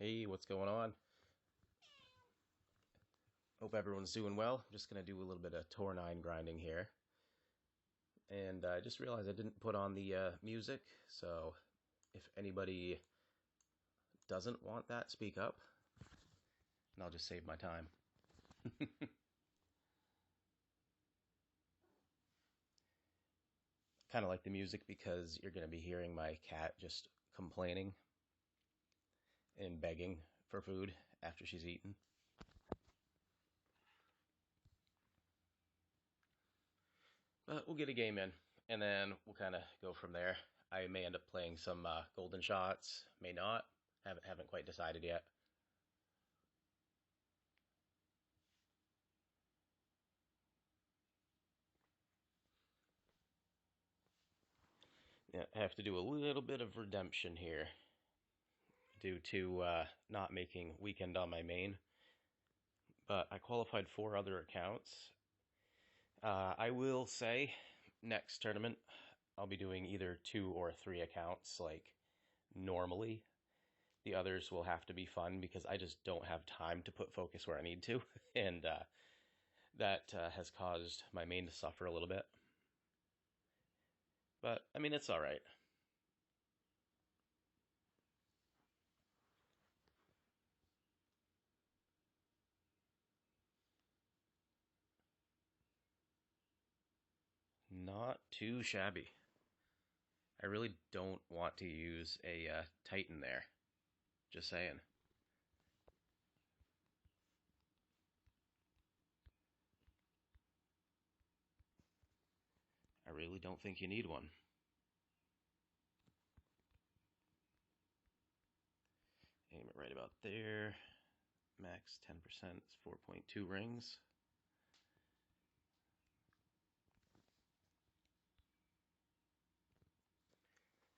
Hey, what's going on? Hope everyone's doing well. I'm just going to do a little bit of T10 grinding here. And I just realized I didn't put on the music, so if anybody doesn't want that, speak up, and I'll just save my time. Kind of like the music because you're going to be hearing my cat just complaining and begging for food after she's eaten. But we'll get a game in, and then we'll kind of go from there. I may end up playing some golden shots, may not. Haven't quite decided yet. Yeah, I have to do a little bit of redemption here due to not making weekend on my main. But I qualified 4 other accounts. I will say next tournament I'll be doing either 2 or 3 accounts like normally. The others will have to be fun because I just don't have time to put focus where I need to. And that has caused my main to suffer a little bit. But, I mean, it's alright. Not too shabby. I really don't want to use a Titan there. Just saying. I really don't think you need one. Aim it right about there. Max 10% is 4.2 rings.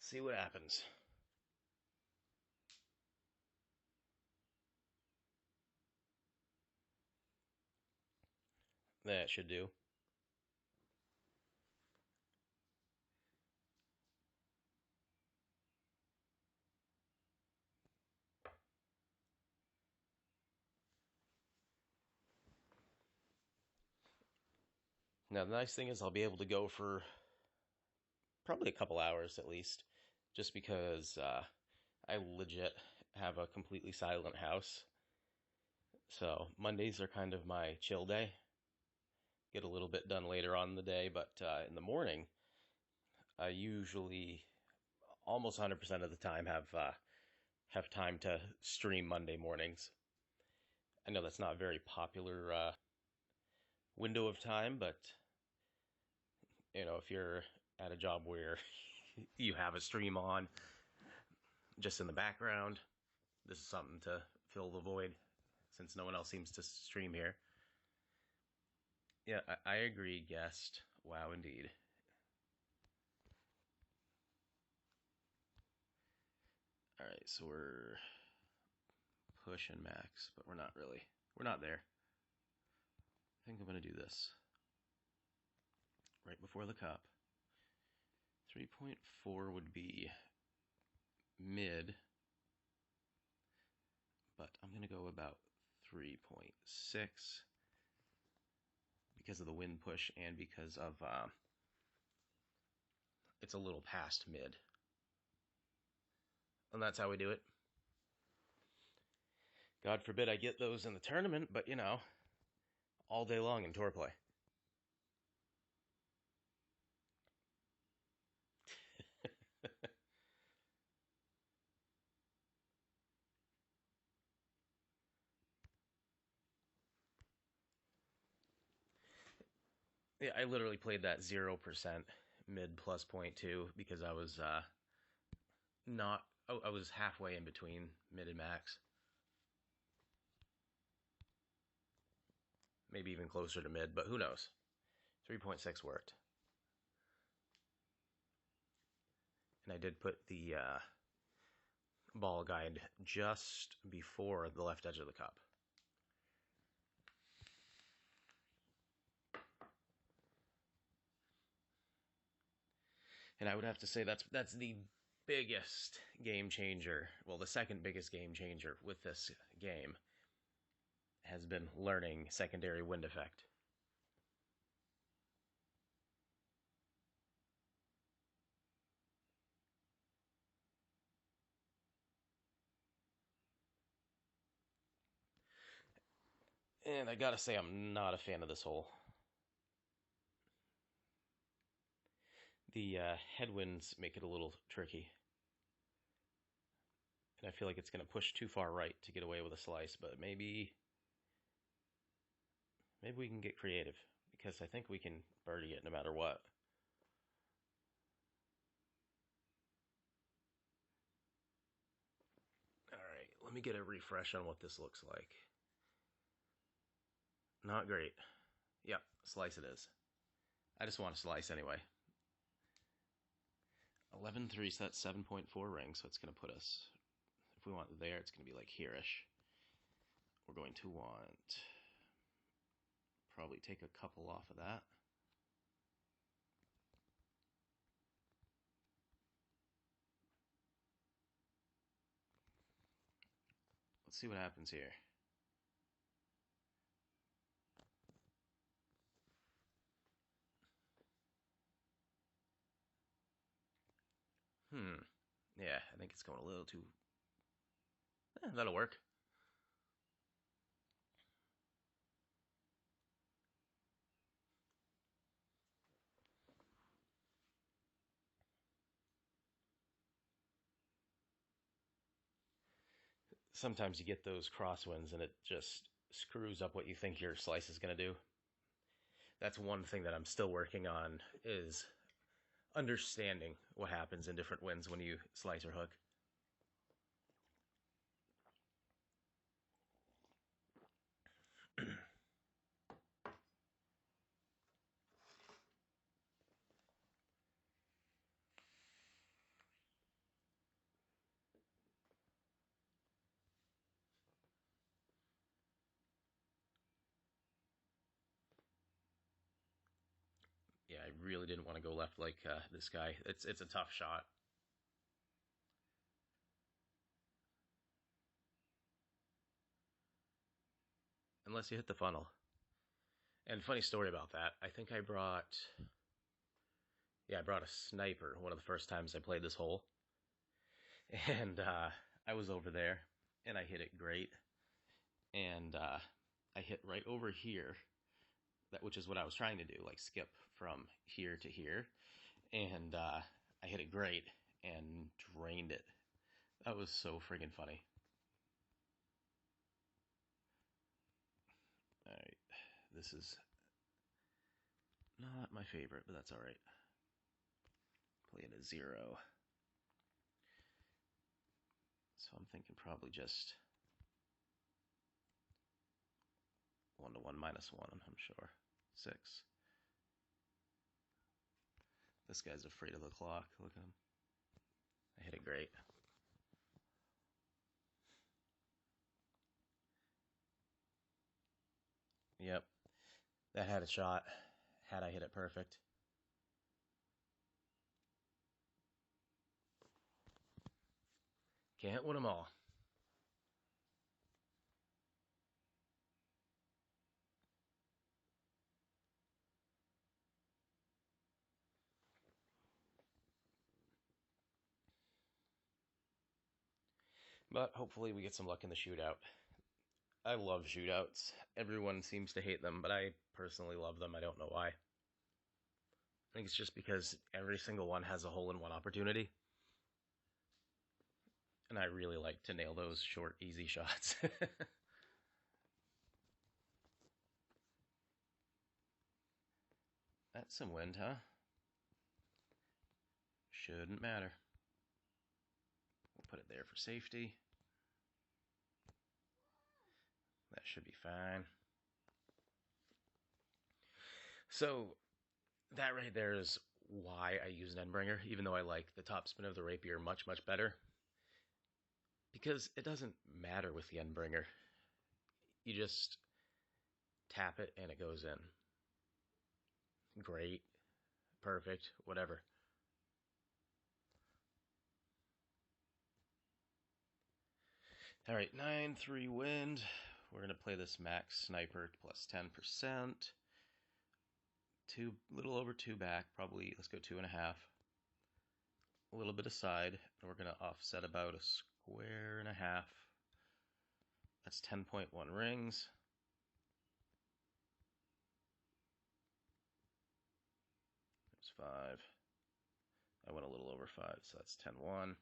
See what happens. That should do. Now, the nice thing is I'll be able to go for probably a couple hours at least, just because I legit have a completely silent house. So Mondays are kind of my chill day. Get a little bit done later on in the day, but in the morning, I usually almost 100% of the time have time to stream Monday mornings. I know that's not a very popular window of time, but if you're at a job where you have a stream on just in the background, this is something to fill the void since no one else seems to stream here. Yeah, I agree, guest. Wow, indeed. Alright, so we're pushing max, but we're not really. We're not there. I think I'm going to do this right before the cup. 3.4 would be mid, but I'm going to go about 3.6 because of the wind push and because of it's a little past mid. And that's how we do it. God forbid I get those in the tournament, but all day long in tour play. Yeah, I literally played that 0% mid plus 0.2 because I was not. I was halfway in between mid and max. Maybe even closer to mid, but who knows? 3.6 worked. And I did put the ball guide just before the left edge of the cup. And I would have to say that's the biggest game changer, well, the second biggest game changer with this game has been learning secondary wind effect. And I gotta say, I'm not a fan of this hole. The headwinds make it a little tricky. And I feel like it's going to push too far right to get away with a slice, but maybe we can get creative, because I think we can birdie it no matter what. All right, let me get a refresh on what this looks like. Not great. Yep, slice it is. I just want to slice anyway. 11-3, so that's 7.4 rings, so it's going to put us, if we want there, it's going to be like here-ish. We're going to want, probably take a couple off of that. Let's see what happens here. Yeah, I think it's going a little too... that'll work. Sometimes you get those crosswinds and it just screws up what you think your slice is going to do. That's one thing that I'm still working on, is understanding what happens in different winds when you slice or hook. Yeah, I really didn't want to go left like this guy. It's a tough shot. Unless you hit the funnel. And funny story about that, I think I brought a sniper one of the first times I played this hole. And I was over there, and I hit it great. And I hit right over here, which is what I was trying to do, like skip from here to here. And I hit it great and drained it. That was so friggin' funny. Alright, this is not my favorite, but that's alright. Play it a 0. So I'm thinking probably just 1 to 1 minus 1, I'm sure. 6. This guy's afraid of the clock. Look at him. I hit it great. Yep. That had a shot. Had I hit it perfect. Can't win them all. But hopefully we get some luck in the shootout. I love shootouts. Everyone seems to hate them, but I personally love them. I don't know why. I think it's just because every single one has a hole-in-one opportunity. And I really like to nail those short, easy shots. That's some wind, huh? Shouldn't matter. We'll put it there for safety. That should be fine. So that right there is why I use an endbringer, even though I like the topspin of the rapier much, much better. Because it doesn't matter with the endbringer. You just tap it and it goes in. Great, perfect, whatever. All right, 9-3 wind. We're going to play this max sniper plus 10%. Little over 2 back, probably, let's go 2.5. A little bit aside, and we're going to offset about a square and a half. That's 10.1 rings. There's 5. I went a little over 5, so that's 10.1.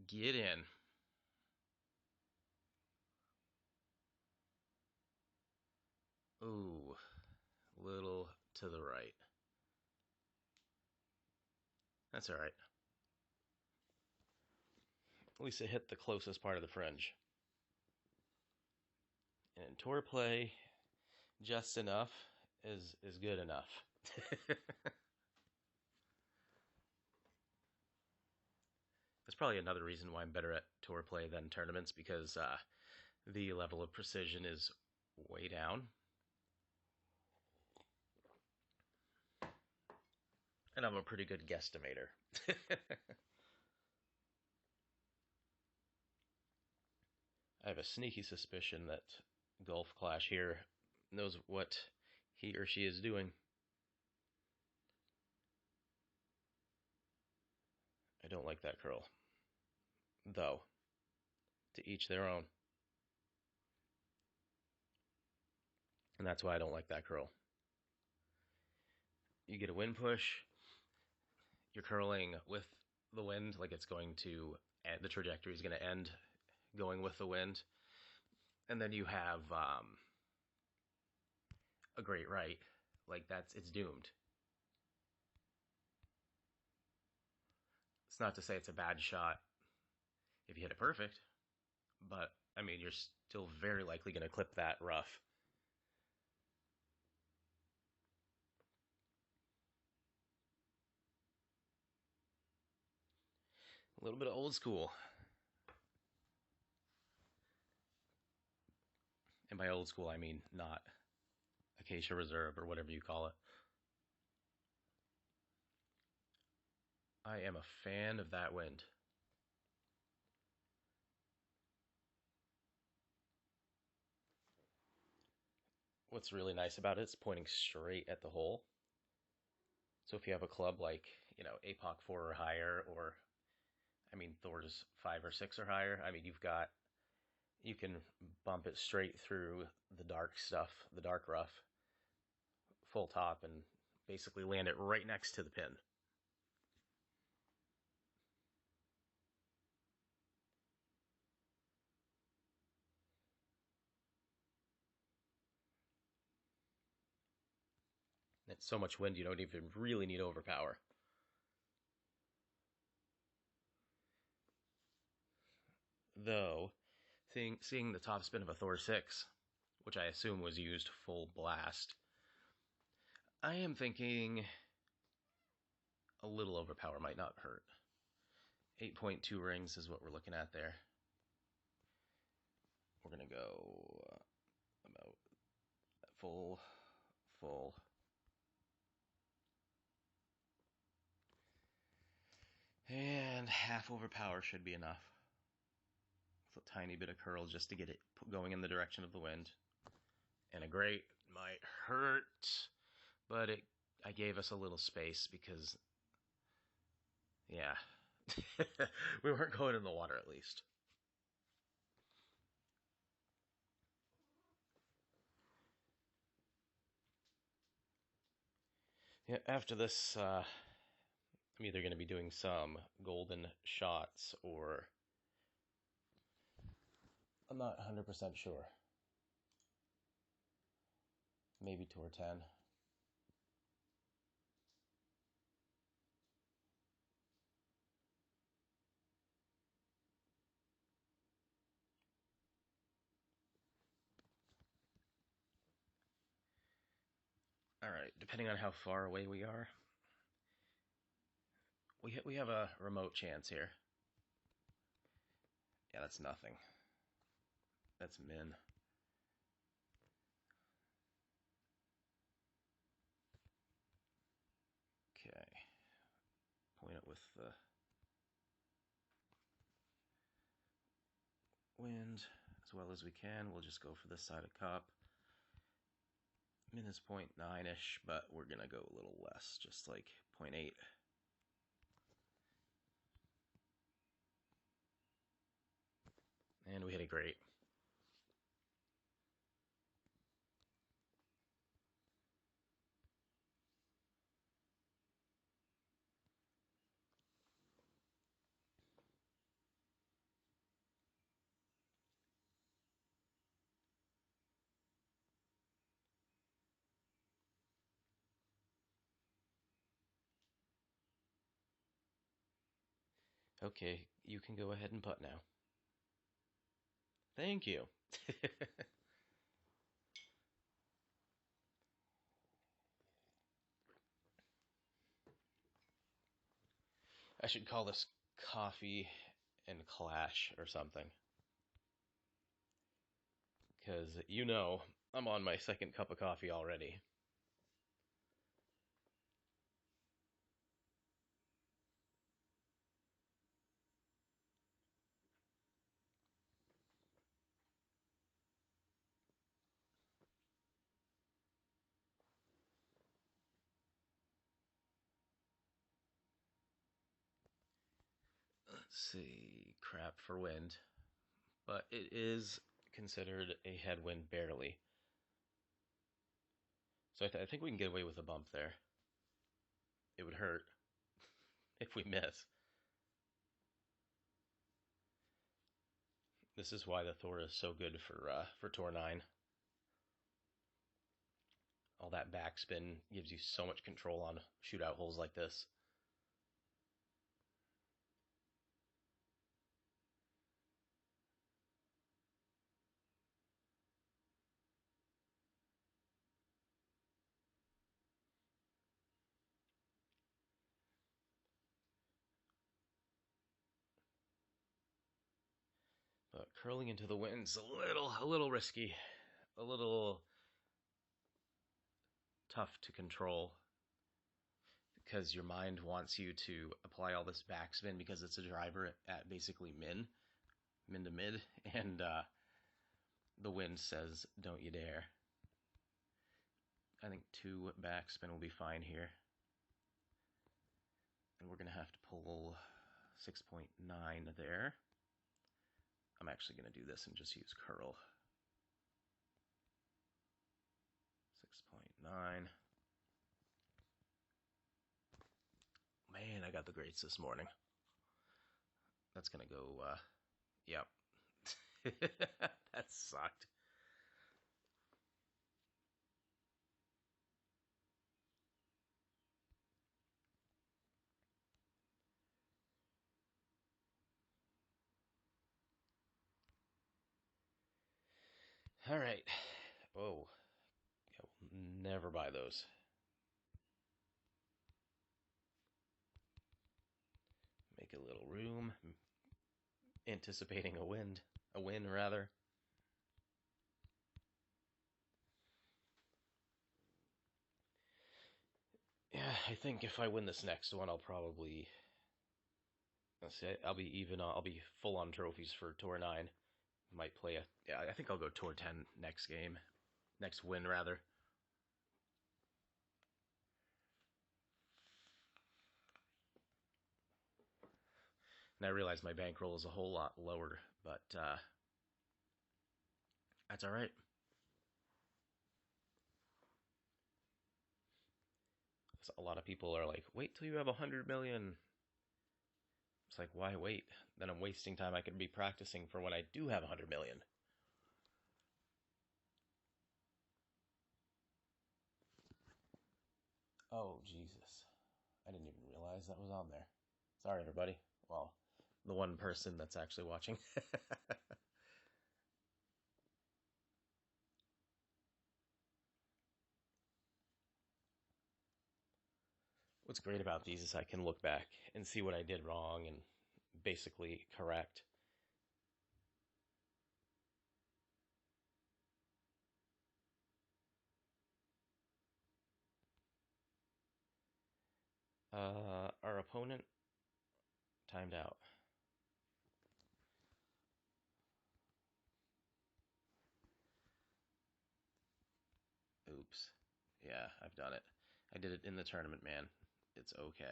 Get in. Ooh, little to the right. That's all right. At least it hit the closest part of the fringe. And in tour play, just enough is good enough. That's probably another reason why I'm better at tour play than tournaments, because the level of precision is way down. And I'm a pretty good guesstimator. I have a sneaky suspicion that Golf Clash here knows what he or she is doing. I don't like that curl. Though, to each their own. And that's why I don't like that curl. You get a wind push, you're curling with the wind, like it's going to, the trajectory is going to end going with the wind. And then you have a great right. Like it's doomed. It's not to say it's a bad shot if you hit it perfect, but I mean, you're still very likely going to clip that rough. A little bit of old school. And by old school, I mean not Acacia Reserve or whatever you call it. I am a fan of that wind. What's really nice about it is pointing straight at the hole. So if you have a club like, APOC 4 or higher, or, I mean, Thor's 5 or 6 or higher, I mean, you can bump it straight through the dark stuff, the dark rough, full top, and basically land it right next to the pin. It's so much wind, you don't even really need overpower. Though, seeing the top spin of a Thor 6, which I assume was used full blast, I am thinking a little overpower might not hurt. 8.2 rings is what we're looking at there. We're going to go about full. And half overpower should be enough. With a tiny bit of curl just to get it going in the direction of the wind. And a great might hurt, but I gave us a little space because, yeah, we weren't going in the water at least. Yeah, after this, I'm either going to be doing some golden shots or I'm not 100% sure. Maybe Tour 10. All right, depending on how far away we are, we have a remote chance here. Yeah, that's nothing. That's min. Okay. Point it with with the wind as well as we can. We'll just go for this side of cup. Min is 0.9-ish, but we're going to go a little less, just like 0.8. And we hit it great. Okay, you can go ahead and putt now. Thank you. I should call this coffee and clash or something. Because, you know, I'm on my second cup of coffee already. Let's see, crap for wind. But it is considered a headwind barely. So I think we can get away with a bump there. It would hurt if we miss. This is why the Thor is so good for Tour 9. All that backspin gives you so much control on shootout holes like this. But curling into the wind's a little risky, a little tough to control because your mind wants you to apply all this backspin because it's a driver at basically min to mid, and the wind says don't you dare. I think 2 backspin will be fine here. And we're going to have to pull 6.9 there. I'm actually going to do this and just use curl. 6.9. Man, I got the greats this morning. That's going to go, yep. That sucked. All right. Oh, I will never buy those. Make a little room. Anticipating a win rather. Yeah, I think if I win this next one, I'll probably, let's say, I'll be full on trophies for Tour 9. Might play yeah, I think I'll go Tour 10 next win rather. And I realize my bankroll is a whole lot lower, but that's all right. A lot of people are like, wait till you have 100 million. It's like, why wait? Then I'm wasting time I could be practicing for when I do have 100 million. Oh, Jesus. I didn't even realize that was on there. Sorry, everybody. Well, the one person that's actually watching. What's great about these is I can look back and see what I did wrong and basically correct. Our opponent timed out. Oops. Yeah, I've done it. I did it in the tournament, man. It's okay.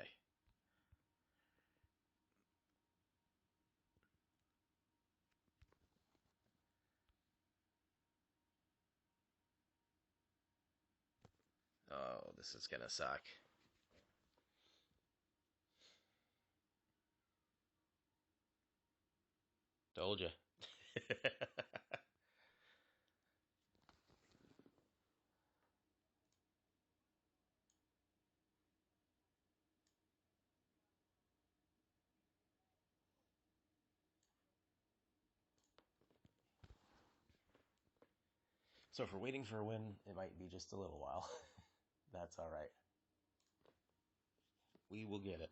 Oh, this is gonna suck. Told you. So if we're waiting for a win, it might be just a little while. That's all right. We will get it.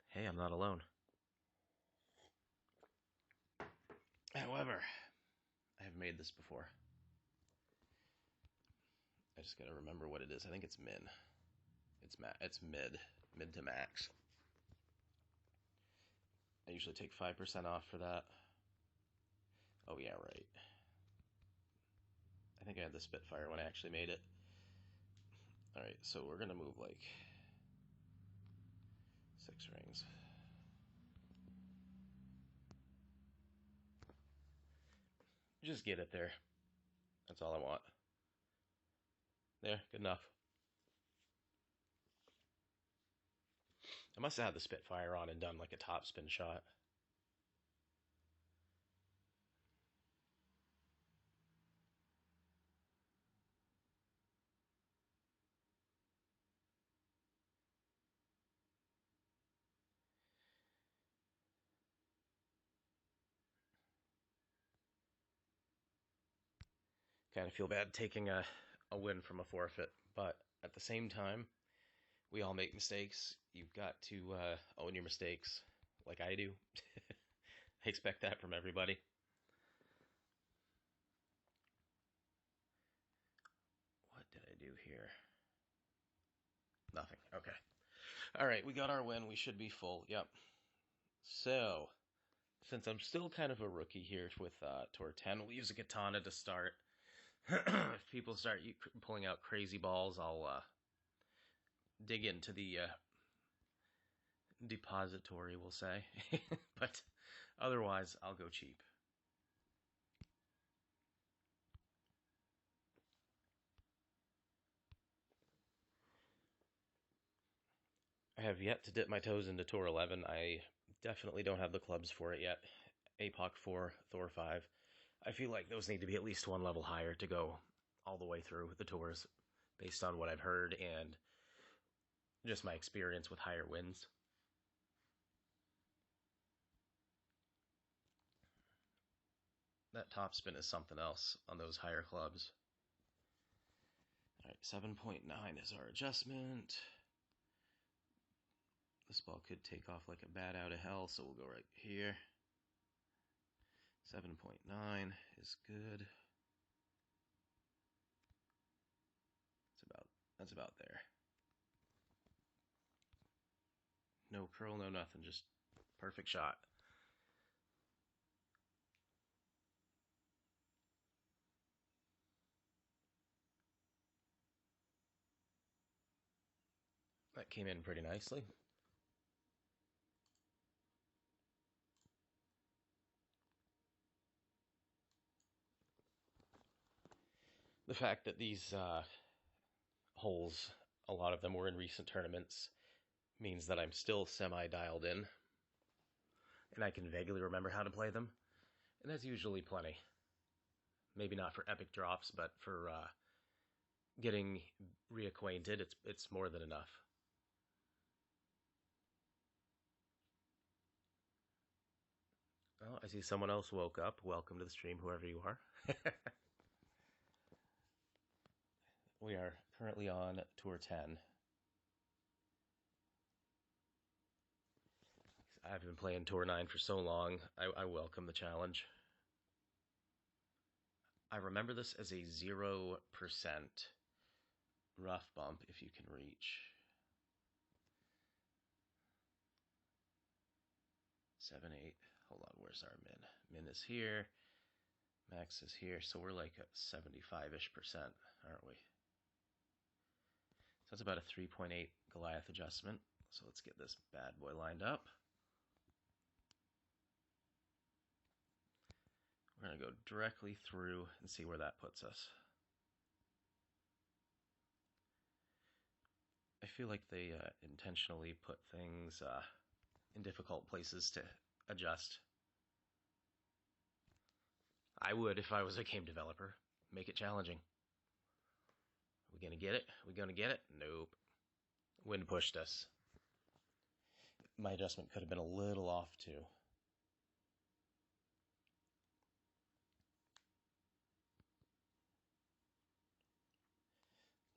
Hey, I'm not alone. However, I have made this before. I just gotta remember what it is. I think it's min. It's mid to max. I usually take 5% off for that. Oh yeah, right. I think I had the Spitfire when I actually made it. All right, so we're gonna move like 6 rings. Just get it there. That's all I want. There, good enough. I must have had the Spitfire on and done like a top spin shot. Kind of feel bad taking a win from a forfeit, but at the same time, we all make mistakes. You've got to own your mistakes like I do. I expect that from everybody. What did I do here? Nothing. Okay. All right, we got our win. We should be full. Yep. So, since I'm still kind of a rookie here with Tour 10, we'll use a katana to start. If people start pulling out crazy balls, I'll dig into the depository, we'll say. But otherwise, I'll go cheap. I have yet to dip my toes into Tour 11. I definitely don't have the clubs for it yet. APOC 4, Thor 5. I feel like those need to be at least one level higher to go all the way through the tours, based on what I've heard and just my experience with higher wins. That topspin is something else on those higher clubs. All right, 7.9 is our adjustment. This ball could take off like a bat out of hell, so we'll go right here. 7.9 is good. That's about there. No curl, no nothing, just perfect shot. That came in pretty nicely. The fact that these holes, a lot of them were in recent tournaments, means that I'm still semi-dialed in, and I can vaguely remember how to play them, and that's usually plenty. Maybe not for epic drops, but for getting reacquainted, it's more than enough. Oh, I see someone else woke up. Welcome to the stream, whoever you are. We are currently on Tour 10. I've been playing Tour 9 for so long, I welcome the challenge. I remember this as a 0% rough bump if you can reach. 7, 8. Hold on, where's our min? Min is here. Max is here, so we're like at 75-ish%, aren't we? So that's about a 3.8 Goliath adjustment. So let's get this bad boy lined up. We're going to go directly through and see where that puts us. I feel like they intentionally put things in difficult places to adjust. I would if I was a game developer. Make it challenging. Are we going to get it? Are we going to get it? Nope. Wind pushed us. My adjustment could have been a little off too.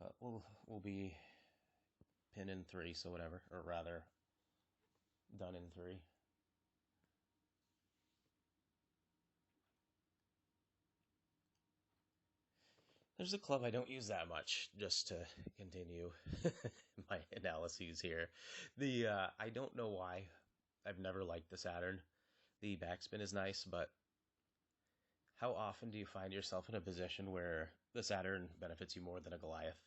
But we'll be pin in 3, so whatever, or rather, done in 3. There's a club I don't use that much, just to continue my analyses here. I don't know why. I've never liked the Saturn. The backspin is nice, but how often do you find yourself in a position where the Saturn benefits you more than a Goliath?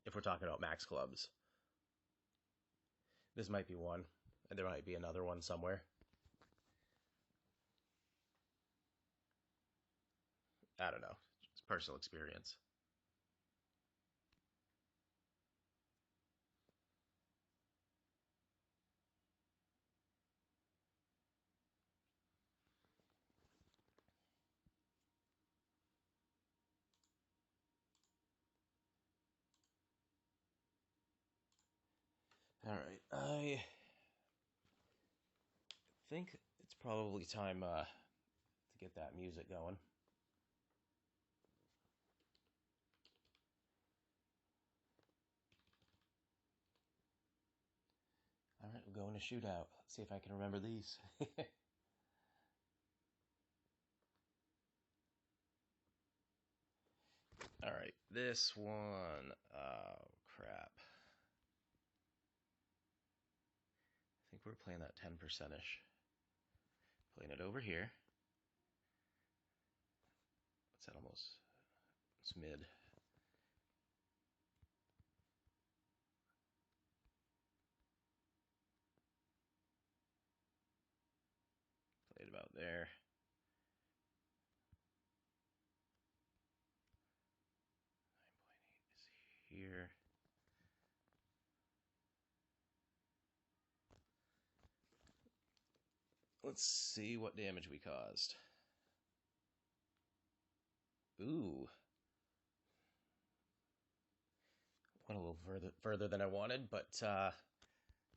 If we're talking about max clubs. This might be one, and there might be another one somewhere. I don't know. It's personal experience. All right, I think it's probably time to get that music going. All right, we're going to shootout. Let's see if I can remember these. All right, this one. Oh, crap. I think we're playing that 10%-ish. Playing it over here. What's that almost? It's mid. Played about there. Here. Let's see what damage we caused. Ooh. Went a little further than I wanted, but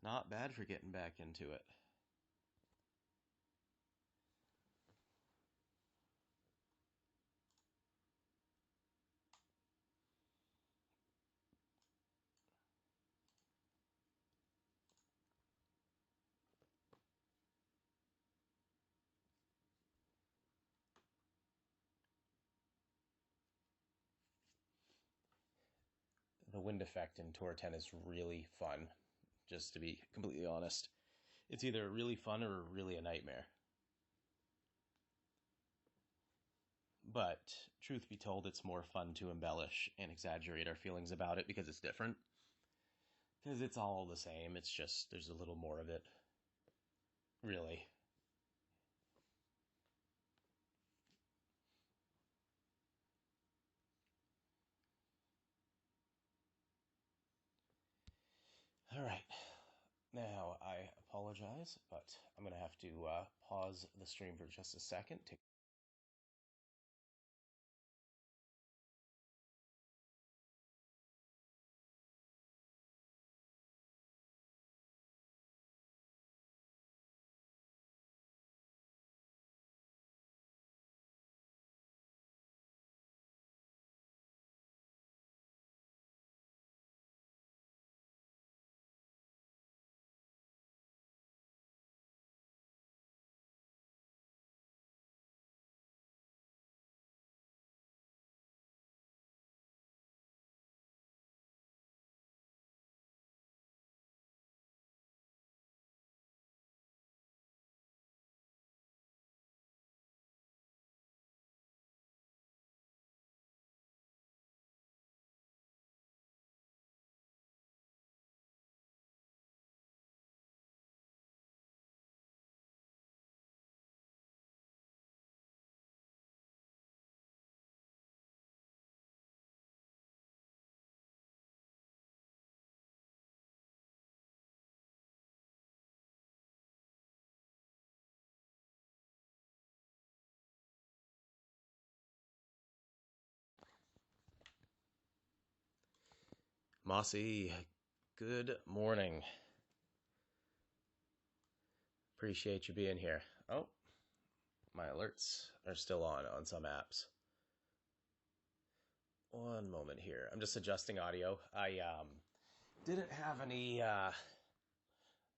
not bad for getting back into it. The wind effect in Tour 10 is really fun, just to be completely honest. It's either really fun or really a nightmare. But, truth be told, it's more fun to embellish and exaggerate our feelings about it because it's different. Because it's all the same, it's just there's a little more of it. Really. Alright. Now, I apologize, but I'm going to have to pause the stream for just a second. Mossy, good morning. Appreciate you being here. Oh, my alerts are still on some apps. One moment here. I'm just adjusting audio. I didn't have any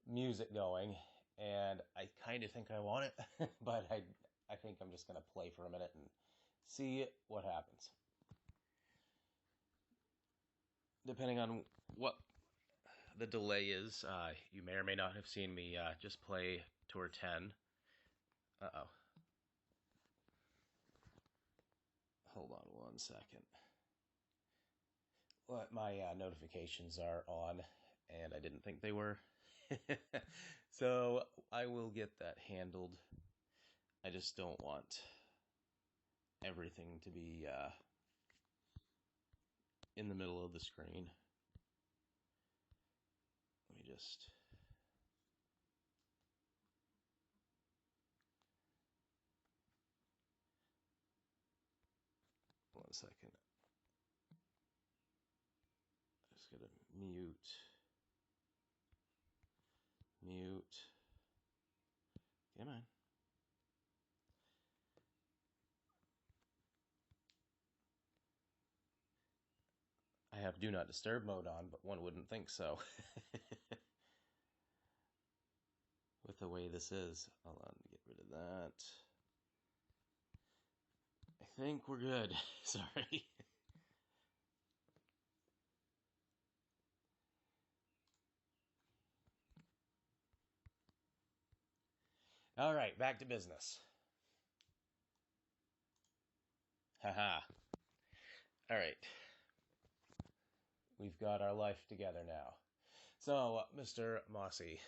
music going, and I kind of think I want it, but I think I'm just going to play for a minute and see what happens. Depending on what the delay is, you may or may not have seen me just play Tour 10. Uh-oh. Hold on one second. Well, my notifications are on, and I didn't think they were. So I will get that handled. I just don't want everything to be in the middle of the screen. Let me just... One second. Just gotta mute. Come on. I have do not disturb mode on, but one wouldn't think so. With the way this is. Hold on, get rid of that. I think we're good. Sorry. All right, back to business. Haha. All right. We've got our life together now. So, Mr. Mossy,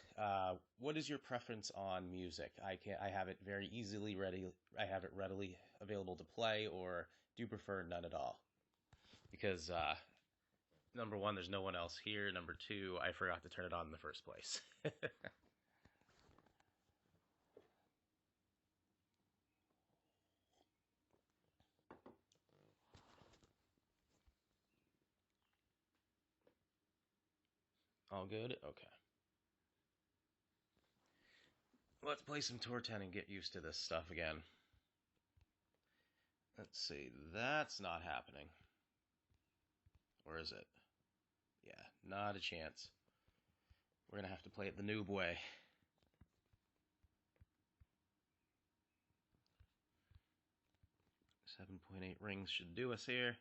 what is your preference on music? I have it very easily ready. I have it readily available to play, or do you prefer none at all? Because number one, there's no one else here. Number two, I forgot to turn it on in the first place. All good? Okay. Let's play some Tour 10 and get used to this stuff again. Let's see. That's not happening. Or is it? Yeah, not a chance. We're going to have to play it the noob way. .8 rings should do us here.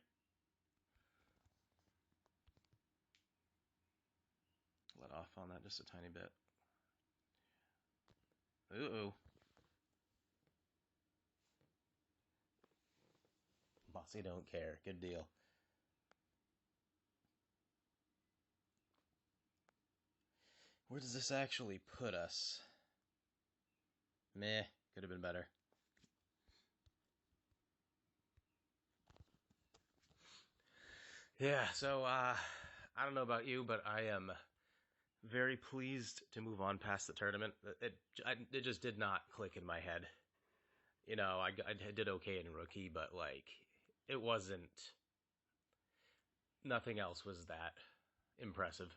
Let off on that just a tiny bit. Uh-oh. Bossy don't care. Good deal. Where does this actually put us? Meh. Could have been better. Yeah, so, I don't know about you, but I am very pleased to move on past the tournament. It just did not click in my head. You know, I did okay in rookie, but, like, it wasn't... Nothing else was that impressive.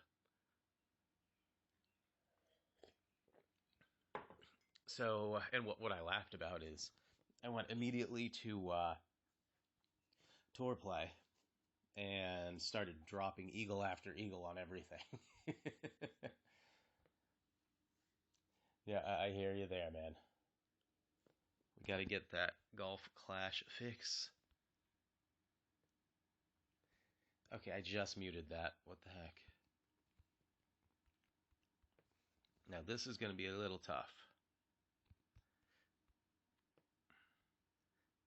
So, and what I laughed about is I went immediately to tour play and started dropping eagle after eagle on everything. Yeah, I hear you there, man. We got to get that golf clash fix. Okay, I just muted that. What the heck? Now this is going to be a little tough.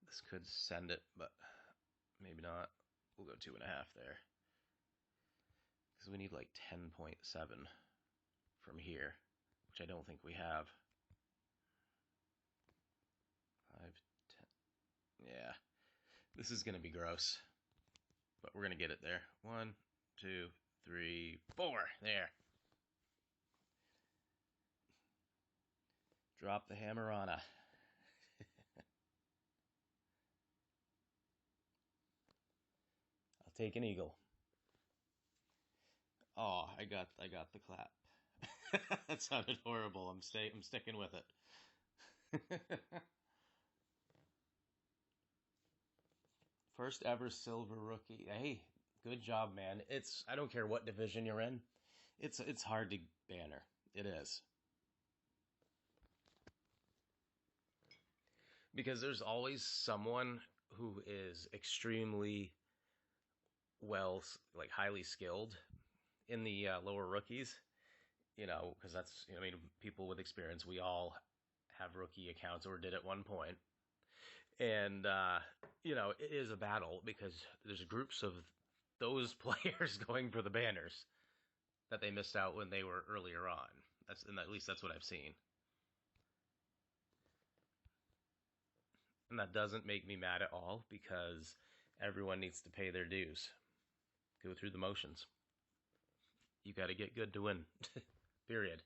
This could send it, but maybe not. We'll go 2.5 there. Because we need like 10.7 from here, which I don't think we have. 5, 10. Yeah. This is going to be gross. But we're going to get it there. 1, 2, 3, 4. There. Drop the hammer on a. I'll take an eagle. Oh, I got the clap. That sounded horrible. I'm sticking with it. First ever silver rookie. Hey, good job, man. I don't care what division you're in. It's hard to banner. It is. Because there's always someone who is extremely well, like highly skilled in the lower rookies. Because that's, I mean, people with experience, we all have rookie accounts or did at one point. And, it is a battle because there's groups of those players going for the banners that they missed out when they were earlier on. And at least that's what I've seen. And that doesn't make me mad at all because everyone needs to pay their dues, go through the motions. You got to get good to win. Period.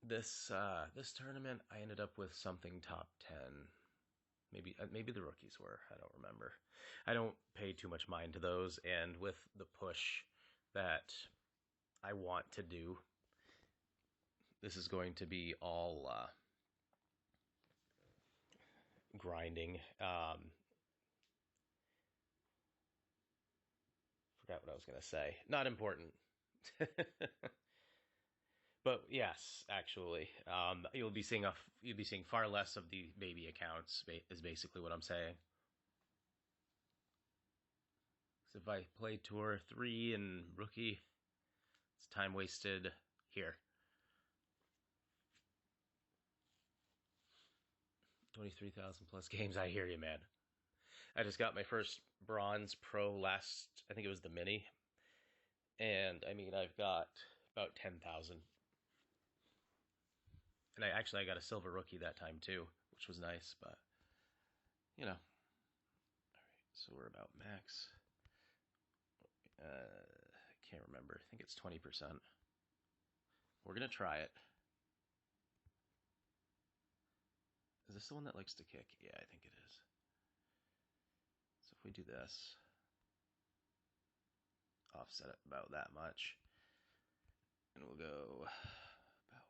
This tournament, I ended up with something top 10. Maybe the rookies were. I don't remember. I don't pay too much mind to those, and with the push that I want to do, this is going to be all grinding. Forgot what I was going to say. Not important. But yes, actually, you'll be seeing far less of the baby accounts. Is basically what I'm saying. So if I play Tour 3 and Rookie, it's time wasted here. 23,000 plus games. I hear you, man. I just got my first Bronze Pro last, I think it was the Mini. And I mean, I've got about 10,000. And I got a Silver Rookie that time too, which was nice, but, you know. All right, so we're about max. I can't remember. I think it's 20%. We're going to try it. Is this the one that likes to kick? Yeah, I think it is. So if we do this, offset it about that much, and we'll go about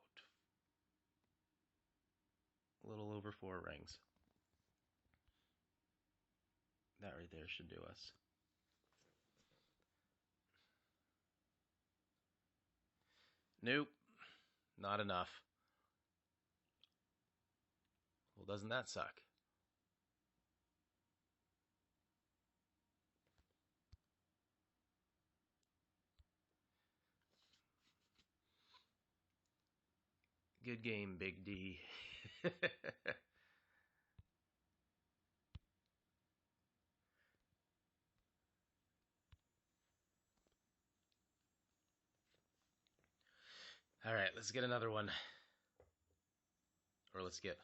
a little over 4 rings. That right there should do us. Nope, not enough. Well, doesn't that suck? Good game, Big D. All right, let's get another one. Or let's get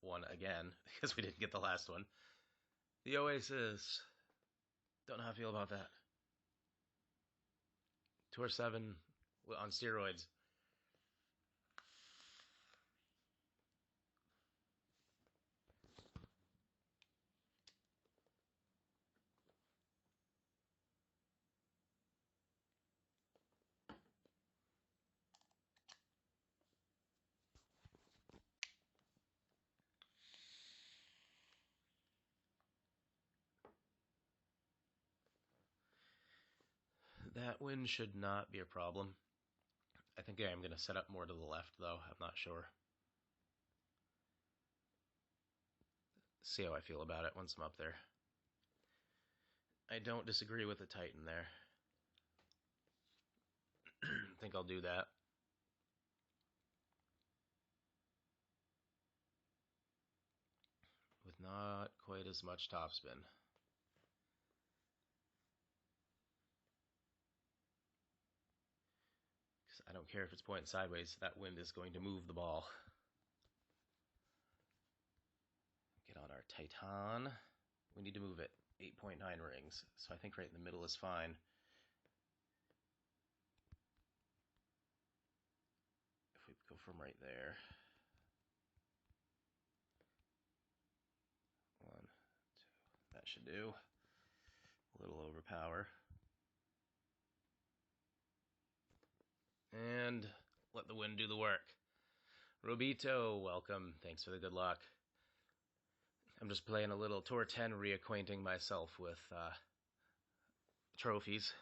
one again, because we didn't get the last one. The Oasis. Don't know how I feel about that. Tour 7 on steroids. That wind should not be a problem. I think I am going to set up more to the left, though. I'm not sure. See how I feel about it once I'm up there. I don't disagree with the Titan there. I think I'll do that. With not quite as much topspin. Because I don't care if it's pointing sideways, that wind is going to move the ball. Get on our Titan. We need to move it 8.9 rings, so I think right in the middle is fine. If we go from right there, should do. A little overpower. And let the wind do the work. Robito, welcome. Thanks for the good luck. I'm just playing a little Tour 10, reacquainting myself with trophies.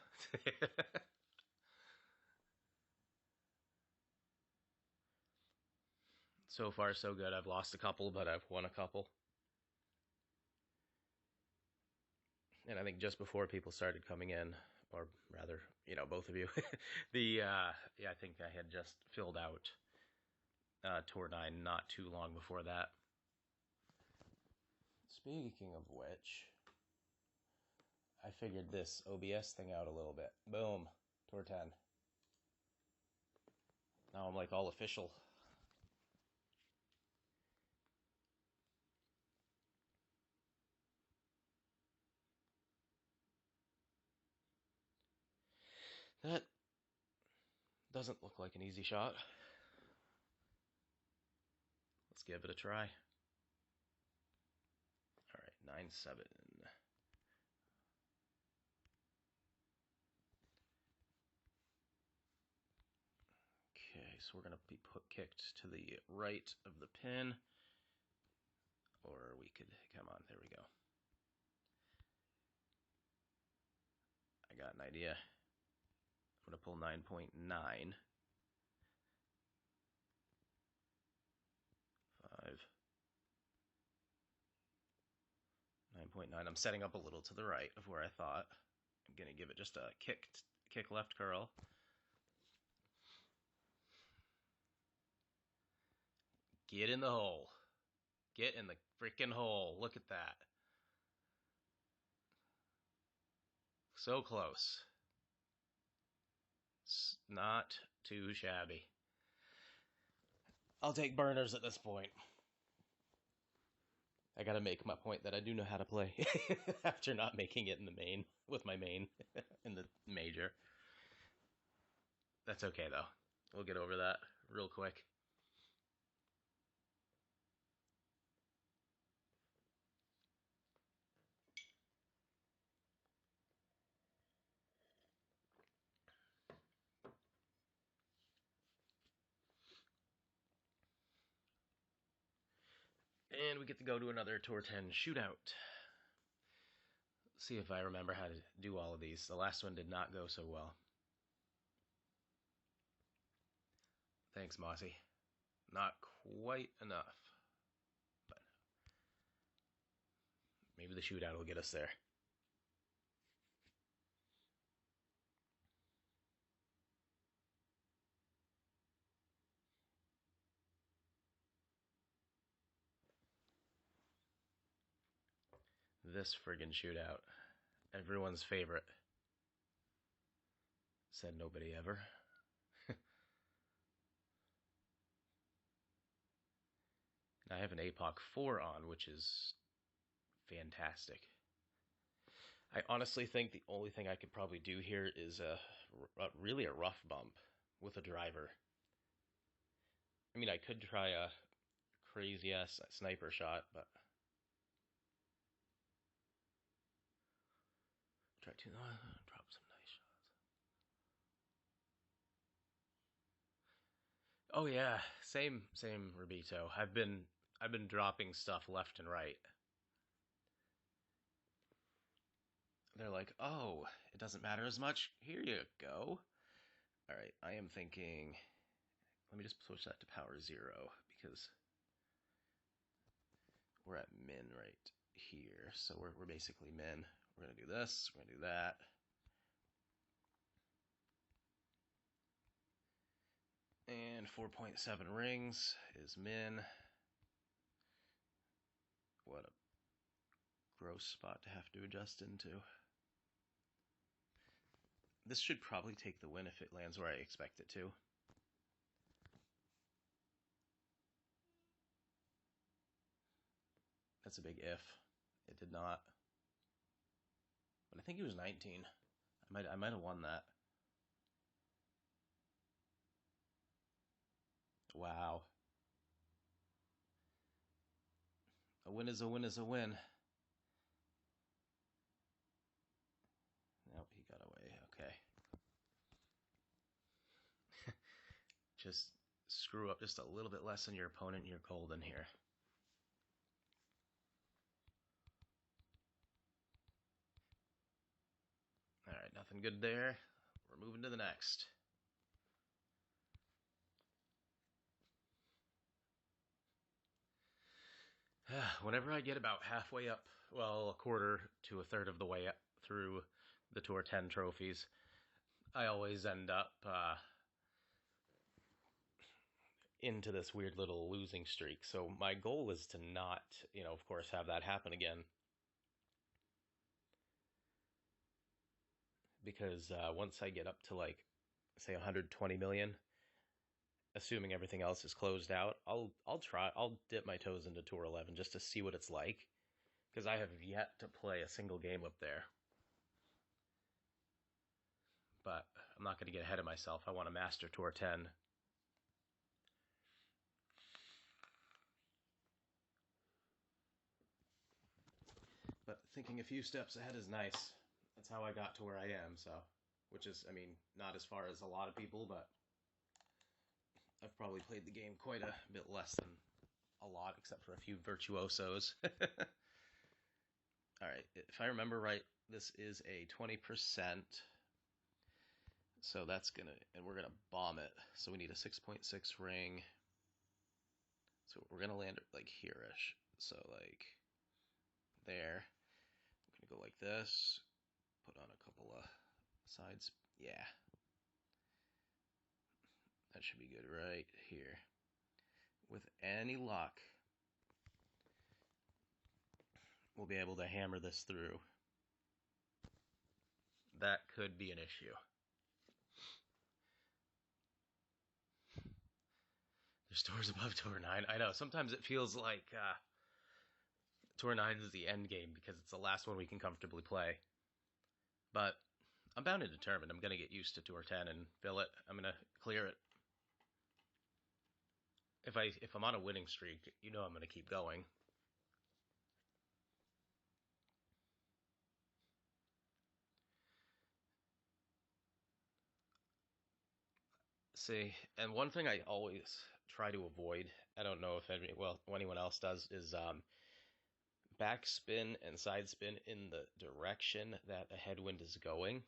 So far, so good. I've lost a couple, but I've won a couple. And I think just before people started coming in, or rather, both of you, I think I had just filled out Tour 9 not too long before that. Speaking of which, I figured this OBS thing out a little bit. Boom, Tour 10. Now I'm like all official. That doesn't look like an easy shot. Let's give it a try. All right, 9-7. Okay, so we're going to be kicked to the right of the pin. Or we could, come on, there we go. I got an idea. I'm going to pull 9.9. 5. 9.9. I'm setting up a little to the right of where I thought. I'm going to give it just a kick left curl. Get in the hole. Get in the freaking hole. Look at that. So close. It's not too shabby. I'll take burners at this point. I gotta make my point that I do know how to play after not making it in the main, with my main in the major. That's okay though. We'll get over that real quick. And we get to go to another Tour 10 shootout. See if I remember how to do all of these. The last one did not go so well. Thanks, Mossy. Not quite enough. But maybe the shootout will get us there. This friggin' shootout. Everyone's favorite. Said nobody ever. I have an APOC 4 on, which is fantastic. I honestly think the only thing I could probably do here is really a rough bump with a driver. I mean, I could try a crazy-ass sniper shot, but... Try to drop some nice shots. Oh yeah, same Rubito. I've been dropping stuff left and right. They're like, oh, it doesn't matter as much. Here you go. All right, I am thinking. Let me just switch that to power 0 because we're at min right here. So we're basically min. We're gonna do this. We're gonna do that. And 4.7 rings is min. What a gross spot to have to adjust into. This should probably take the win if it lands where I expect it to. That's a big if. It did not. But I think it was 19. I might have won that. Wow. A win is a win is a win. Just screw up just a little bit less than your opponent and you're golden here. Alright, nothing good there. We're moving to the next. Whenever I get about halfway up, well, a quarter to a third of the way up through the Tour 10 trophies, I always end up into this weird little losing streak. So my goal is to not, of course, have that happen again. Because once I get up to, like, say 120 million, assuming everything else is closed out, I'll dip my toes into Tour 11 just to see what it's like, because I have yet to play a single game up there. But I'm not going to get ahead of myself. I want to master Tour 10. But thinking a few steps ahead is nice. That's how I got to where I am, so, which is, I mean, not as far as a lot of people, but I've probably played the game quite a bit less than a lot, except for a few virtuosos. Alright, if I remember right, this is a 20%, so that's gonna, and we're gonna bomb it, so we need a 6.6 ring, so we're gonna land it like here-ish, so like there. I'm gonna go like this, put on a couple of sides, yeah. That should be good right here. With any luck, we'll be able to hammer this through. That could be an issue. There's tours above Tour 9. I know, sometimes it feels like Tour 9 is the end game because it's the last one we can comfortably play. But I'm bound and determined. I'm going to get used to Tour 10 and fill it. I'm going to clear it. If I'm on a winning streak, I'm going to keep going. See, and one thing I always try to avoid, I don't know if anyone else does, is backspin and side spin in the direction that a headwind is going,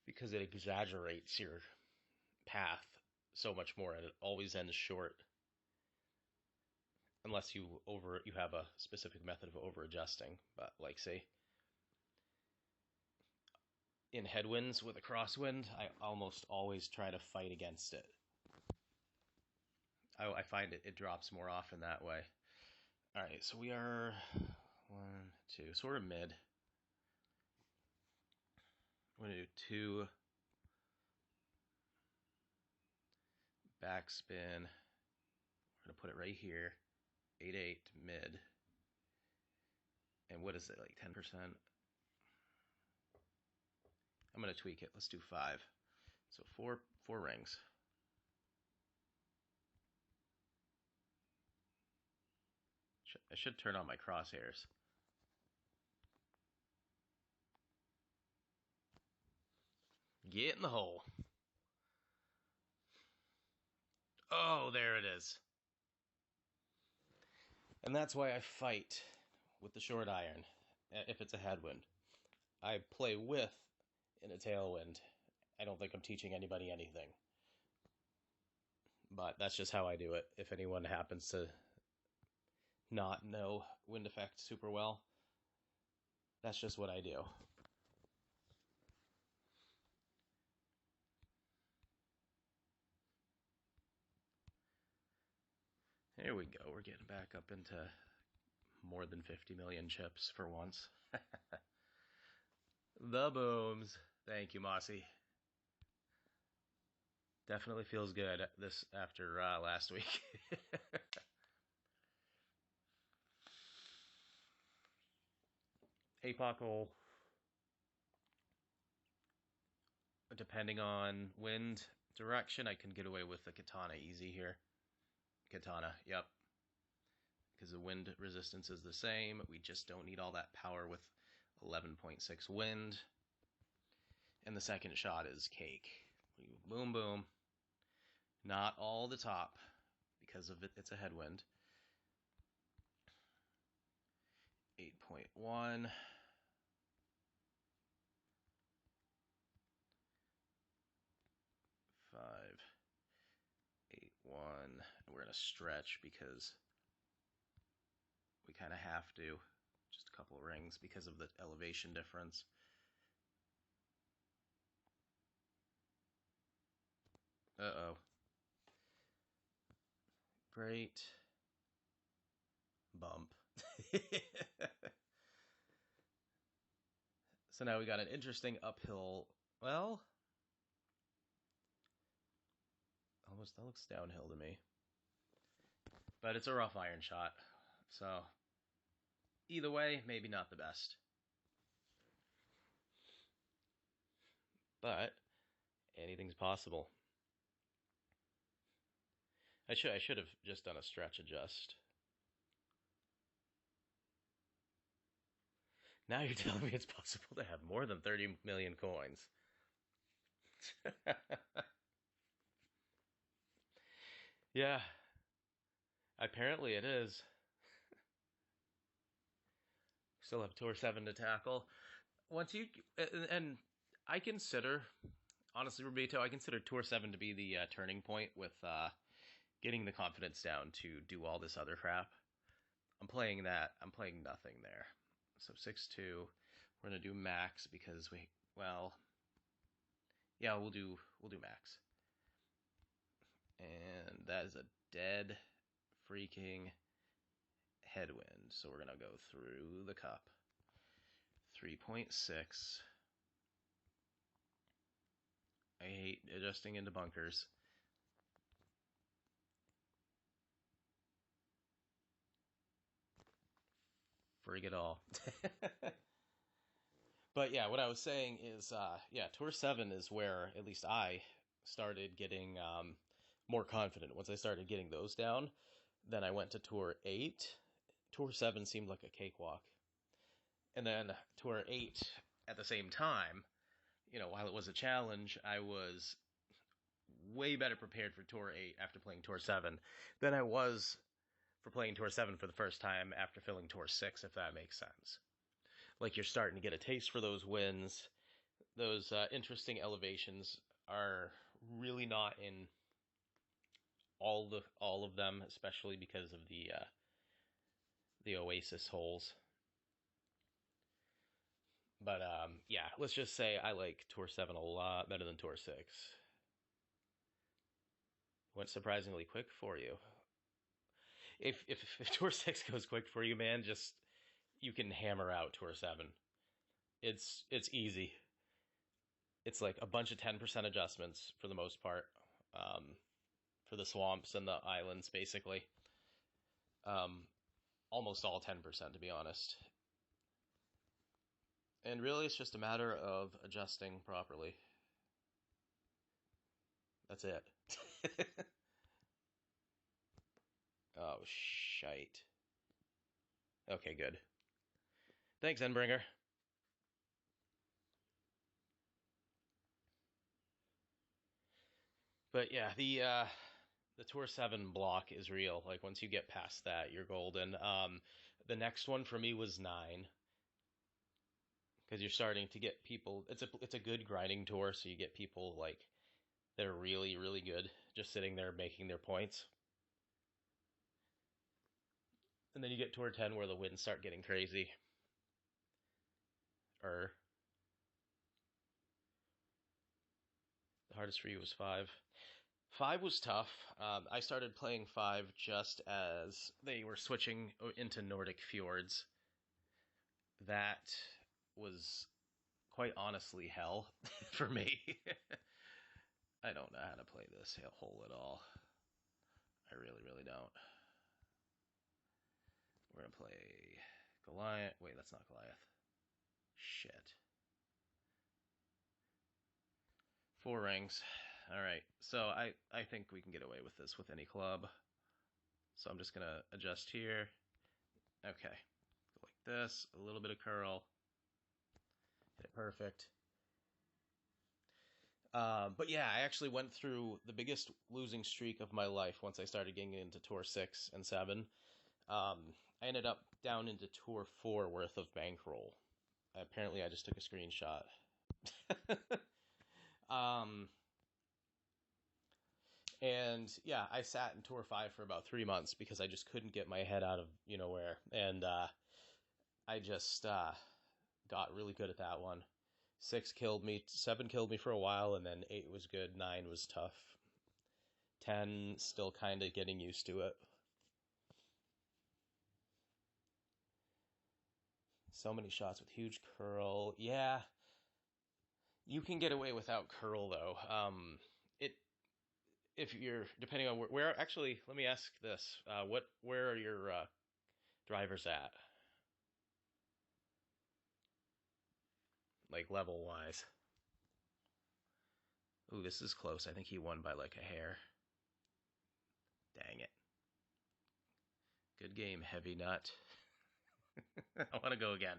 because it exaggerates your path so much more, and it always ends short unless you have a specific method of over adjusting. But like, say in headwinds with a crosswind, I almost always try to fight against it. I find it drops more often that way. All right, so we are 1, 2, so we're mid. I'm gonna do 2 backspin. We're gonna put it right here. 8/8 mid. And what is it, like 10%? I'm gonna tweak it. Let's do 5. So four rings. I should turn on my crosshairs. Get in the hole. Oh, there it is. And that's why I fight with the short iron if it's a headwind. I play with in a tailwind. I don't think I'm teaching anybody anything. But that's just how I do it. If anyone happens to not know wind effect super well, that's just what I do. There we go. We're getting back up into more than 50 million chips for once. The booms. Thank you, Mossy. Definitely feels good this after last week. APOC will, depending on wind direction, I can get away with the katana easy here. Katana, yep. Because the wind resistance is the same. We just don't need all that power with 11.6 wind. And the second shot is cake. Boom, boom. Not all the top, because of it's a headwind. 8.1. 5, 8, 1. And we're going to stretch because we kind of have to. Just a couple of rings because of the elevation difference. Uh-oh. Great. Bump. So now we got an interesting uphill. Well, almost that looks downhill to me. But it's a rough iron shot. So either way, maybe not the best. But anything's possible. I should have just done a stretch adjust. Now you're telling me it's possible to have more than 30 million coins. Yeah, apparently it is. Still have Tour 7 to tackle. Once you, and I consider, honestly, Roberto, I consider Tour 7 to be the turning point with getting the confidence down to do all this other crap. I'm playing that. I'm playing nothing there. So 6-2. We're gonna do max because yeah, we'll do max. And that is a dead freaking headwind. So we're gonna go through the cup. 3.6. I hate adjusting into bunkers. Frig it all. But yeah, what I was saying is, yeah, Tour 7 is where at least I started getting more confident. Once I started getting those down, then I went to Tour 8. Tour 7 seemed like a cakewalk. And then Tour 8, at the same time, while it was a challenge, I was way better prepared for Tour 8 after playing Tour 7 than I was for playing Tour 7 for the first time after filling Tour 6, if that makes sense. Like, you're starting to get a taste for those wins. Those interesting elevations are really not in all of them, especially because of the Oasis holes. But yeah, let's just say I like Tour 7 a lot better than Tour 6. Went surprisingly quick for you. If Tour 6 goes quick for you, man, just you can hammer out Tour 7. It's easy. It's like a bunch of 10% adjustments for the most part, for the swamps and the islands, basically. Almost all 10%, to be honest. And really, it's just a matter of adjusting properly. That's it. Oh, shite. Okay, good. Thanks, Endbringer. But yeah, the Tour 7 block is real. Like, once you get past that, you're golden. The next one for me was 9. Because you're starting to get people... It's a good grinding tour, so you get people, like, that are really, really good, just sitting there making their points. And then you get Tour 10 where the winds start getting crazy. The hardest for you was 5. 5 was tough. I started playing 5 just as they were switching into Nordic fjords. That was quite honestly hell for me. I don't know how to play this hole at all. I really, really don't. We're going to play Goliath. Wait, that's not Goliath. Shit. 4 rings. All right. So I think we can get away with this with any club. So I'm just going to adjust here. Okay. Go like this. A little bit of curl. Hit it perfect. But yeah, I actually went through the biggest losing streak of my life once I started getting into Tour 6 and 7. I ended up down into Tour 4 worth of bankroll. Apparently, I just took a screenshot. um, and yeah, I sat in Tour 5 for about 3 months because I just couldn't get my head out of where. And I just got really good at that one. 6 killed me, 7 killed me for a while, and then 8 was good, 9 was tough. 10, still kind of getting used to it. So many shots with huge curl. Yeah, you can get away without curl though. It if you're depending on where actually, let me ask this: where are your drivers at, like level wise? Ooh, this is close. I think he won by like a hair. Dang it. Good game, heavy nut. I want to go again.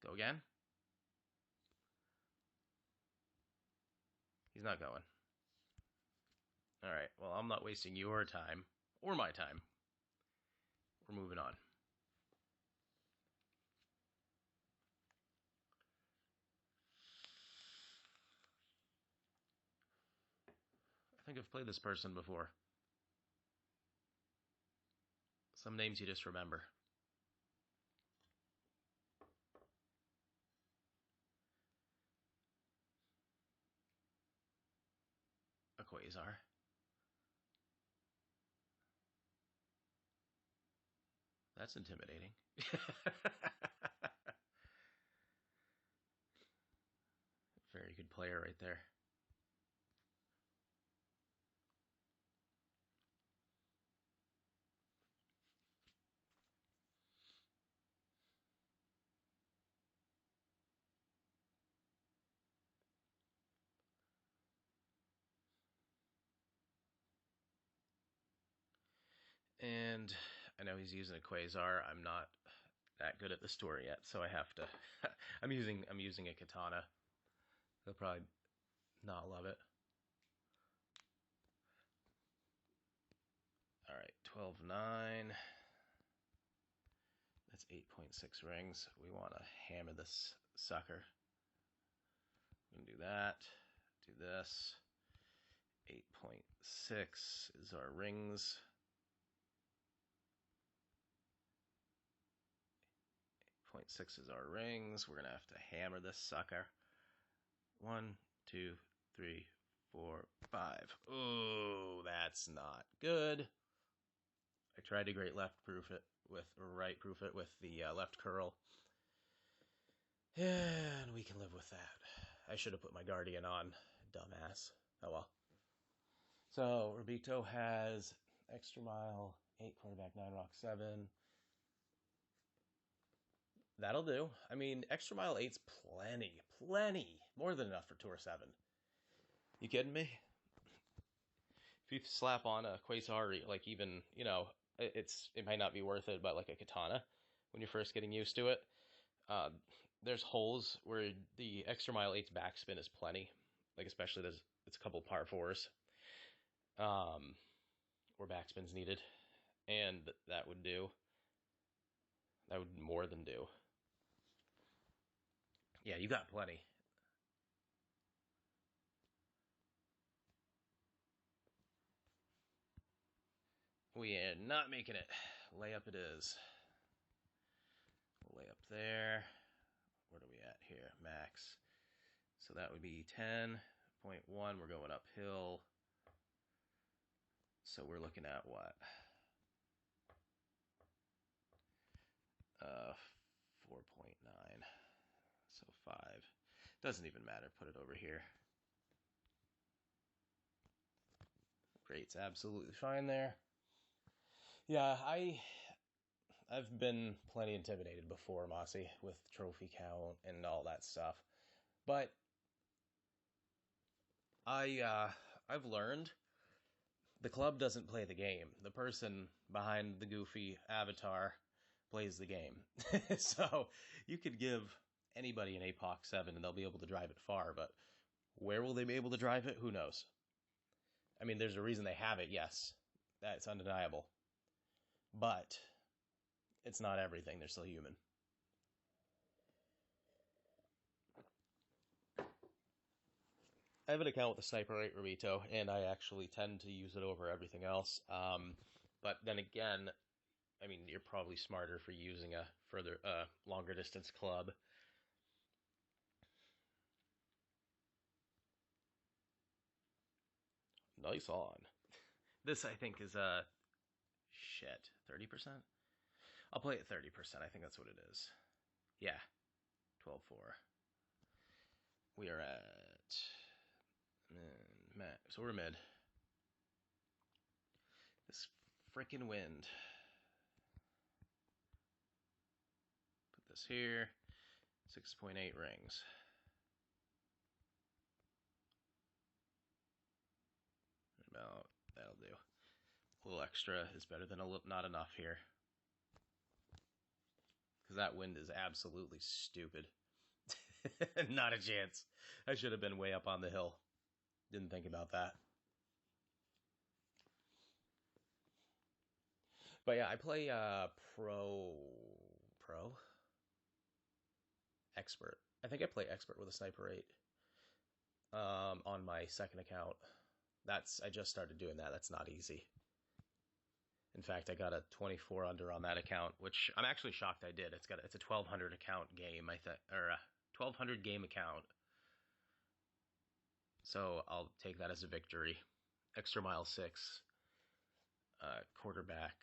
Go again? He's not going. All right. Well, I'm not wasting your time or my time. We're moving on. I think I've played this person before. Some names you just remember. A quasar. That's intimidating. Very good player right there. And I know he's using a quasar. I'm not that good at the story yet, so I have to. I'm using a katana. They'll probably not love it. All right, 12-9. That's 8.6 rings. We want to hammer this sucker. We're gonna do that. Do this. 8.6 is our rings. 8.6 is our rings. We're gonna have to hammer this sucker. 1, 2, 3, 4, 5. Oh, that's not good. I tried to great left proof it with, or right proof it with the left curl. And we can live with that. I should have put my Guardian on. Dumbass. Oh well. So, Rubito has extra mile, 8 quarterback, 9 rock, 7. That'll do. I mean, extra mile 8's plenty. Plenty. More than enough for Tour 7. You kidding me? If you slap on a Quasar, like even, it might not be worth it, but like a katana, when you're first getting used to it, uh, there's holes where the extra mile 8's backspin is plenty. Like especially it's a couple par fours, where backspin's needed, and that would do. That would more than do. Yeah, you got plenty. We are not making it. Layup it is. We'll lay up there. What are we at here? Max. So that would be 10.1. We're going uphill. So we're looking at what? 4.9. So 5. Doesn't even matter. Put it over here. Great. It's absolutely fine there. Yeah, I've been plenty intimidated before, Mossy, with trophy count and all that stuff. But I've learned the club doesn't play the game. The person behind the goofy avatar plays the game. So you could give anybody an APOC 7 and they'll be able to drive it far, but where will they be able to drive it? Who knows? I mean, there's a reason they have it, yes. That's undeniable. But it's not everything. They're still human. I have an account with the Sniper 8 Ramito, and I actually tend to use it over everything else. But then again, I mean, you're probably smarter for using a longer distance club. Nice on. This, I think, is shit, 30%? I'll play it 30%. I think that's what it is. Yeah, 12-4. We are at... So we're mid. This freaking wind. Put this here. 6.8 rings. About, that'll do. A little extra is better than not enough here. Because that wind is absolutely stupid. Not a chance. I should have been way up on the hill. Didn't think about that. But yeah, I play Pro? Expert. I think I play Expert with a Sniper 8 on my second account. I just started doing that. That's not easy. In fact, I got a 24 under on that account, which I'm actually shocked I did. It's a 1200 account game, I think, or a 1200 game account. So I'll take that as a victory. Extra mile 6, quarterback,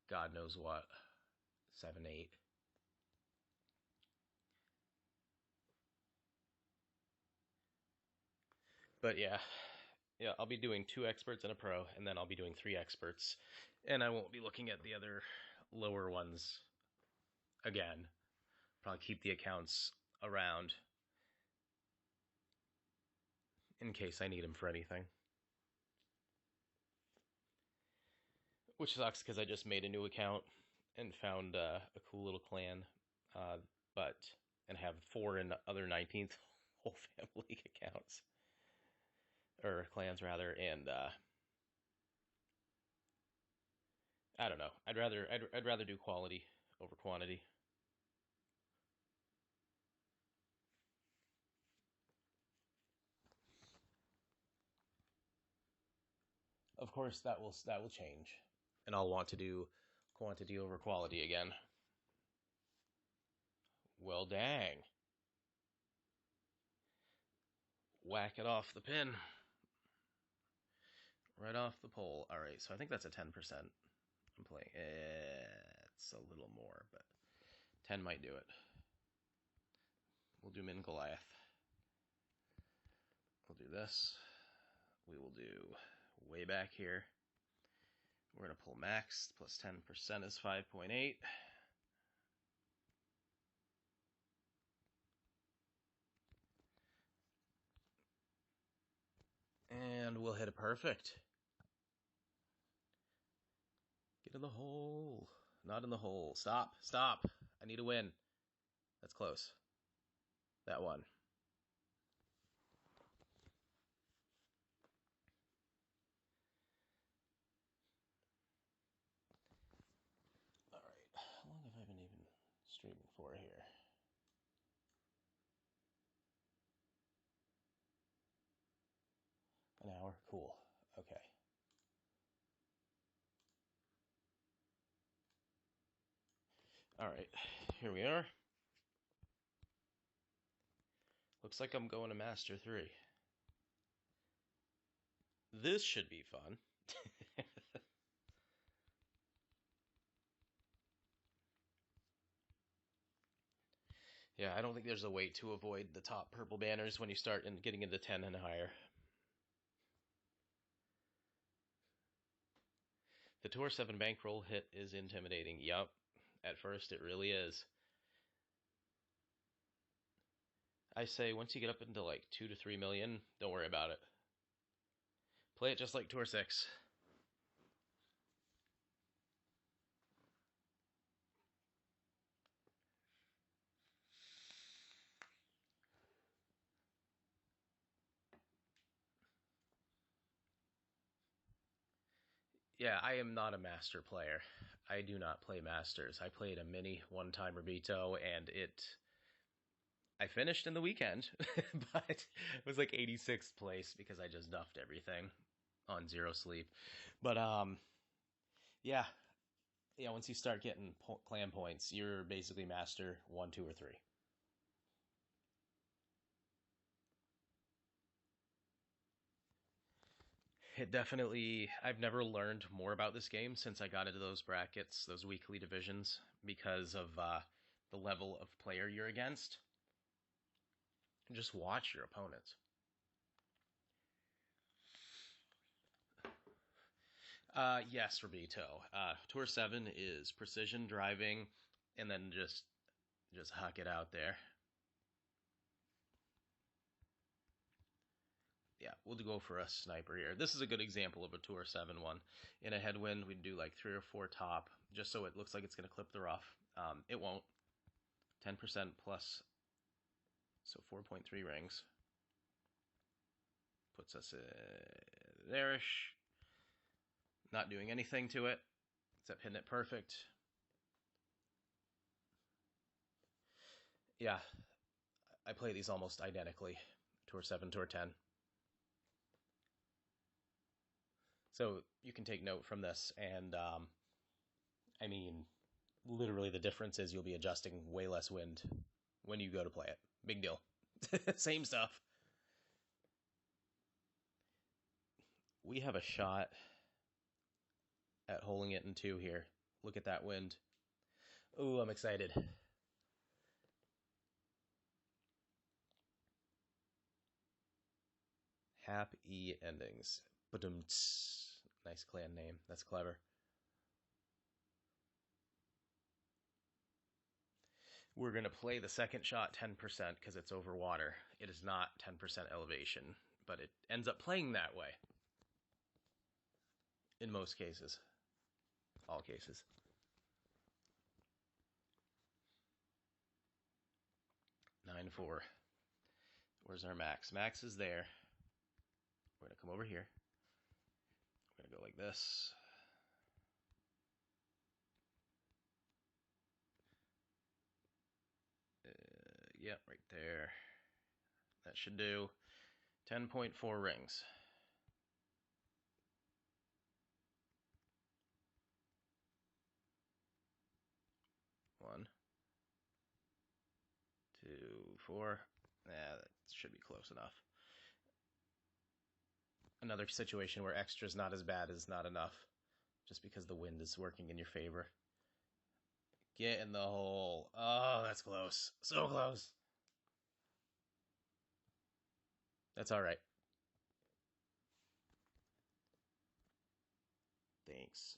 God knows what, 7-8. But yeah, I'll be doing 2 experts and a pro, and then I'll be doing 3 experts, and I won't be looking at the other lower ones again. Probably keep the accounts around in case I need them for anything. Which sucks because I just made a new account and found a cool little clan, and have 4 in other 19th whole family accounts. Or clans rather, and I don't know. I'd rather do quality over quantity. Of course, that will change, and I'll want to do quantity over quality again. Well, dang. Whack it off the pin. Right off the pole. All right, so I think that's a 10%. I'm playing. It's a little more, but 10 might do it. We'll do Min Goliath. We'll do this. We will do way back here. We're going to pull max. Plus 10% is 5.8. And we'll hit a perfect. Get in the hole. Not in the hole. Stop. Stop. I need a win. That's close. That one. Alright. How long have I been even streaming for here? An hour? Cool. Okay. Alright. Here we are. Looks like I'm going to Master 3. This should be fun. Yeah, I don't think there's a way to avoid the top purple banners when you start getting into 10 and higher. The Tour 7 bankroll hit is intimidating. Yup. At first, it really is. I say once you get up into like 2 to 3 million, don't worry about it. Play it just like Tour 6. Yeah, I am not a master player. I do not play masters. I played a mini one time Rabito, and I finished in the weekend, but it was like 86th place because I just duffed everything on zero sleep. But yeah, yeah. Once you start getting clan points, you're basically master one, two, or three. It definitely. I've never learned more about this game since I got into those brackets, those weekly divisions, because of the level of player you're against. Just watch your opponents. Yes, Rabito. Tour 7 is precision driving, and then just huck it out there. Yeah, we'll go for a sniper here. This is a good example of a Tour 7 one. In a headwind, we'd do like 3 or 4 top, just so it looks like it's going to clip the rough. It won't. 10% plus, so 4.3 rings. Puts us there-ish. Not doing anything to it, except hitting it perfect. Yeah, I play these almost identically. Tour 7, Tour 10. So you can take note from this, and I mean, literally the difference is you'll be adjusting way less wind when you go to play it. Big deal. Same stuff. We have a shot at holding it in 2 here. Look at that wind. Ooh, I'm excited. Happy endings. Ba-dum-ts. Nice clan name. That's clever. We're going to play the second shot 10% because it's over water. It is not 10% elevation, but it ends up playing that way. In most cases. All cases. 9-4. Where's our max? Max is there. We're going to come over here. We're going to go like this. Yeah, right there. That should do 10.4 rings. One, two, 4. Yeah, that should be close enough. Another situation where extra is not as bad as not enough, just because the wind is working in your favor. Get in the hole. Oh, that's close. So close. That's all right. Thanks.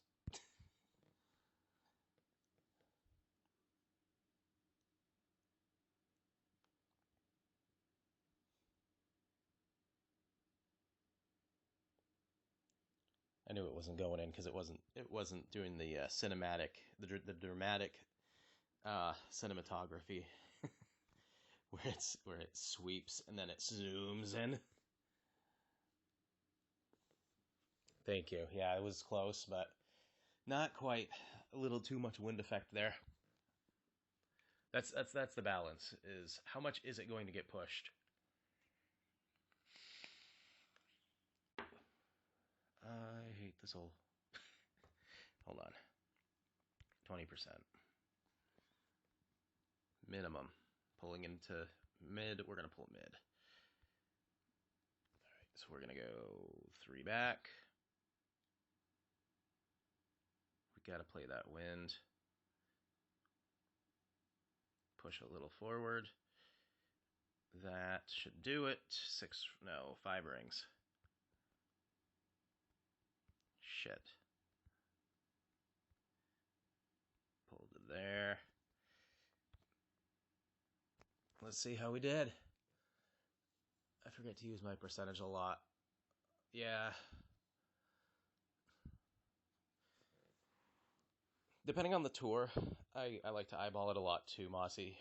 I knew it wasn't going in because it wasn't doing the cinematic, the dramatic cinematography where it sweeps and then it zooms in. Thank you. Yeah, it was close, but not quite. A little too much wind effect there. That's the balance. Is how much is it going to get pushed? I hate this hole. Hold on. 20%. Minimum. Pulling into mid. We're going to pull mid. All right, so we're going to go 3 back. We got to play that wind. Push a little forward. That should do it. 5 rings. Shit. Pulled it there. Let's see how we did. I forget to use my percentage a lot. Yeah. Depending on the tour, I like to eyeball it a lot too, Mossy.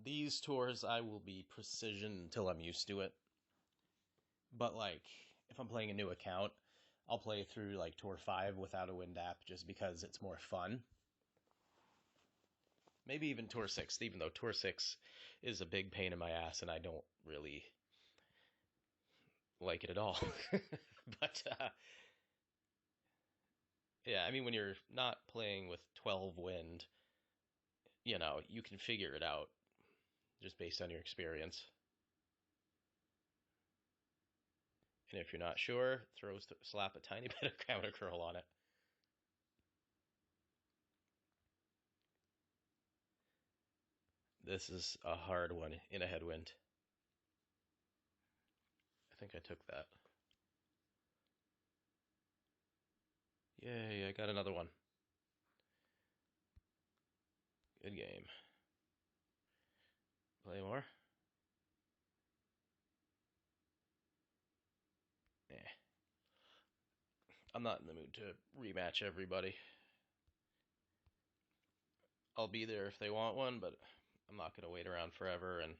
These tours, I will be precision until I'm used to it. But, like, if I'm playing a new account, I'll play through like Tour 5 without a wind app just because it's more fun. Maybe even Tour 6, even though Tour 6 is a big pain in my ass and I don't really like it at all. But yeah, I mean, when you're not playing with 12 wind, you can figure it out just based on your experience. And if you're not sure, slap a tiny bit of counter curl on it. This is a hard one in a headwind. I think I took that. Yay, I got another one. Good game. Play more? Eh. I'm not in the mood to rematch everybody. I'll be there if they want one, but I'm not going to wait around forever, and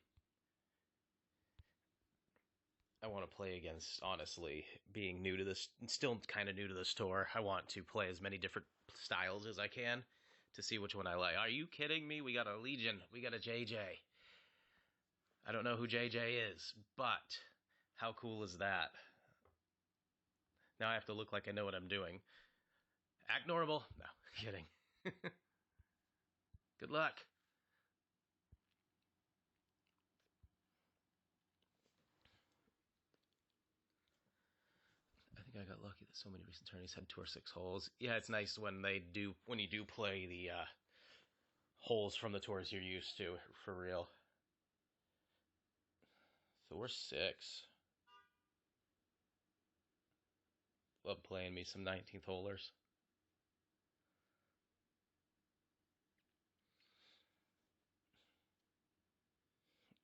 I want to play against, honestly, being new to this, still kind of new to this tour. I want to play as many different styles as I can to see which one I like. Are you kidding me? We got a Legion. We got a JJ. I don't know who JJ is, but how cool is that? Now I have to look like I know what I'm doing. Act normal. No, kidding. Good luck. I think I got lucky that so many recent tourneys had Tour 6 holes. Yeah, it's nice when you do play the holes from the tours you're used to, for real. So we're 6. Love playing me some 19th holers.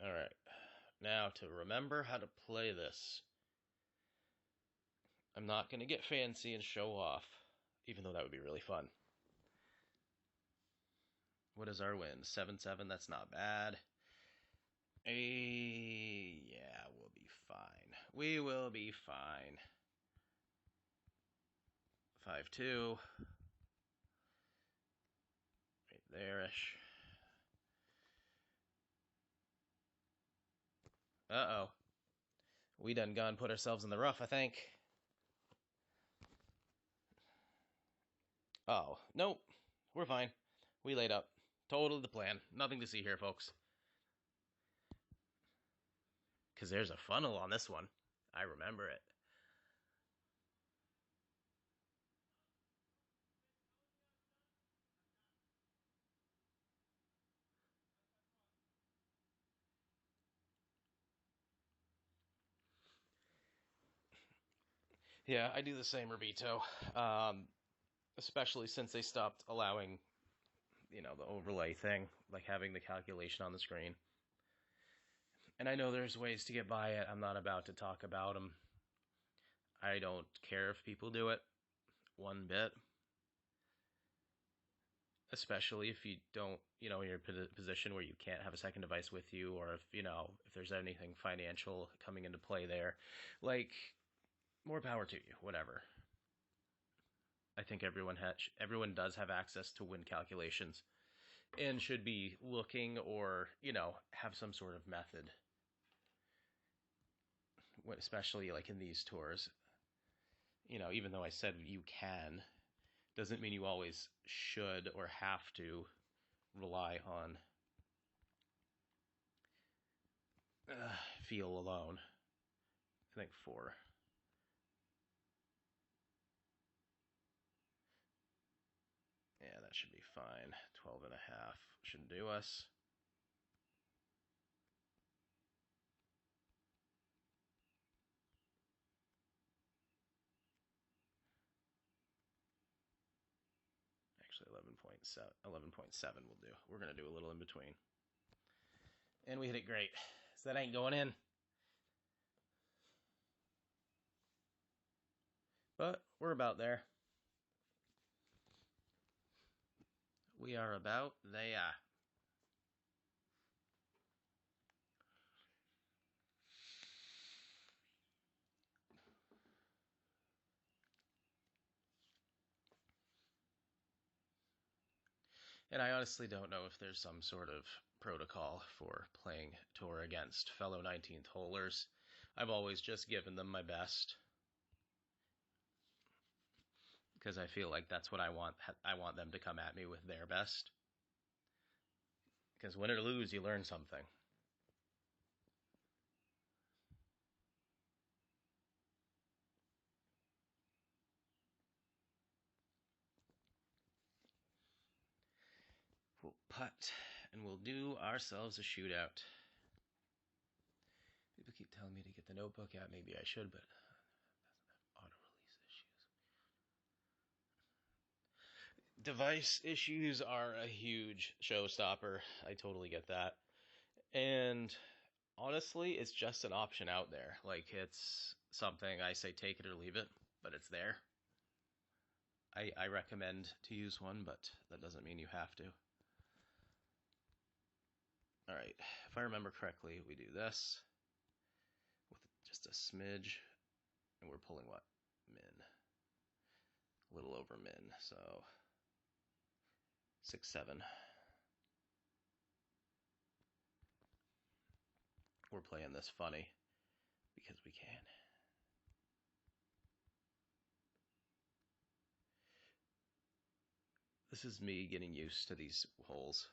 Alright, now to remember how to play this. I'm not going to get fancy and show off, even though that would be really fun. What is our win? 7-7, that's not bad. Yeah, we'll be fine. We will be fine. 5-2. Right there-ish. Uh-oh. We done gone put ourselves in the rough, I think. Oh, nope. We're fine. We laid up. Totally the plan. Nothing to see here, folks. Because there's a funnel on this one. I remember it. Yeah, I do the same, Rabito. Especially since they stopped allowing, the overlay thing, like having the calculation on the screen. And I know there's ways to get by it. I'm not about to talk about them. I don't care if people do it one bit. Especially if you don't, you're in a position where you can't have a second device with you, or if there's anything financial coming into play there. Like, more power to you, whatever. I think everyone does have access to win calculations and should be looking or, have some sort of method. Especially like in these tours. Even though I said you can, doesn't mean you always should or have to rely on feel alone. I think 4. Yeah, that should be fine. 12.5 shouldn't do us. Actually, 11.7 will do. We're going to do a little in between. And we hit it great. So that ain't going in. But we're about there. We are about there. And I honestly don't know if there's some sort of protocol for playing tour against fellow 19th holers. I've always just given them my best because I feel like that's what I want. I want them to come at me with their best. Because win or lose, you learn something. We'll putt, and we'll do ourselves a shootout. People keep telling me to get the notebook out. Maybe I should, but it doesn't have auto-release issues. Device issues are a huge showstopper. I totally get that. And honestly, it's just an option out there. Like, it's something I say take it or leave it, but it's there. I recommend to use one, but that doesn't mean you have to. All right, if I remember correctly, we do this with just a smidge, and we're pulling what? Min. A little over min, so 6-7. We're playing this funny because we can. This is me getting used to these holes.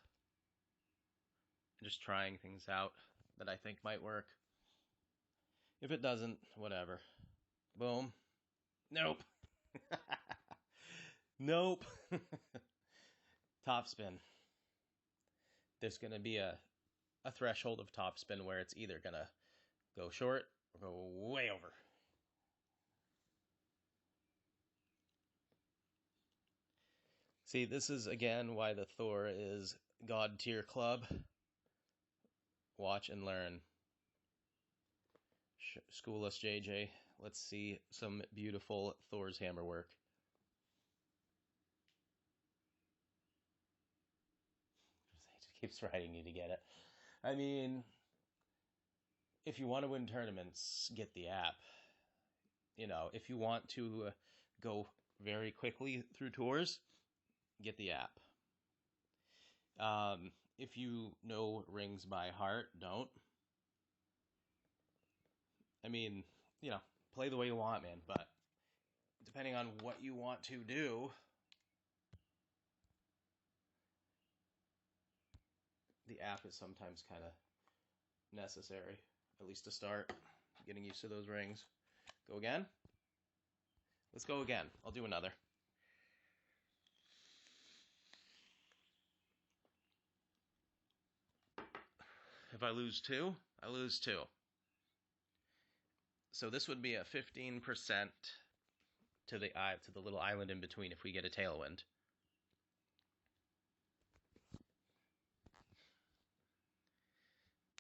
Just trying things out that I think might work. If it doesn't, whatever. Boom. Nope. Nope. Topspin. There's going to be a threshold of topspin where it's either going to go short or go way over. See, this is again why the Thor is God tier club. Watch and learn. School us, JJ. Let's see some beautiful Thor's hammer work. It keeps writing you to get it. I mean, if you want to win tournaments, get the app. You know, if you want to go very quickly through tours, get the app. If you know rings by heart, don't. I mean, you know, play the way you want, man, but depending on what you want to do, the app is sometimes kind of necessary, at least to start getting used to those rings. Go again? Let's go again. I'll do another. If I lose two, I lose two. So this would be a 15% to the little island in between if we get a tailwind.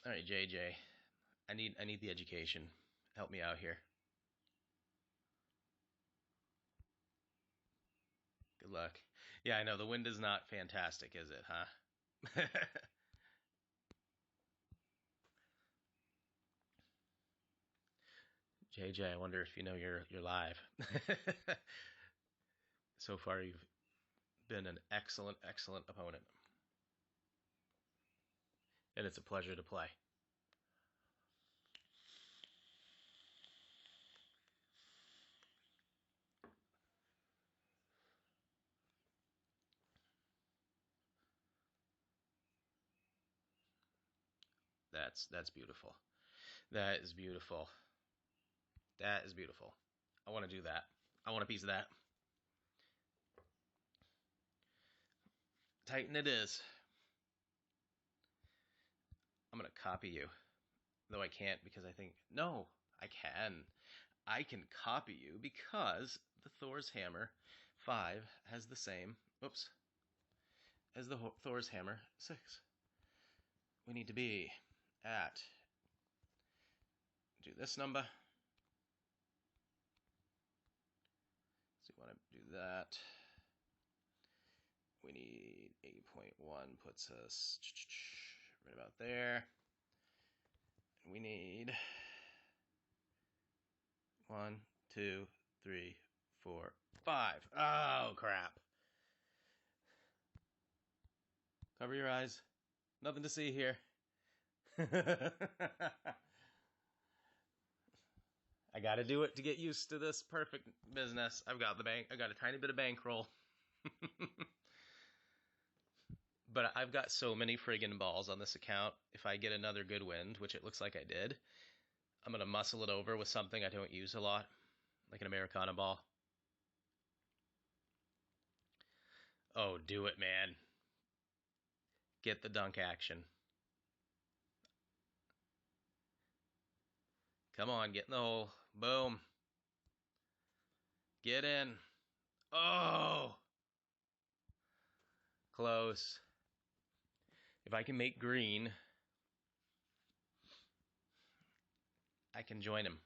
All right, JJ. I need the education. Help me out here. Good luck. Yeah, I know the wind is not fantastic, is it, huh? JJ, I wonder if you know you're live. So far, you've been an excellent opponent. And it's a pleasure to play. That's beautiful. That is beautiful. That is beautiful. I want to do that. I want a piece of that. Titan it is. I'm going to copy you. Though I can't because I think... No, I can. I can copy you because the Thor's Hammer 5 has the same... Oops. As the Thor's Hammer 6. We need to be at... Do this number. So you want to do that. We need 8.1 puts us right about there. And we need 1, 2, 3, 4, 5. Oh, crap. Cover your eyes. Nothing to see here. I gotta do it to get used to this perfect business. I've got a tiny bit of bankroll. But I've got so many friggin' balls on this account. If I get another good wind, which it looks like I did, I'm gonna muscle it over with something I don't use a lot, like an Americana ball. Oh, do it, man. Get the dunk action. Come on, get in the hole. Boom. Get in. Oh! Close. If I can make green, I can join him.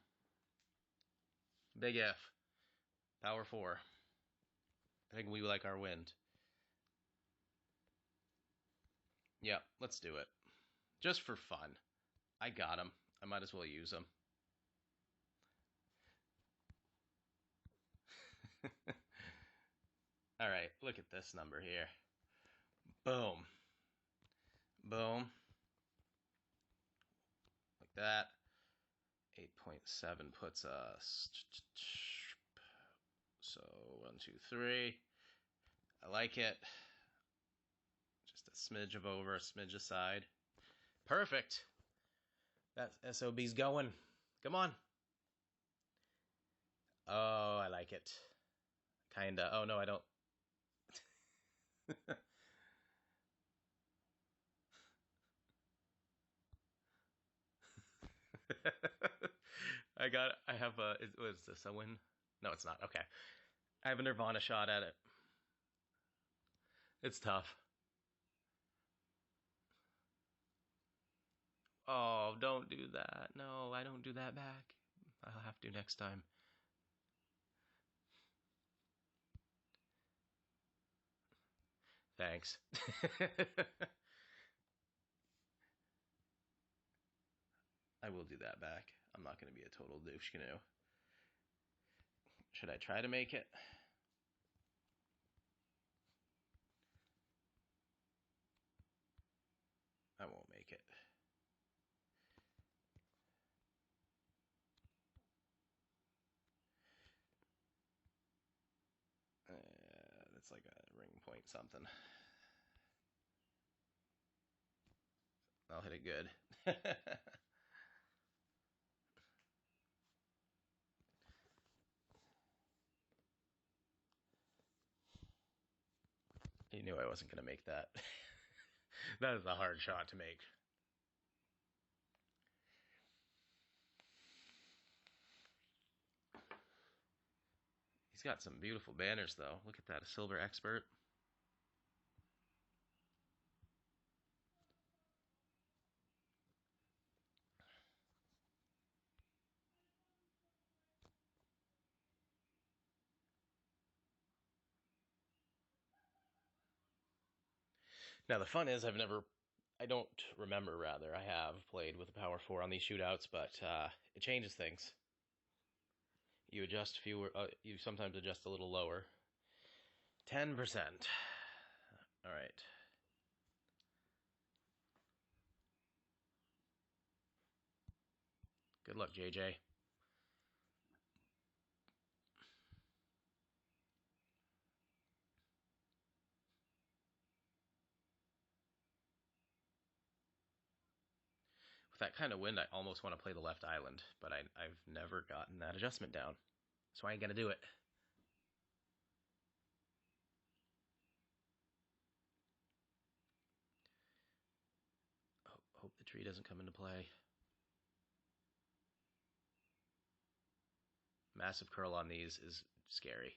Big F. Power 4. I think we like our wind. Yeah, let's do it. Just for fun. I got him. I might as well use him. Alright, look at this number here. Boom. Boom. Like that. 8.7 puts us... So, 1, 2, 3. I like it. Just a smidge of over, a smidge aside. Perfect. That SOB's going. Come on. Oh, I like it. Kinda. Oh, no, I don't. I have a, is this a win? No, it's not. Okay. I have a Nirvana shot at it. It's tough. Oh, don't do that. No, I don't do that back. I'll have to next time. Thanks. I will do that back. I'm not going to be a total douche canoe. Should I try to make it? I won't make it. That's like a ring point something. I'll hit it good. You knew I wasn't going to make that. That is a hard shot to make. He's got some beautiful banners, though. Look at that, a silver expert. Now, the fun is I don't remember, rather. I have played with a Power 4 on these shootouts, but it changes things. You adjust fewer, you sometimes adjust a little lower. 10%. All right. Good luck, JJ. With that kind of wind, I almost want to play the left island, but I've never gotten that adjustment down. So I ain't gonna do it. Hope the tree doesn't come into play. Massive curl on these is scary.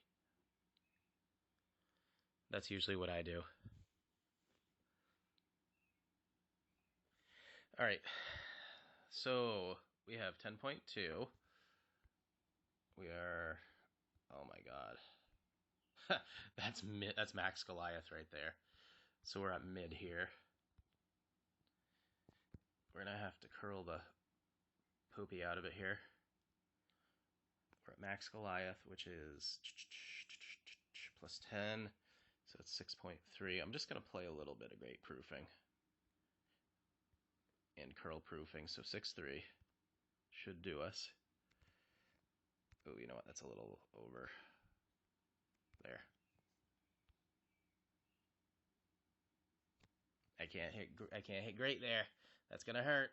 That's usually what I do. All right. So we have 10.2. We are, oh my God. That's Max Goliath right there. So we're at mid here. We're gonna have to curl the poopy out of it here. We're at Max Goliath, which is plus 10. So it's 6.3. I'm just going to play a little bit of great proofing and curl proofing. So 6.3 should do us. Oh, you know what? That's a little over there. I can't hit great there. That's going to hurt.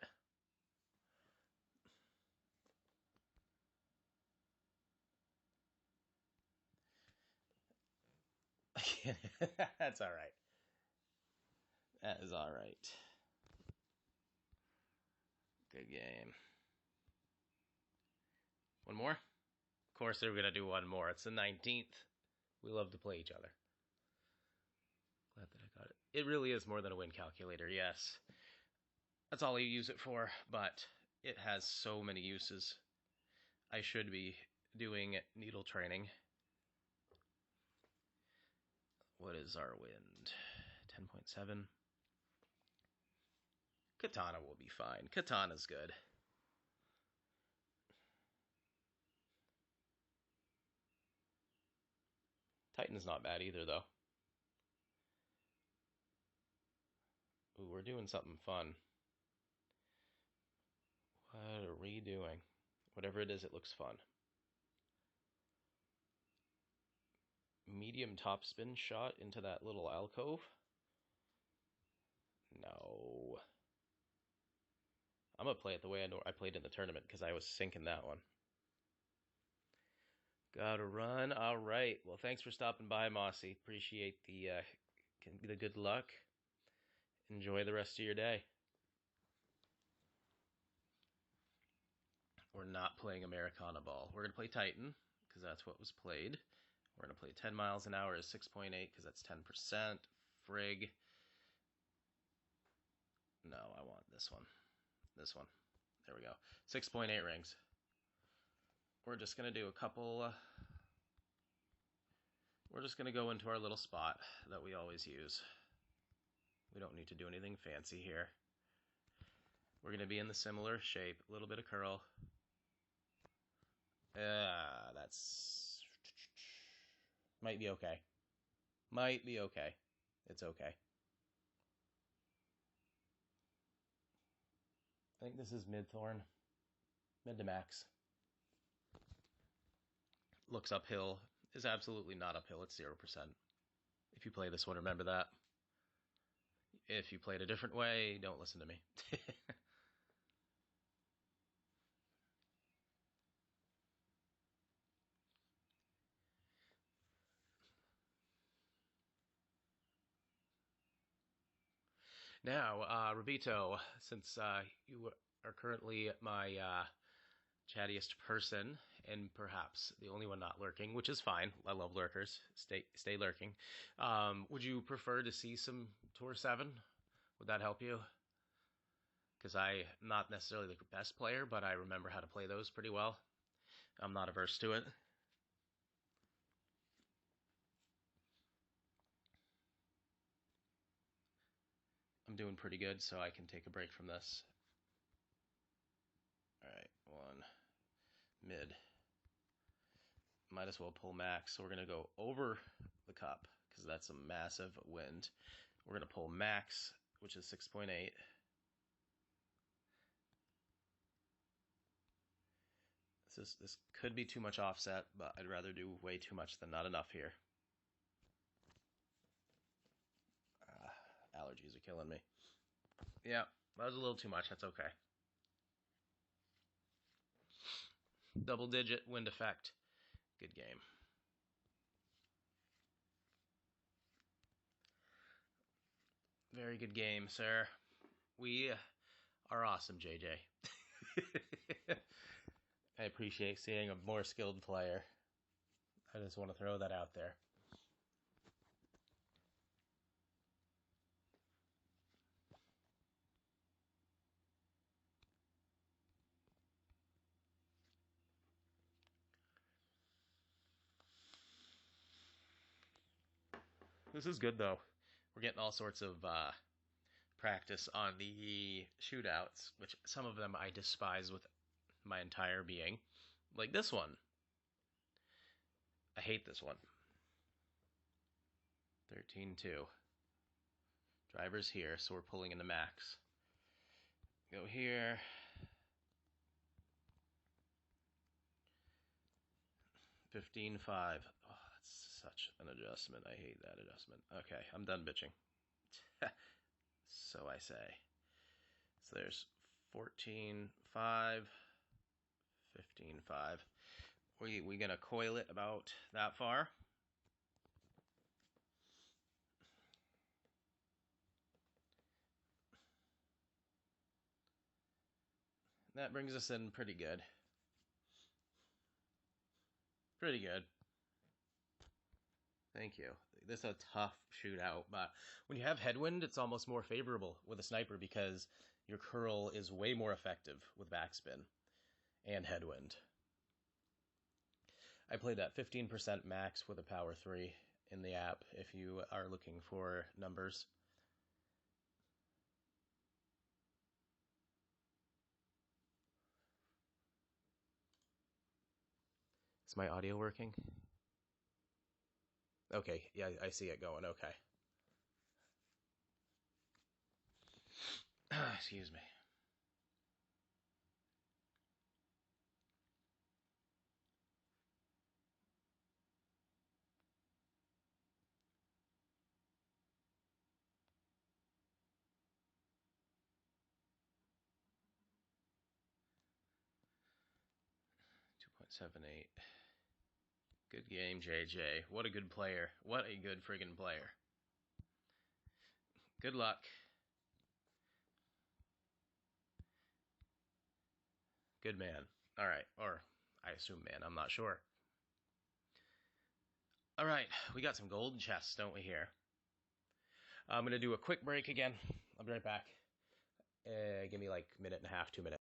That's all right. That is all right. Good game. One more? Of course they're going to do one more. It's the 19th. We love to play each other. Glad that I got it. It really is more than a win calculator, yes. That's all I use it for, but it has so many uses. I should be doing needle training. What is our wind? 10.7. Katana will be fine. Katana's good. Titan's not bad either, though. Ooh, we're doing something fun. What are we doing? Whatever it is, it looks fun. Medium topspin shot into that little alcove? No. I'm going to play it the way I played in the tournament because I was sinking that one. Gotta run. All right. Well, thanks for stopping by, Mossy. Appreciate the good luck. Enjoy the rest of your day. We're not playing Americana Ball. We're going to play Titan because that's what was played. We're going to play 10 miles an hour is 6.8 because that's 10%. Frig. No, I want this one. This one. There we go. 6.8 rings. We're just going to do a couple... we're just going to go into our little spot that we always use. We don't need to do anything fancy here. We're going to be in the similar shape. A little bit of curl. That's... might be okay. Might be okay. It's okay. I think this is mid-thorn. Mid to max. Looks uphill. Is absolutely not uphill. It's 0%. If you play this one, remember that. If you play it a different way, don't listen to me. Now, Rabito, since you are currently my chattiest person, and perhaps the only one not lurking, which is fine. I love lurkers. Stay lurking. Would you prefer to see some Tour 7? Would that help you? Because I'm not necessarily the best player, but I remember how to play those pretty well. I'm not averse to it. I'm doing pretty good, so I can take a break from this. Alright, one. Mid. Might as well pull max. So we're going to go over the cup, because that's a massive wind. We're going to pull max, which is 6.8. This could be too much offset, but I'd rather do way too much than not enough here. Allergies are killing me. Yeah, that was a little too much. That's okay. Double-digit wind effect. Good game. Very good game, sir. We are awesome, JJ. I appreciate seeing a more skilled player. I just want to throw that out there. This is good, though. We're getting all sorts of practice on the shootouts, which some of them I despise with my entire being. Like this one. I hate this one. 13.2. Driver's here, so we're pulling in the max. Go here. $15.5. Oh, that's such an adjustment. I hate that adjustment. Okay, I'm done bitching. So I say. So there's 14.5, 15.5. We're gonna coil it about that far. That brings us in pretty good. Pretty good. Thank you. This is a tough shootout, but when you have headwind, it's almost more favorable with a sniper because your curl is way more effective with backspin and headwind. I played that 15% max with a power 3 in the app if you are looking for numbers. Is my audio working? Okay, yeah, I see it going. Okay. Excuse me. .78. Good game, JJ. What a good player. What a good friggin' player. Good luck. Good man. All right. Or I assume man. I'm not sure. All right. We got some golden chests, don't we, here? I'm going to do a quick break again. I'll be right back. Give me like a minute and a half, 2 minutes.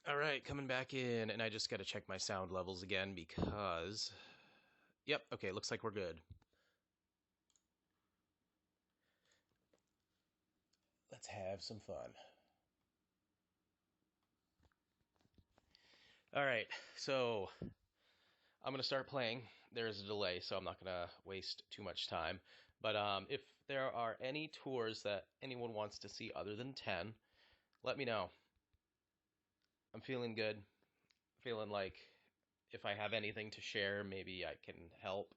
All right, coming back in, and I just got to check my sound levels again because... Yep, okay, looks like we're good. Let's have some fun. All right, so I'm going to start playing. There's a delay, so I'm not going to waste too much time. But if there are any tours that anyone wants to see other than 10, let me know. I'm feeling good. Feeling like if I have anything to share, maybe I can help.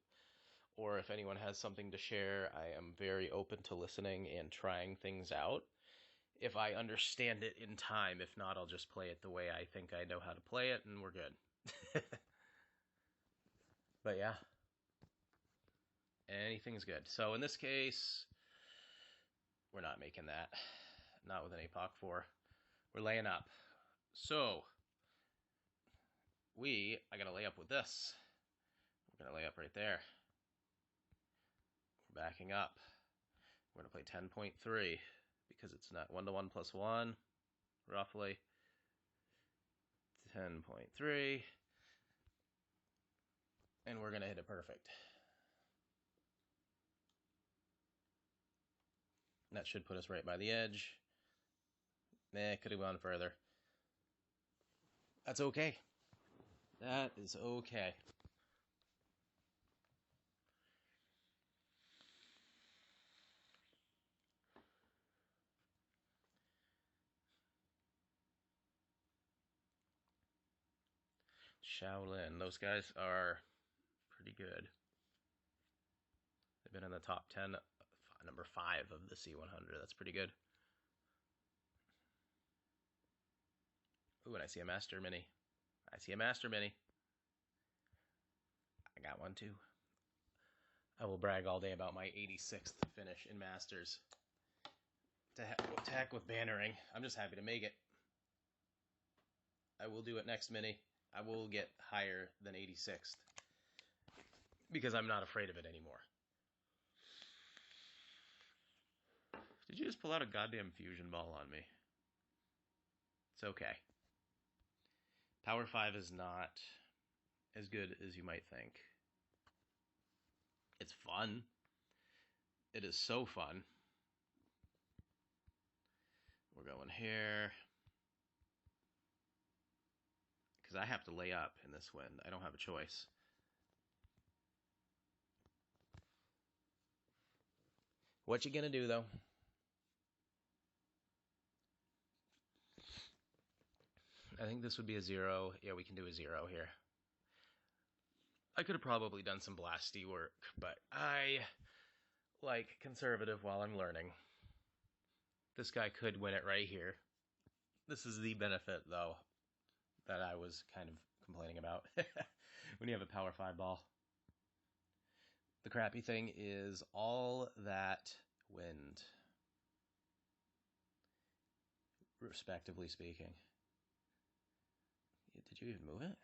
Or if anyone has something to share, I am very open to listening and trying things out. If I understand it in time, if not, I'll just play it the way I think I know how to play it, and we're good. But yeah, anything's good. So in this case, we're not making that. Not with an APOC 4. We're laying up. So, I gotta lay up with this. We're gonna lay up right there. We're backing up. We're gonna play 10.3 because it's not 1-to-1 plus 1, roughly. 10.3. And we're gonna hit it perfect. That should put us right by the edge. Nah, could have gone further. That's okay. That is okay. Shaolin. Those guys are pretty good. They've been in the top 10, number 5 of the C100. That's pretty good. Ooh, and I see a Master Mini. I see a Master Mini. I got one too. I will brag all day about my 86th finish in Masters. To heck with bannering. I'm just happy to make it. I will do it next Mini. I will get higher than 86th. Because I'm not afraid of it anymore. Did you just pull out a goddamn fusion ball on me? It's okay. Power 5 is not as good as you might think. It's fun. It is so fun. We're going here. Because I have to lay up in this wind. I don't have a choice. What you gonna do, though? I think this would be a 0. Yeah, we can do a 0 here. I could have probably done some blasty work, but I like conservative while I'm learning. This guy could win it right here. This is the benefit, though, that I was kind of complaining about when you have a power 5 ball. The crappy thing is all that wind, respectively speaking. Did you even move it?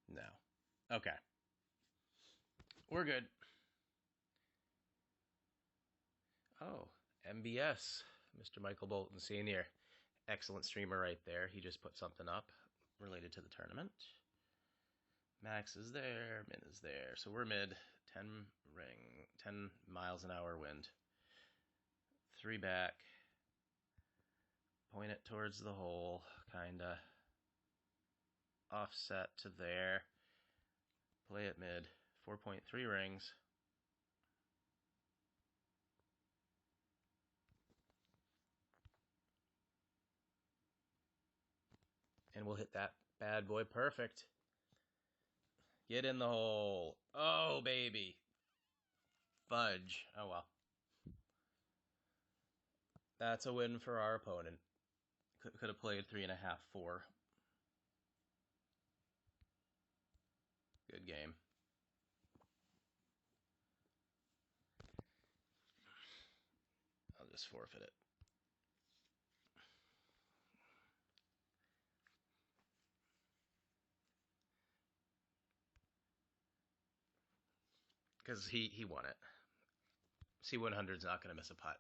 No. Okay. We're good. Oh, MBS, Mr. Michael Bolton Sr. Excellent streamer right there. He just put something up related to the tournament. Max is there, Min is there. So we're mid, 10 miles an hour wind. 3 back. Point it towards the hole, kinda. Offset to there. Play it mid. 4.3 rings. And we'll hit that bad boy perfect. Get in the hole. Oh, baby. Fudge. Oh, well. That's a win for our opponent. Could have played 3.5, 4. Good game. I'll just forfeit it. Because he won it. C100's not going to miss a putt.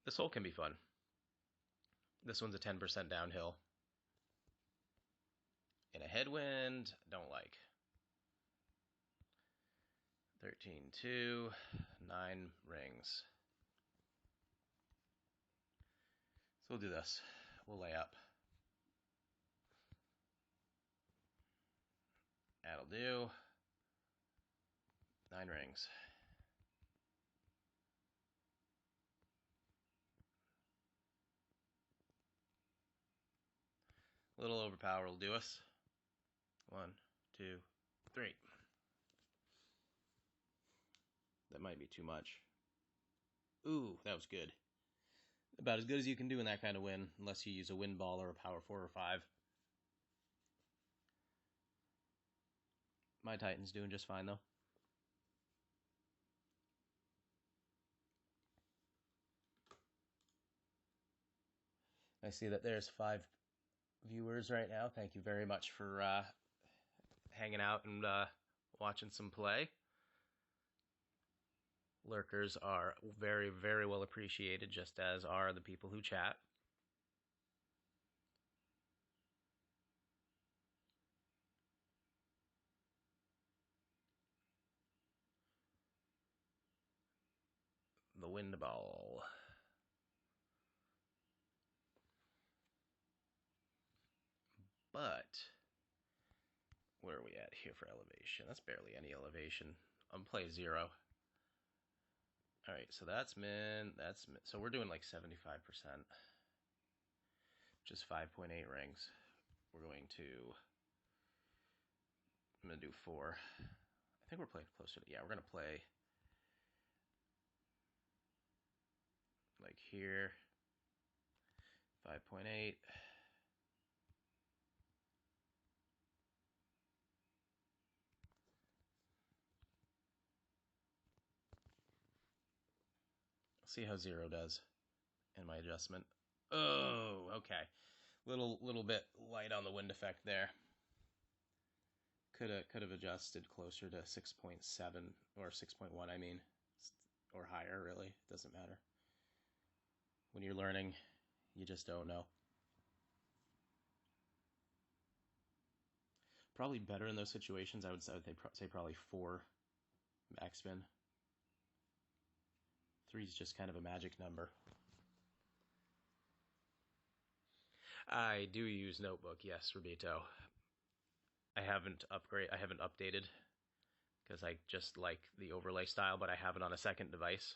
This hole can be fun. This one's a 10% downhill. In a headwind, don't like. 13-2, 9 rings. So we'll do this. We'll lay up. That'll do. 9 rings. A little overpower will do us. 1, 2, 3. That might be too much. Ooh, that was good. About as good as you can do in that kind of wind, unless you use a wind ball or a power 4 or 5. My Titan's doing just fine, though. I see that there's 5 viewers right now. Thank you very much for hanging out and watching some play. Lurkers are very, very well appreciated, just as are the people who chat. the wind ball. But where are we at here for elevation? That's barely any elevation. I'm play 0. All right, so that's min. That's min. So we're doing like 75%, just 5.8 rings. We're going to. I'm gonna do 4. I think we're playing closer to. Yeah, we're gonna play like here. 5.8. See how 0 does in my adjustment. Oh, okay. Little bit light on the wind effect there. Could have adjusted closer to 6.7 or 6.1. I mean, or higher. Really, doesn't matter. When you're learning, you just don't know. Probably better in those situations. I would say probably 4 backspin. 3 is just kind of a magic number. I do use Notebook, yes, Rubito. I haven't updated because I just like the overlay style, but I have it on a second device.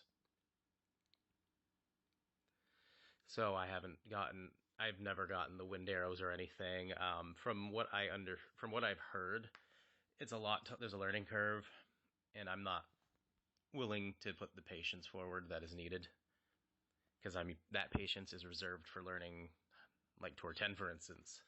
So I've never gotten the wind arrows or anything. From what I've heard, it's there's a learning curve, and I'm not willing to put the patience forward that is needed. Because that patience is reserved for learning, like Tour 10, for instance.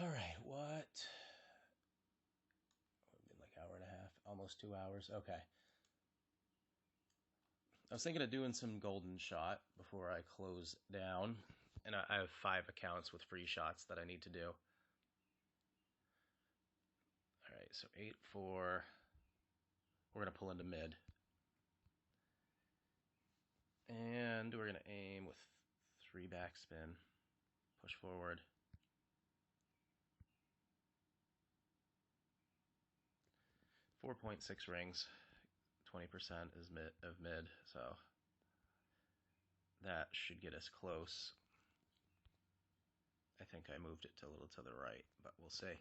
All right, what? It's been like an hour and a half, almost 2 hours. Okay. I was thinking of doing some golden shot before I close down. And I have 5 accounts with free shots that I need to do. All right, so 8-4. We're going to pull into mid. And we're going to aim with 3 backspin. Push forward. 4.6 rings. 20% is mid, so that should get us close. I think I moved it a little to the right, but we'll see.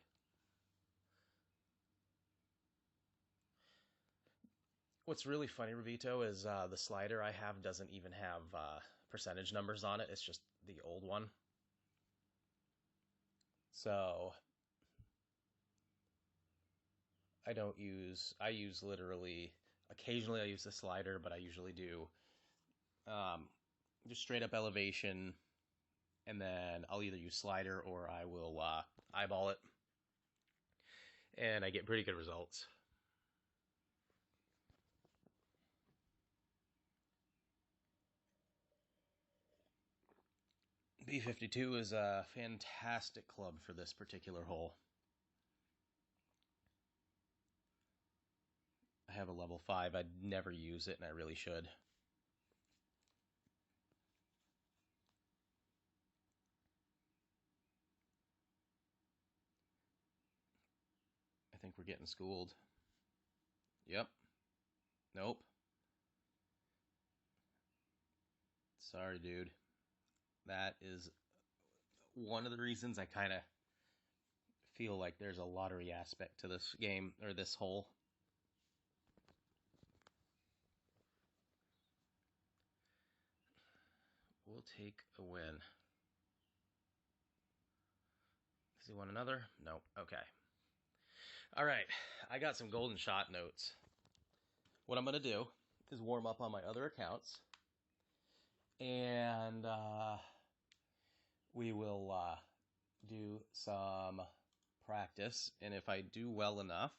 What's really funny, Revito, is the slider I have doesn't even have percentage numbers on it. It's just the old one. So I use literally, occasionally I use the slider, but I usually do just straight up elevation, and then I'll either use slider or I will eyeball it, and I get pretty good results. B52 is a fantastic club for this particular hole. I have a level 5. I'd never use it, and I really should. I think we're getting schooled. Yep. Nope. Sorry, dude. That is one of the reasons I kind of feel like there's a lottery aspect to this game, or this hole. We'll take a win. Does he want another? No. Okay. All right. I got some golden shot notes. What I'm going to do is warm up on my other accounts. And we will do some practice. And if I do well enough,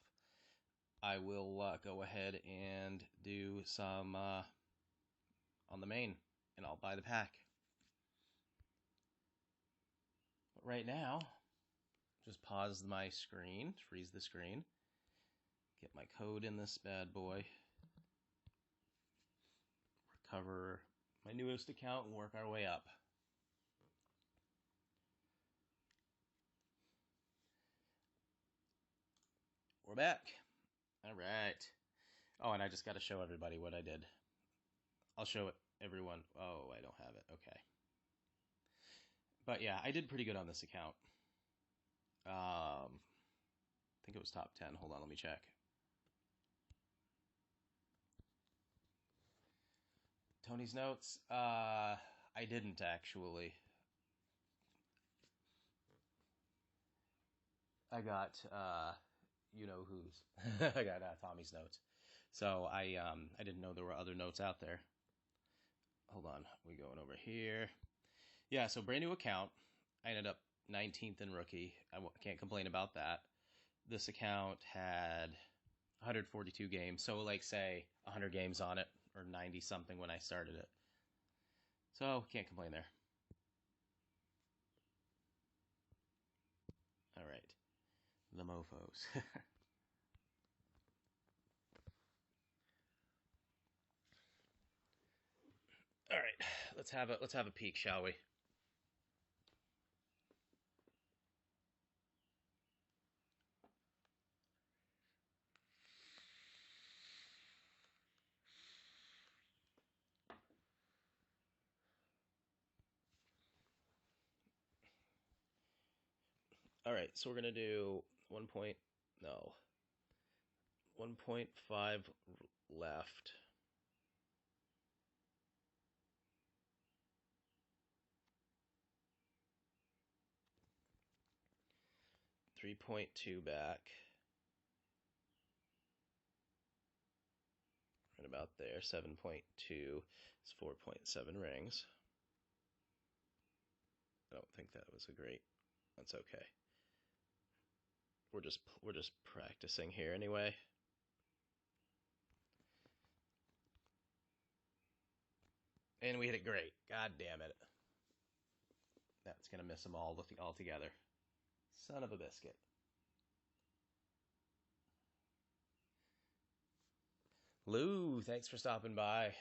I will go ahead and do some on the main. And I'll buy the pack. But right now, just pause my screen, freeze the screen, Get my code in this bad boy. Recover my newest account and work our way up. We're back. All right. Oh, and I just got to show everybody what I did. I'll show it everyone. Oh, I don't have it. Okay. But yeah, I did pretty good on this account. I think it was top 10. Hold on, let me check. Tony's notes. I didn't actually. I got you know who's. I got Tommy's notes. So I didn't know there were other notes out there. Hold on, we going over here. Yeah, so brand new account. I ended up 19th in rookie. I can't complain about that. This account had 142 games, so like say 100 games on it, or 90 something when I started it. So can't complain there. All right, the mofos. All right, let's have a peek, shall we? All right, so we're gonna do 1.5 left. 3.2 back. Right about there. 7.2 is 4.7 rings. I don't think that was a great. That's okay. We're just practicing here anyway. And we hit it great. God damn it. That's gonna miss them all altogether. Son of a biscuit. Lou, thanks for stopping by.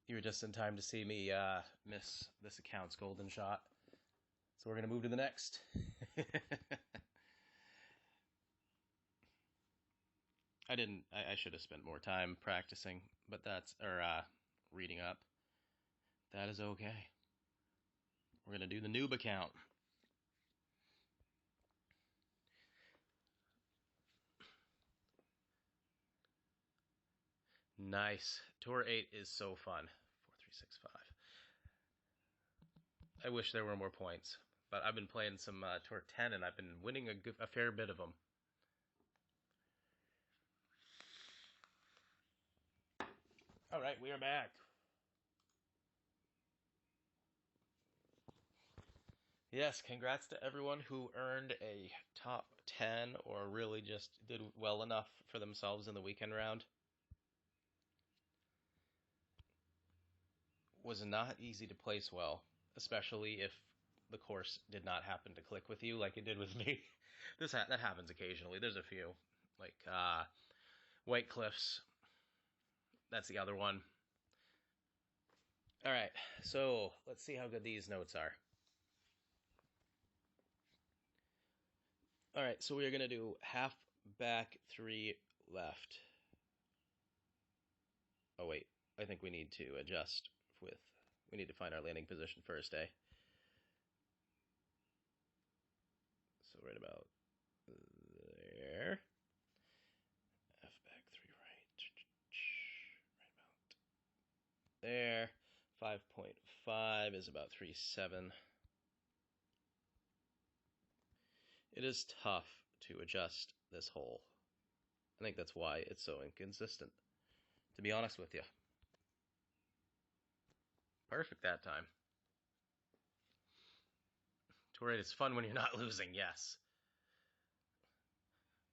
You were just in time to see me miss this account's golden shot. So we're going to move to the next. I should have spent more time practicing, but reading up. That is okay. We're going to do the noob account. Nice. Tour 8 is so fun. 4365. I wish there were more points, but I've been playing some Tour 10 and I've been winning a fair bit of them. All right, we are back. Yes, congrats to everyone who earned a top 10 or really just did well enough for themselves in the weekend round. Was not easy to place well, especially if the course did not happen to click with you like it did with me. That happens occasionally. There's a few, like White Cliffs. That's the other one. All right, so let's see how good these notes are. All right, so we are going to do half back, 3 left. Oh, wait. I think we need to adjust we need to find our landing position first, eh? So right about there. Half back, 3 right. Right about there. 5.5 is about 3.7. It is tough to adjust this hole. I think that's why it's so inconsistent, to be honest with you. Perfect that time. Tour 8 is fun when you're not losing, yes.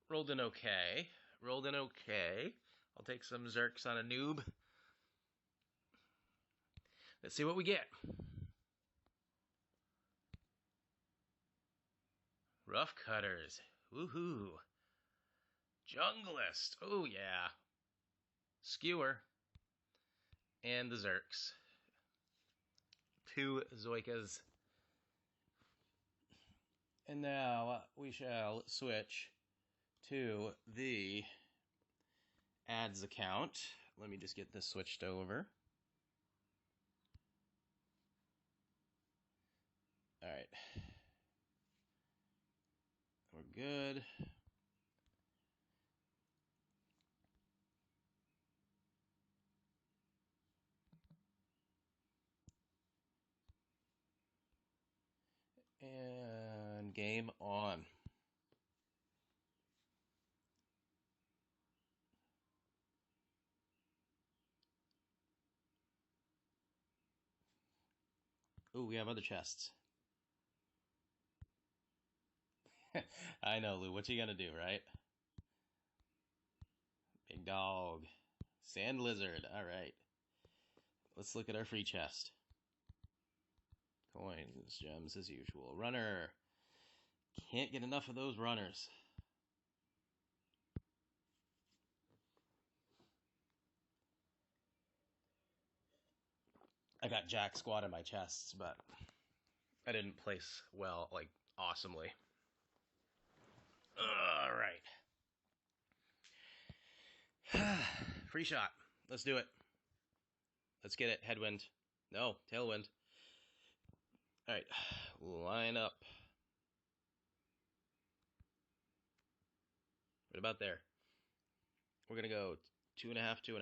Rolled in okay. Rolled in okay. I'll take some Zerks on a noob. Let's see what we get. Rough cutters. Woohoo. Junglist. Oh, yeah. Skewer. And the Zerks. 2 Zoikas. And now we shall switch to the ads account. Let me just get this switched over. All right. We're good. And game on. Ooh, we have other chests. I know, Lou. What you gonna do, right? Big dog. Sand lizard. All right. Let's look at our free chest. Coins, gems as usual. Runner. Can't get enough of those runners. I got Jack Squad in my chests, but I didn't place well, like, awesomely. All right. Free shot. Let's do it. Let's get it. Headwind. No, tailwind. All right. Line up. Right about there. We're going to go 2.5, 2.5.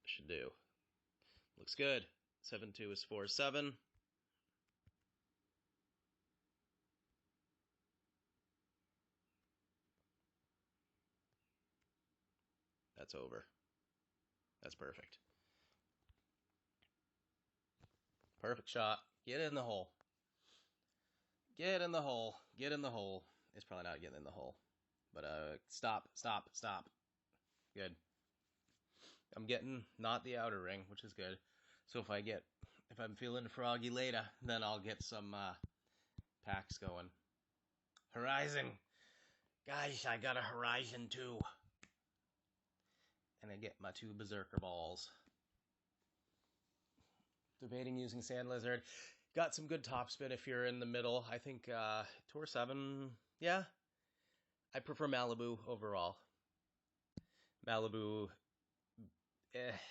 Should do. Looks good. 7-2 is 4-7. That's over. That's perfect. Perfect shot. Get in the hole. Get in the hole. Get in the hole. It's probably not getting in the hole. But stop. Good. I'm getting not the outer ring, which is good. So if I'm feeling froggy later, then I'll get some packs going. Horizon. Guys, I got a Horizon too. And I get my 2 Berserker balls. Debating using Sand Lizard. Got some good topspin if you're in the middle. I think Tour 7, yeah. I prefer Malibu overall. Malibu,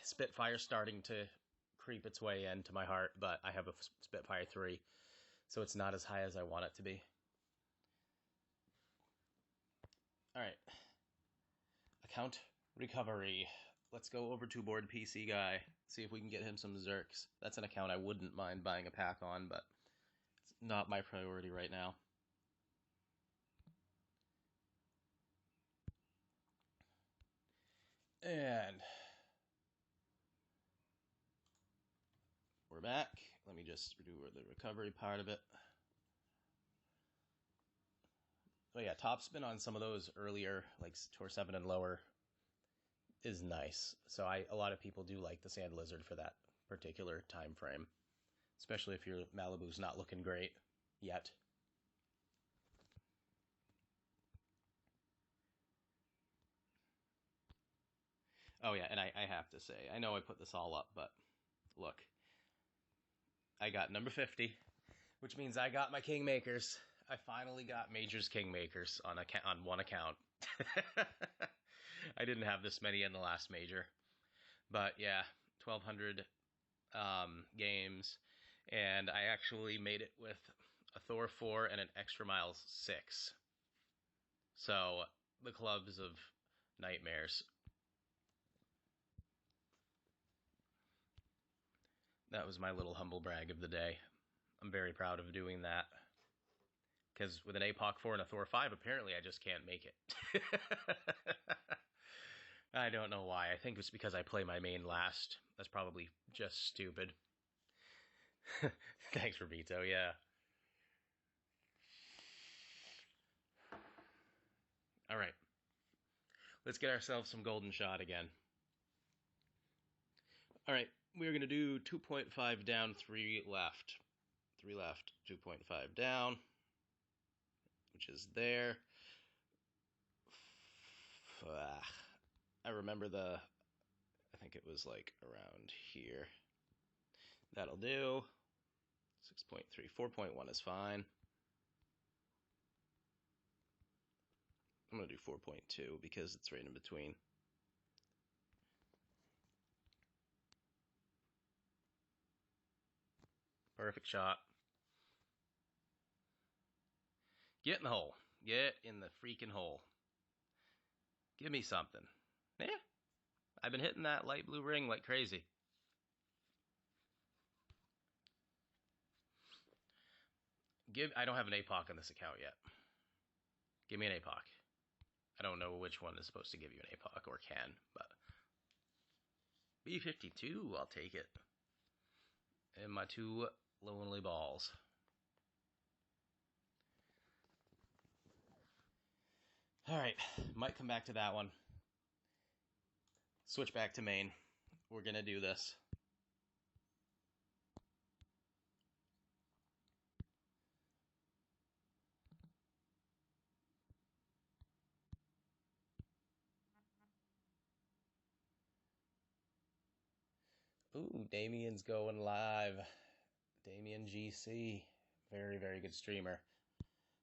Spitfire starting to creep its way into my heart, but I have a Spitfire 3, so it's not as high as I want it to be. All right. Account recovery. Let's go over to Board PC Guy. See if we can get him some Zerks. That's an account I wouldn't mind buying a pack on, but it's not my priority right now. And we're back. Let me just do the recovery part of it. Oh yeah, topspin on some of those earlier, like Tour 7 and lower, is nice. So a lot of people do like the Sand Lizard for that particular time frame, especially if your Malibu's not looking great yet. Oh yeah, and I have to say, I know I put this all up, but look, I got number 50, which means I got my Kingmakers. I finally got Majors Kingmakers on one account. I didn't have this many in the last major. But yeah, 1,200 games. And I actually made it with a Thor 4 and an Extra Miles 6. So, the clubs of nightmares. That was my little humble brag of the day. I'm very proud of doing that. Because with an APOC 4 and a Thor 5, apparently I just can't make it. I don't know why. I think it's because I play my main last. That's probably just stupid. Thanks for Vito, yeah. All right. Let's get ourselves some golden shot again. All right. We're going to do 2.5 down, 3 left. 3 left, 2.5 down. gauges there. I remember I think it was like around here. That'll do. 6.3, 4.1 is fine. I'm going to do 4.2 because it's right in between. Perfect shot. Get in the hole. Get in the freaking hole. Give me something. Yeah. I've been hitting that light blue ring like crazy. I don't have an APOC on this account yet. Give me an APOC. I don't know which one is supposed to give you an APOC or can, but B52, I'll take it. And my two lonely balls. All right, might come back to that one. Switch back to main. We're gonna do this. Ooh, Damien's going live. Damien GC. Very, very good streamer.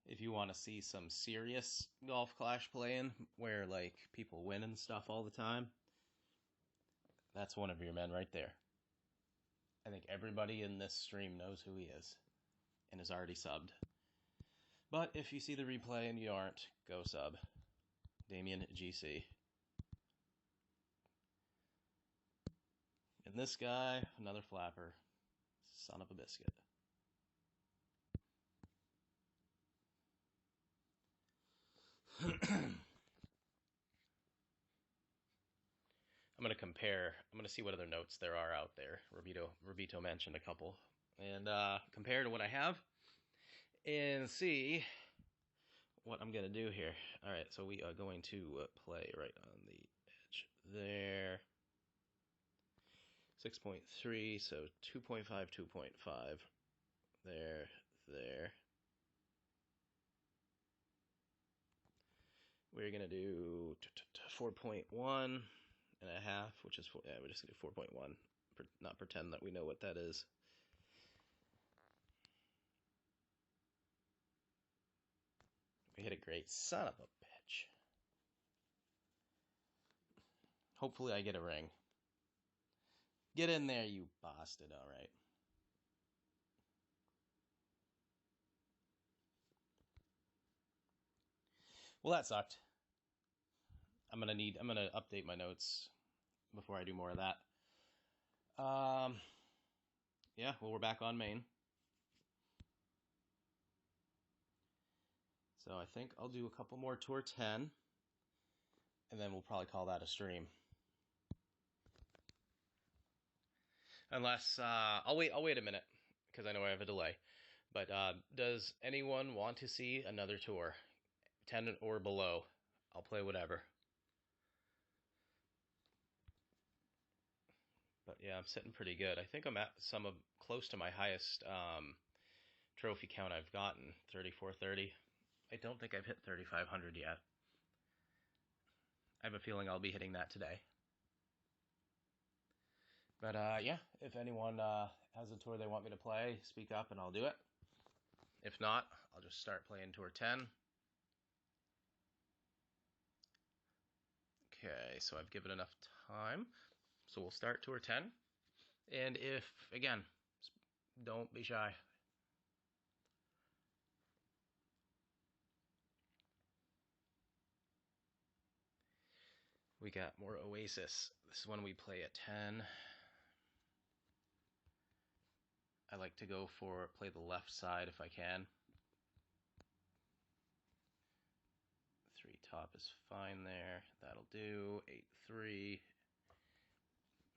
If you want to see some serious Golf Clash playing, where like people win and stuff all the time, that's one of your men right there. I think everybody in this stream knows who he is and is already subbed. But if you see the replay and you aren't, go sub. Damien GC. And this guy, another flapper. Son of a biscuit. I'm going to compare. I'm going to see what other notes there are out there. Rubito mentioned a couple. And compare to what I have. And see what I'm going to do here. Alright, so we are going to play right on the edge there. 6.3, so 2.5, 2.5. There. We're going to do 4.1 and a half, which is, yeah, we're just going to do 4.1. Not pretend that we know what that is. We hit a great son of a bitch. Hopefully I get a ring. Get in there, you bastard, alright. Well, that sucked. I'm gonna update my notes before I do more of that. Yeah, well, we're back on main. So I think I'll do a couple more Tour 10, and then we'll probably call that a stream. Unless, I'll wait a minute, because I know I have a delay. But does anyone want to see another tour? 10 or below. I'll play whatever. But yeah, I'm sitting pretty good. I think I'm at close to my highest trophy count I've gotten, 3430. I don't think I've hit 3,500 yet. I have a feeling I'll be hitting that today. But yeah, if anyone has a tour they want me to play, speak up and I'll do it. If not, I'll just start playing Tour 10. Okay, so I've given enough time. So we'll start Tour 10. And if, again, don't be shy. We got more Oasis. This is when we play at 10. I like to play the left side if I can. 3 top is fine there. That'll do. 8-3.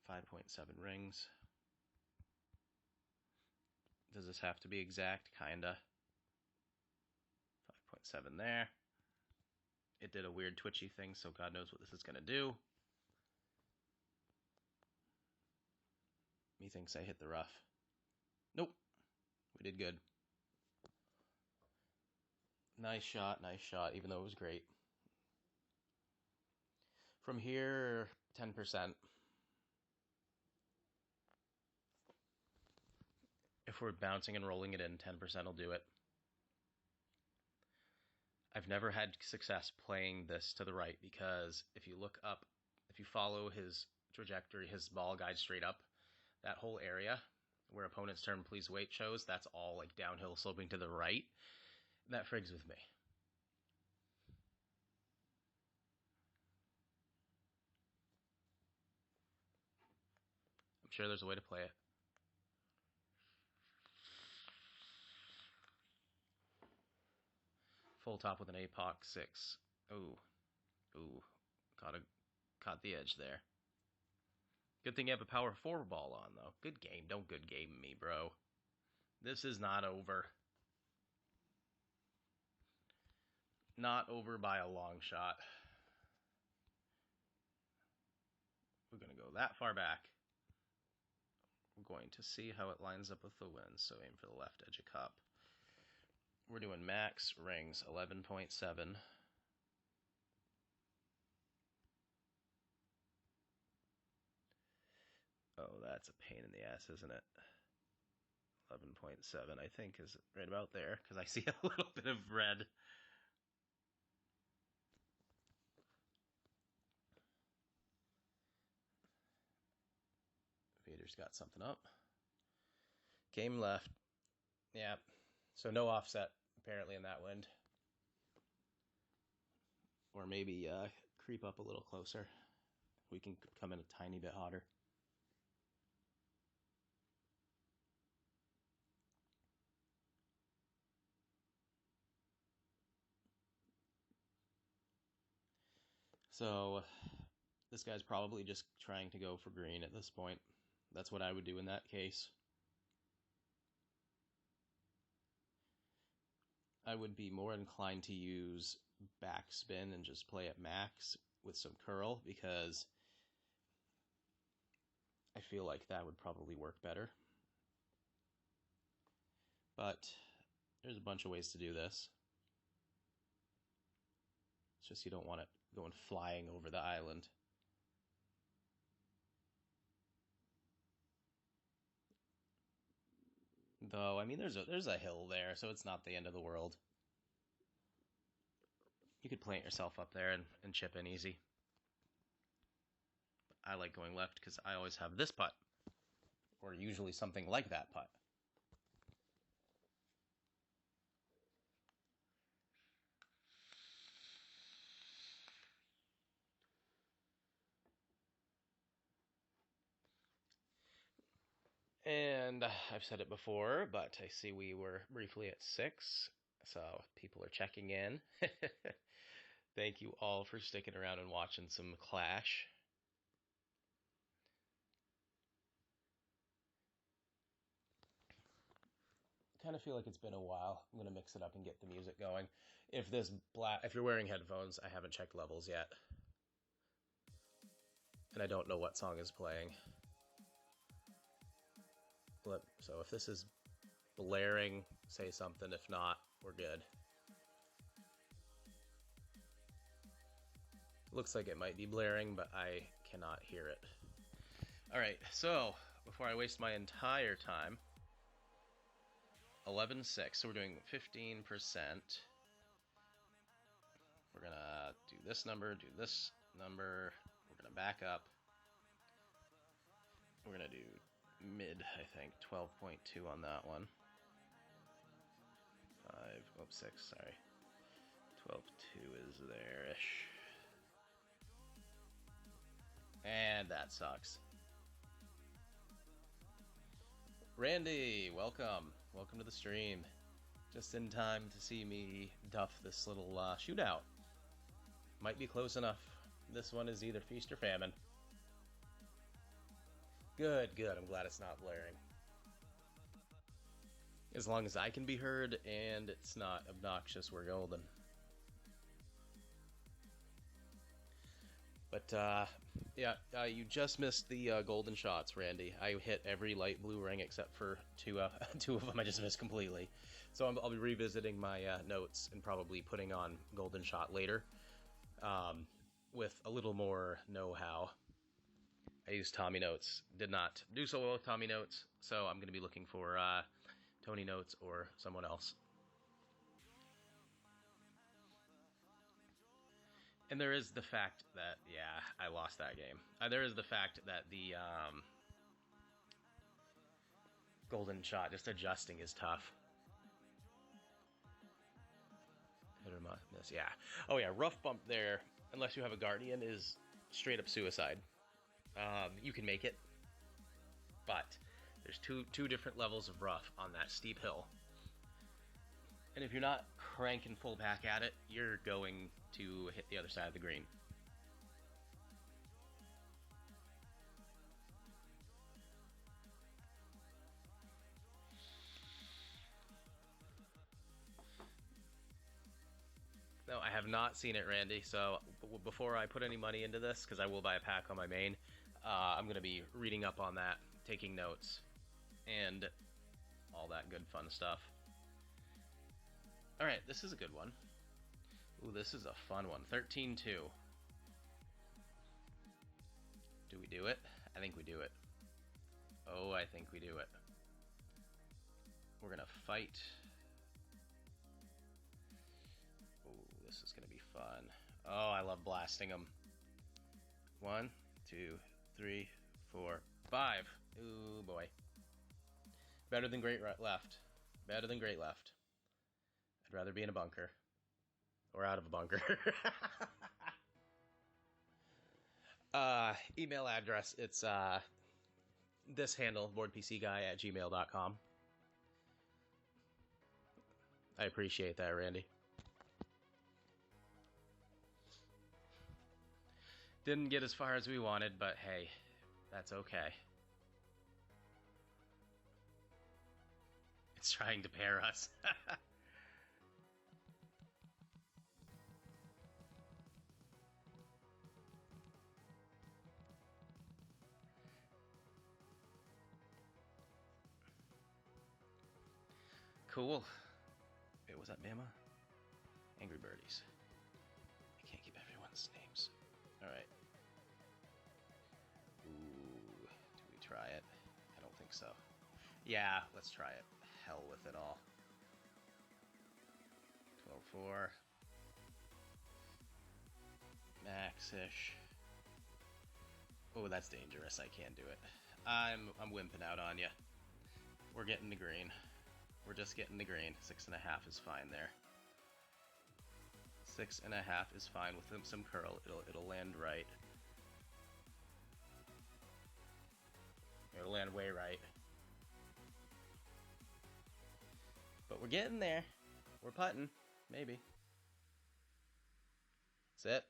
5.7 rings. Does this have to be exact? Kinda. 5.7 there. It did a weird twitchy thing, so God knows what this is going to do. Methinks I hit the rough. Nope. We did good. Nice shot, even though it was great. From here, 10%. If we're bouncing and rolling it in, 10% will do it. I've never had success playing this to the right because if you look up, if you follow his trajectory, his ball guides straight up, that whole area where opponent's turn please wait shows, that's all like downhill sloping to the right. That frigs with me. I'm sure there's a way to play it. Full top with an APOC 6. Ooh. Caught the edge there. Good thing you have a power 4 ball on, though. Good game. Don't good game me, bro. This is not over. Not over by a long shot. We're going to go that far back. We're going to see how it lines up with the wind, so aim for the left edge of cup. We're doing max rings, 11.7. Oh, that's a pain in the ass, isn't it? 11.7, I think, is right about there, because I see a little bit of red. Vader's got something up. Game left. Yeah. So no offset, apparently, in that wind. Or maybe creep up a little closer. We can come in a tiny bit hotter. So this guy's probably just trying to go for green at this point. That's what I would do in that case. I would be more inclined to use backspin and just play at max with some curl because I feel like that would probably work better. But there's a bunch of ways to do this. It's just you don't want it going flying over the island. Though, I mean, there's a hill there, so it's not the end of the world. You could plant yourself up there and chip in easy. I like going left because I always have this putt, or usually something like that putt. And I've said it before, but I see we were briefly at 6, so people are checking in. Thank you all for sticking around and watching some Clash. I kind of feel like it's been a while. I'm going to mix it up and get the music going. If you're wearing headphones, I haven't checked levels yet. And I don't know what song is playing. So if this is blaring, say something. If not, we're good. Looks like it might be blaring, but I cannot hear it. All right, so before I waste my entire time, 11.6, so we're doing 15%. We're gonna do this number, we're gonna back up. We're gonna do mid, I think, 12.2 on that one. 6, sorry. 12.2 is there-ish. And that sucks. Randy, welcome. Welcome to the stream. Just in time to see me duff this little shootout. Might be close enough. This one is either feast or famine. Good. I'm glad it's not blaring. As long as I can be heard and it's not obnoxious, we're golden. But, yeah, you just missed the golden shots, Randy. I hit every light blue ring except for two of them I just missed completely. So I'll be revisiting my notes and probably putting on Golden Shot later with a little more know-how. I used Tommy Notes. Did not do so well with Tommy Notes, so I'm going to be looking for Tony Notes or someone else. And there is the fact that, yeah, I lost that game. There is the fact that the Golden Shot, just adjusting is tough. Hit or miss, yeah. Oh yeah, rough bump there, unless you have a Guardian, is straight up suicide. You can make it, but there's two different levels of rough on that steep hill. And if you're not cranking full back at it, you're going to hit the other side of the green. No, I have not seen it, Randy, so before I put any money into this, because I will buy a pack on my main, I'm going to be reading up on that, taking notes, and all that good fun stuff. Alright, this is a good one. Ooh, this is a fun one. 13-2. Do we do it? I think we do it. Oh, I think we do it. We're gonna fight. Ooh, this is gonna be fun. Oh, I love blasting them. 1, 2, 3, 4, 5. Ooh, boy. Better than great left. Better than great left. I'd rather be in a bunker. Or out of a bunker. Email address, it's this handle, boardpcguy@gmail.com. I appreciate that, Randy. Didn't get as far as we wanted, but hey, that's okay. It's trying to pair us. Cool. Wait, was that Bama? Angry Birdies. I can't keep everyone's names. Alright. Ooh, do we try it? I don't think so. Yeah, let's try it. Hell with it all. 12-4. Max-ish. Oh, that's dangerous. I can't do it. I'm wimping out on you. We're getting the green. We're just getting the green. 6.5 is fine there. 6.5 is fine with some curl. It'll land right. It'll land way right. But we're getting there. We're putting. Maybe. That's it.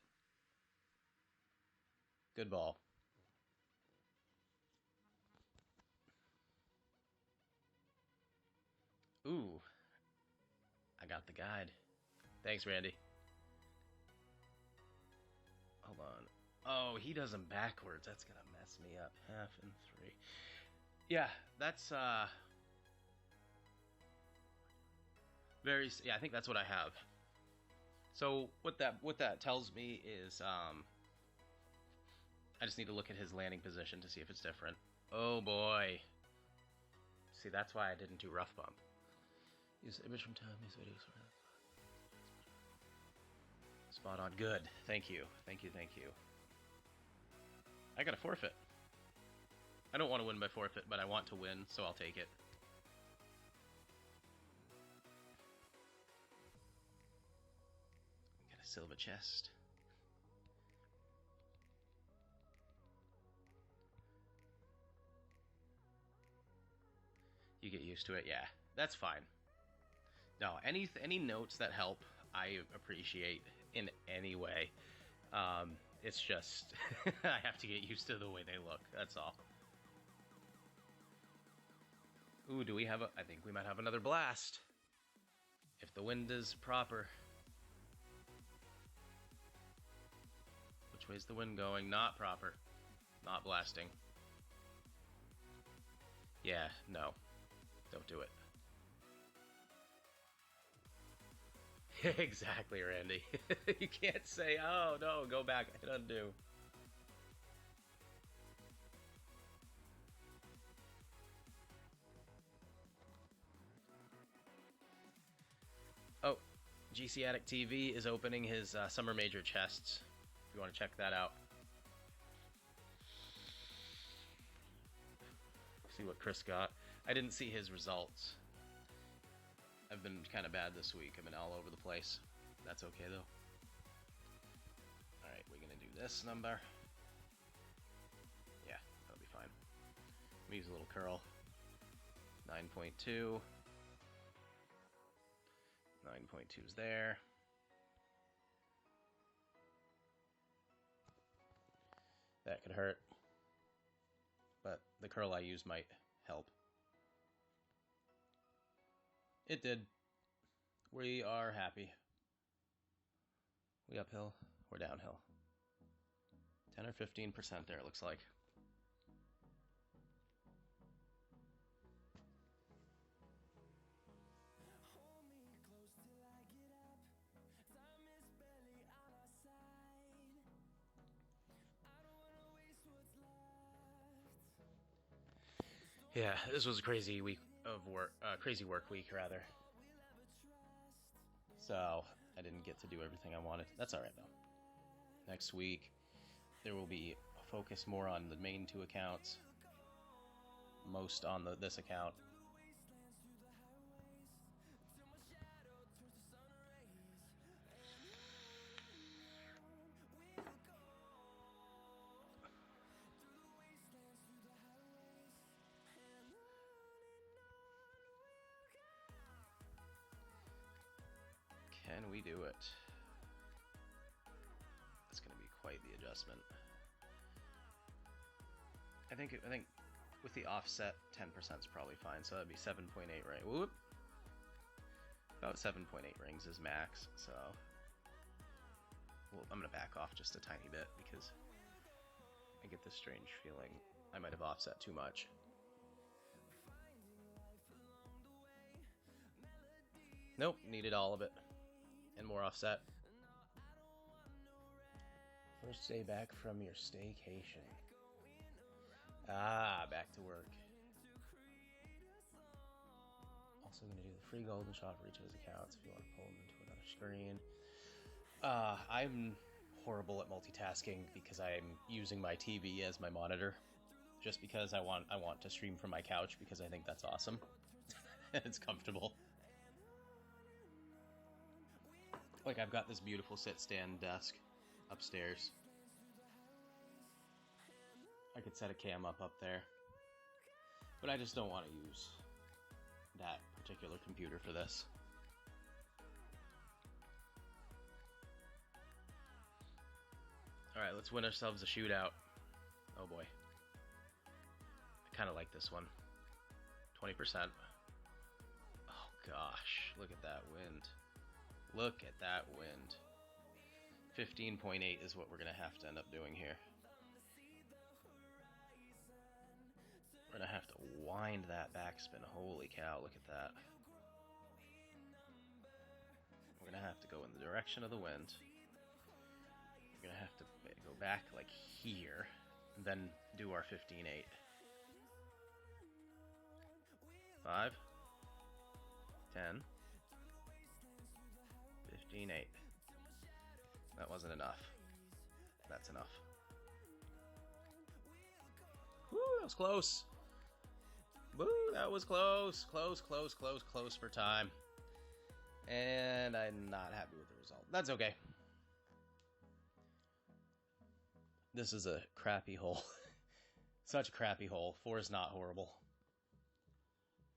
Good ball. Ooh. I got the guide. Thanks, Randy. Hold on. Oh, he does them backwards. That's gonna mess me up. 1/2 and 3. Yeah, that's very. Yeah, I think that's what I have. So what that tells me is I just need to look at his landing position to see if it's different. Oh boy. See, that's why I didn't do rough bump. Use the image from Tommy's videos. Spot on. Good. Thank you. Thank you. Thank you. I got a forfeit. I don't want to win by forfeit, but I want to win, so I'll take it. Got a silver chest. You get used to it. Yeah, that's fine. No, any notes that help, I appreciate in any way. It's just I have to get used to the way they look. That's all. Ooh, do we have a... I think we might have another blast. If the wind is proper. Which way's the wind going? Not proper. Not blasting. Yeah, no. Don't do it. Exactly, Randy. You can't say, oh no, go back, hit undo. Oh, GC Addict TV is opening his Summer Major chests. If you want to check that out. See what Chris got. I didn't see his results. I've been kind of bad this week. I've been all over the place. That's okay though. Alright, we're gonna do this number. Yeah, that'll be fine. Let me use a little curl. 9.2. 9.2 is there. That could hurt. But the curl I use might help. It did. We are happy. We uphill, we're downhill. 10 or 15% there, it looks like. Yeah, this was a crazy week of work, crazy work week rather. So I didn't get to do everything I wanted. That's all right though. Next week there will be a focus more on the main two accounts, most on this account. Can we do it? It's going to be quite the adjustment. I think with the offset, 10% is probably fine. So that'd be 7.8 right? Whoop. About 7.8 rings is max. So well, I'm going to back off just a tiny bit because I get this strange feeling I might have offset too much. Nope, needed all of it. And more offset. First day back from your staycation. Ah, back to work. Also going to do the free golden shot for each of his accounts if you want to pull them into another screen. I'm horrible at multitasking because I'm using my TV as my monitor. Just because I want to stream from my couch because I think that's awesome. And it's comfortable. Like, I've got this beautiful sit-stand desk upstairs. I could set a cam up there. But I just don't want to use that particular computer for this. Alright, let's win ourselves a shootout. Oh boy. I kind of like this one. 20%. Oh gosh, look at that wind. Look at that wind. 15.8 is what we're going to have to end up doing here. We're going to have to wind that backspin. Holy cow, look at that. We're going to have to go in the direction of the wind. We're going to have to go back like here, and then do our 15.8. 5, 10, 15.8. That wasn't enough. That's enough. Woo, that was close. Woo, that was close. Close for time. And I'm not happy with the result. That's okay. This is a crappy hole. Such a crappy hole. 4 is not horrible.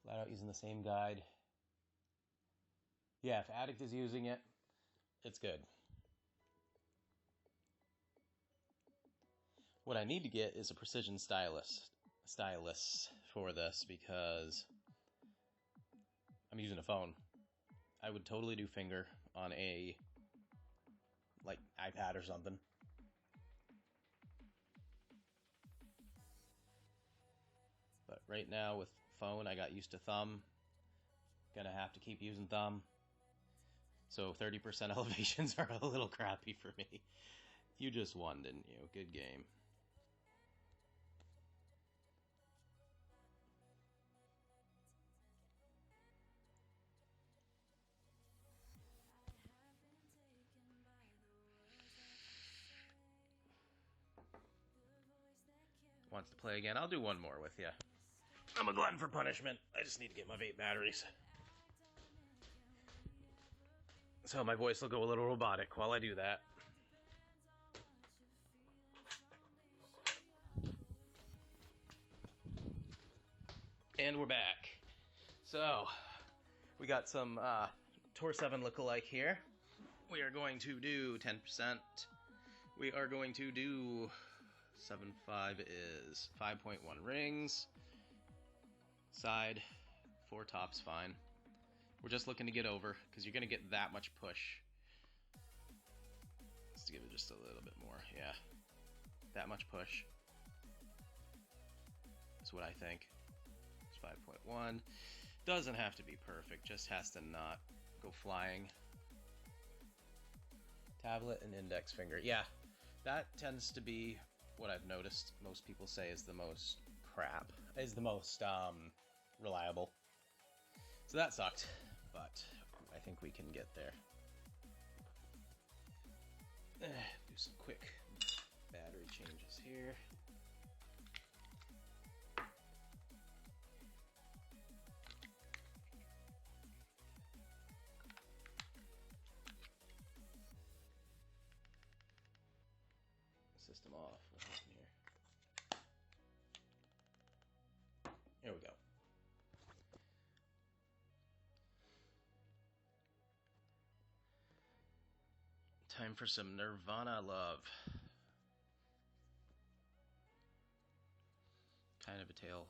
Flat out using the same guide. Yeah, if Addict is using it, it's good. What I need to get is a precision stylus for this because I'm using a phone. I would totally do finger on a like iPad or something. But right now with phone, I got used to thumb. Gonna have to keep using thumb. So 30% elevations are a little crappy for me. You just won, didn't you? Good game. Wants to play again? I'll do one more with you. I'm a glutton for punishment. I just need to get my vape batteries. So my voice will go a little robotic while I do that. And we're back. So, we got some Tor 7 lookalike here. We are going to do 10%. We are going to do 7.5 is 5.1 rings. Side, 4 tops, fine. We're just looking to get over, because you're going to get that much push. Let's give it just a little bit more, yeah. That much push. That's what I think. It's 5.1. Doesn't have to be perfect, just has to not go flying. Tablet and index finger. Yeah, that tends to be what I've noticed most people say is the most crap. Is the most reliable. So that sucked, but I think we can get there. Do some quick battery changes here. System off. What happened here? There we go. Time for some Nirvana love. Kind of a tale.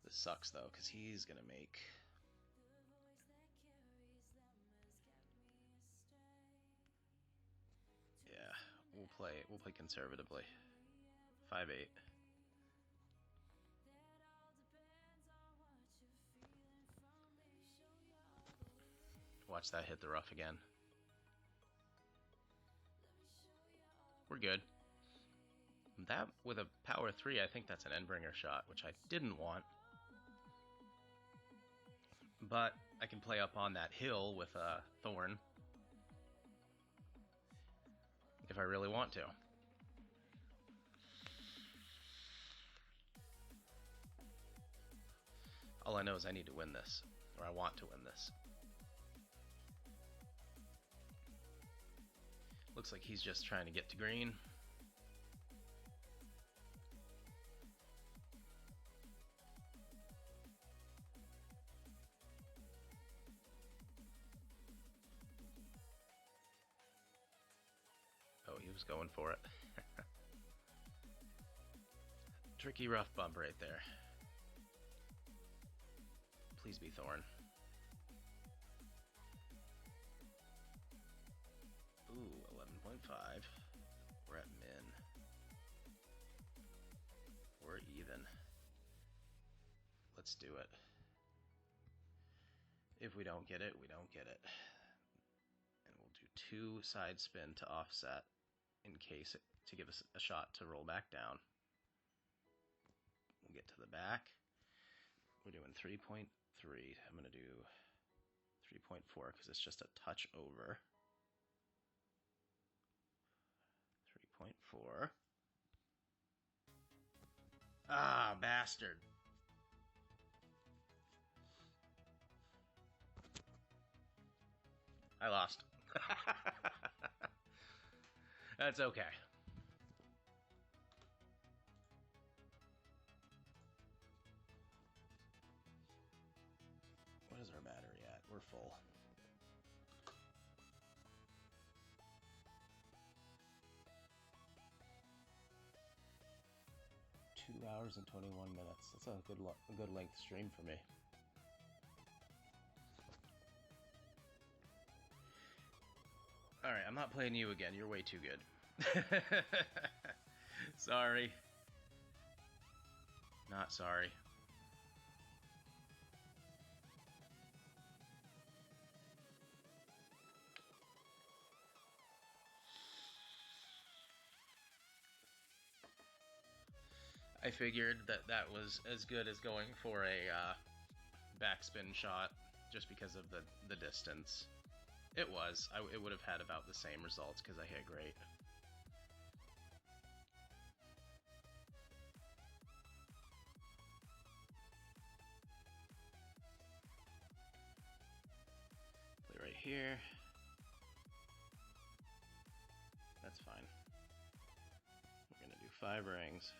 This sucks though, because he's gonna make. Yeah, we'll play conservatively. 5-8. Watch that hit the rough again. We're good. That, with a power 3, I think that's an endbringer shot, which I didn't want. But I can play up on that hill with a thorn. If I really want to. All I know is I need to win this. Or I want to win this. Looks like he's just trying to get to green. Oh, he was going for it. Tricky rough bump right there. Please be thorn. Ooh, 11.5. We're at min. We're even. Let's do it. If we don't get it, we don't get it. And we'll do 2 side spin to offset in case to give us a shot to roll back down. We'll get to the back. We're doing 3.3. I'm going to do 3.4 because it's just a touch over. 3.4. Ah, bastard. I lost. That's okay. What is our battery at? We're full. Two hours and 21 minutes. That's a good length stream for me. Alright, I'm not playing you again. You're way too good. Sorry. Not sorry. I figured that that was as good as going for a backspin shot, just because of the distance. It was. It would have had about the same results because I hit great. Play right here. That's fine. We're gonna do 5 rings.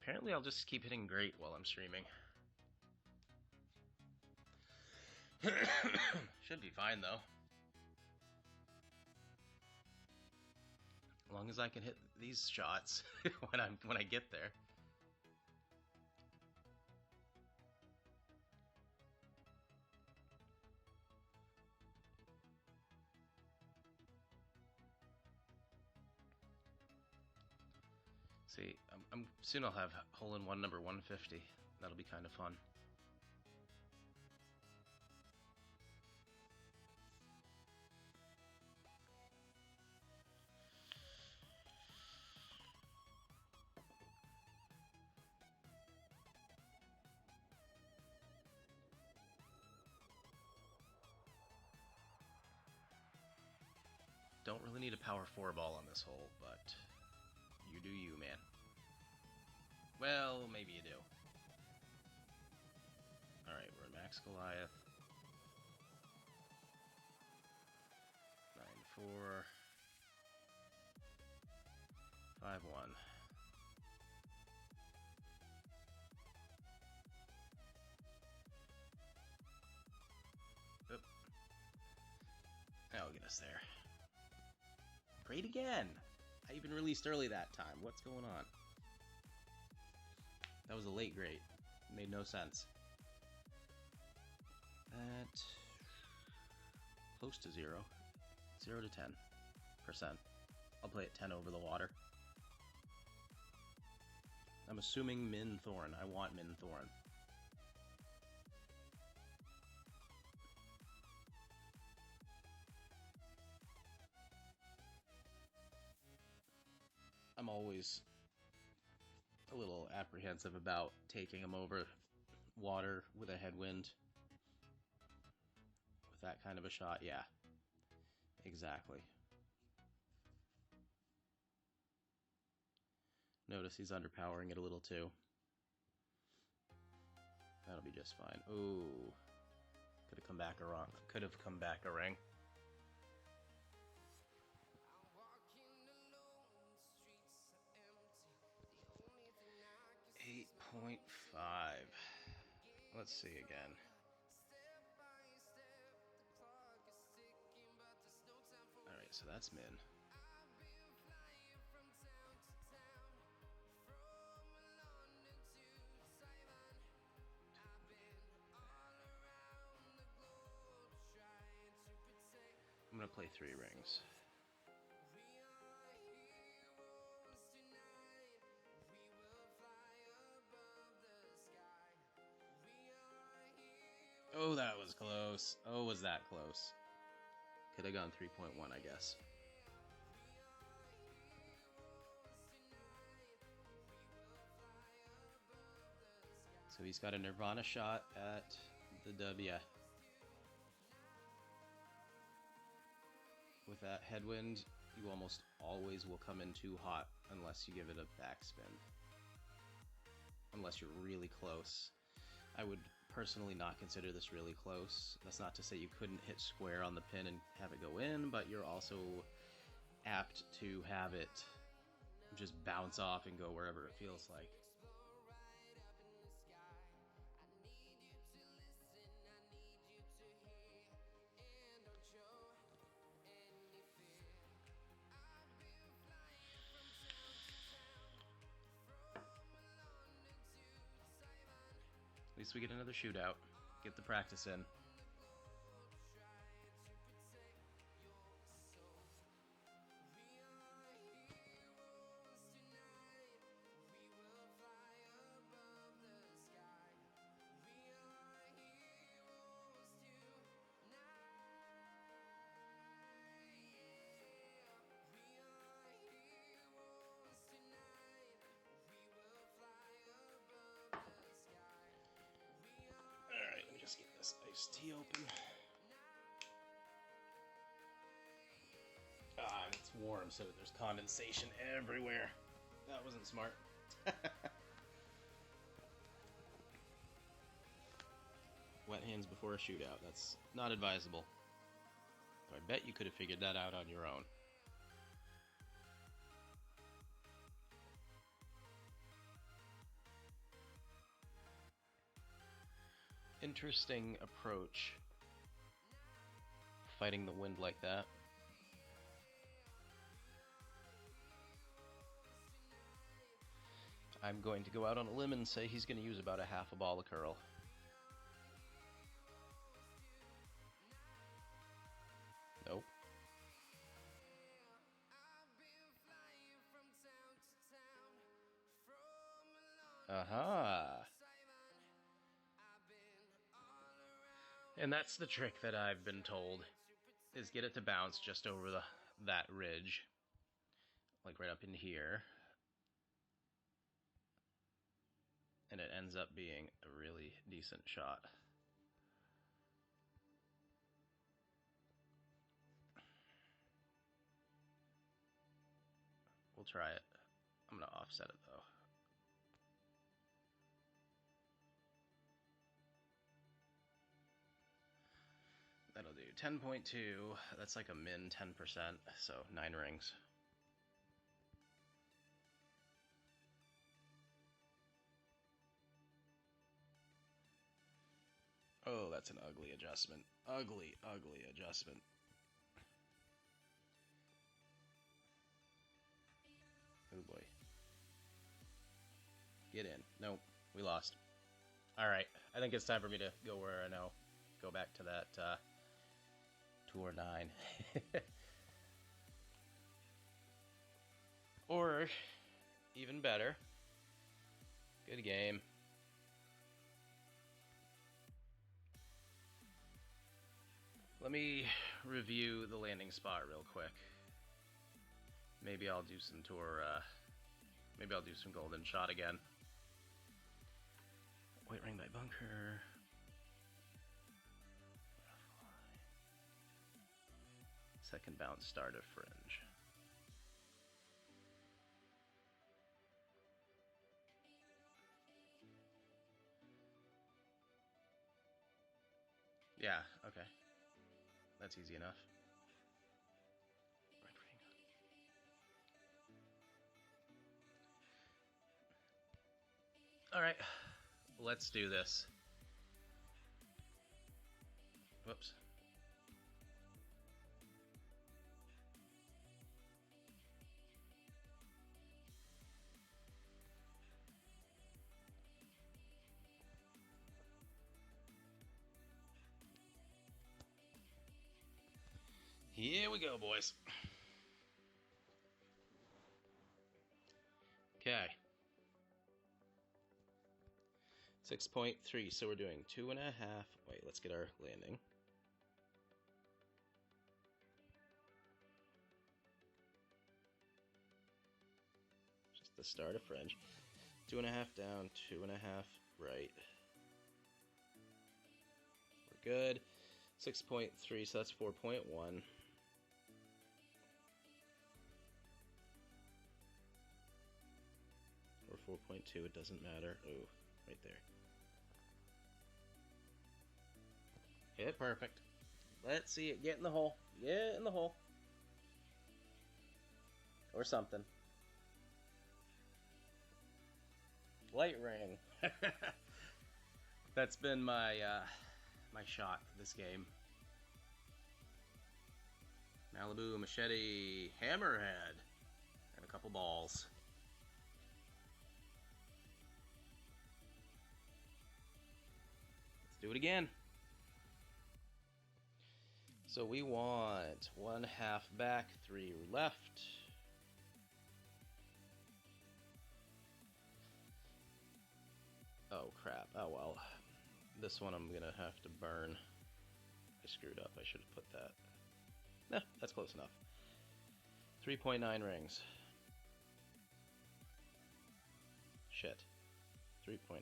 Apparently I'll just keep hitting great while I'm streaming. Should be fine though. As long as I can hit these shots when I get there. See, soon I'll have hole-in-one number 150. That'll be kind of fun. Don't really need a power 4 ball on this hole, but you do you, man. Well, maybe you do. Alright, we're at max Goliath. 9-4. 5-1. Oop. That'll get us there. Great again! I even released early that time. What's going on? That was a late grade. Made no sense. At close to 0. 0 to 10%. I'll play it 10 over the water. I'm assuming Min Thorn. I want Min Thorn. I'm always a little apprehensive about taking him over water with a headwind. With that kind of a shot, yeah. Exactly. Notice he's underpowering it a little too. That'll be just fine. Ooh. Could have come back a ring. Could have come back a ring. 8.5. Let's see again. Alright, so that's min. I'm gonna play 3 rings. Oh, that was close. Oh, was that close? Could have gone 3.1, I guess. So he's got a Nirvana shot at the W. With that headwind, you almost always will come in too hot unless you give it a backspin. Unless you're really close. I would personally not consider this really close. That's not to say you couldn't hit square on the pin and have it go in, but you're also apt to have it just bounce off and go wherever it feels like. At least we get another shootout. Get the practice in. this tea open. Ah, it's warm, so there's condensation everywhere. That wasn't smart. Wet hands before a shootout. That's not advisable. I bet you could have figured that out on your own. Interesting approach. Fighting the wind like that. I'm going to go out on a limb and say he's going to use about a half a ball of curl. Nope. Aha! And that's the trick that I've been told, is get it to bounce just over that ridge. Like right up in here. And it ends up being a really decent shot. We'll try it. I'm going to offset it though. That'll do 10.2. That's like a min 10%, so 9 rings. Oh, that's an ugly adjustment. Ugly, ugly adjustment. Oh boy. Get in. Nope, we lost. Alright, I think it's time for me to go where I know. Go back to that tour 9. Or, even better, good game. Let me review the landing spot real quick. Maybe I'll do some tour, maybe I'll do some golden shot again. White ring by bunker. Second bounce, start of fringe. Yeah, okay. That's easy enough. Alright, let's do this. Whoops. Here we go, boys. Okay. 6.3, so we're doing 2.5. Wait, let's get our landing. Just the start of fringe. 2.5 down, 2.5 right. We're good. 6.3, so that's 4.1. Or 4.2, it doesn't matter. Oh, right there. Hit perfect. Let's see it. Get in the hole. Get in the hole. Or something. Light ring. That's been my my shot this game. Malibu, machete, hammerhead, and a couple balls. Let's do it again. So we want 1/2 back, 3 left. Oh crap, oh well. This one I'm gonna have to burn. I screwed up, I should have put that. Nah, that's close enough. 3.9 rings. Shit. 3.9.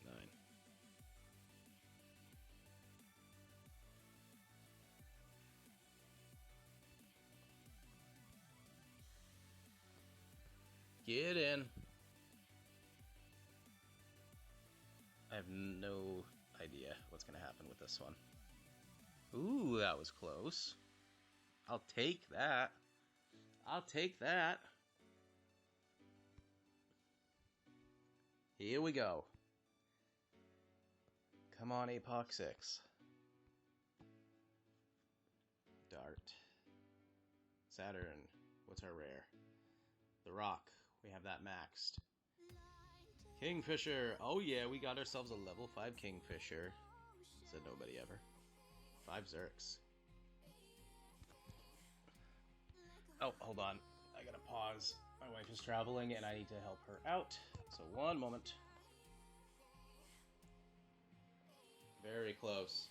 Get in. I have no idea what's going to happen with this one. Ooh, that was close. I'll take that. I'll take that. Here we go. Come on, Apoc 6. Dart. Saturn. What's our rare? The Rock. We have that maxed. Kingfisher. Oh yeah, we got ourselves a level 5 Kingfisher. Said nobody ever. 5 Zerks. Oh, hold on. I gotta pause. My wife is traveling and I need to help her out. So one moment. Very close.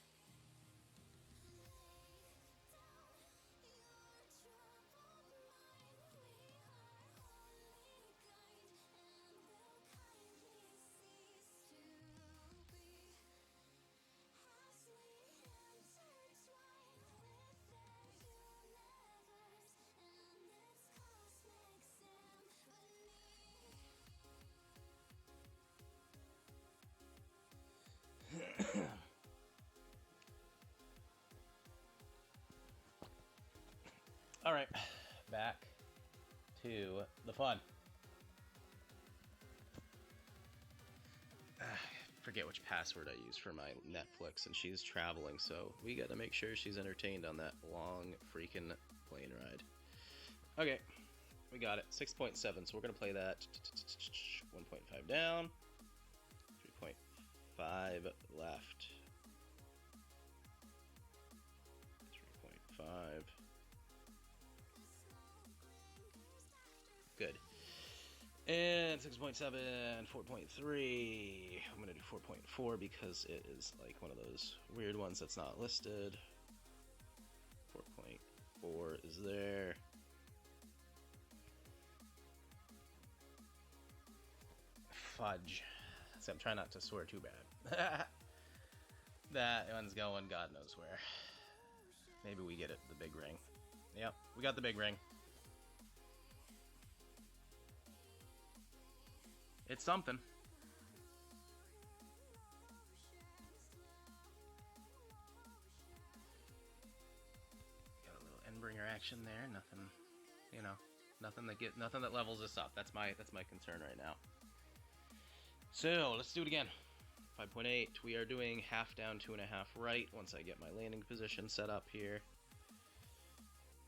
All right, back to the fun. Forget which password I use for my Netflix, and she's traveling, so we got to make sure she's entertained on that long freaking plane ride. Okay, we got it. 6.7, so we're going to play that. 1.5 down. 3.5 left. 3.5. Good. And 6.7, 4.3. I'm going to do 4.4 because it is like one of those weird ones that's not listed. 4.4 is there. Fudge. So I'm trying not to swear too bad. That one's going God knows where. Maybe we get it, the big ring. Yep, we got the big ring. It's something. Got a little Endbringer action there. Nothing, you know, nothing that levels us up. That's my concern right now. So let's do it again. 5.8. We are doing half down, 2.5 right. Once I get my landing position set up here,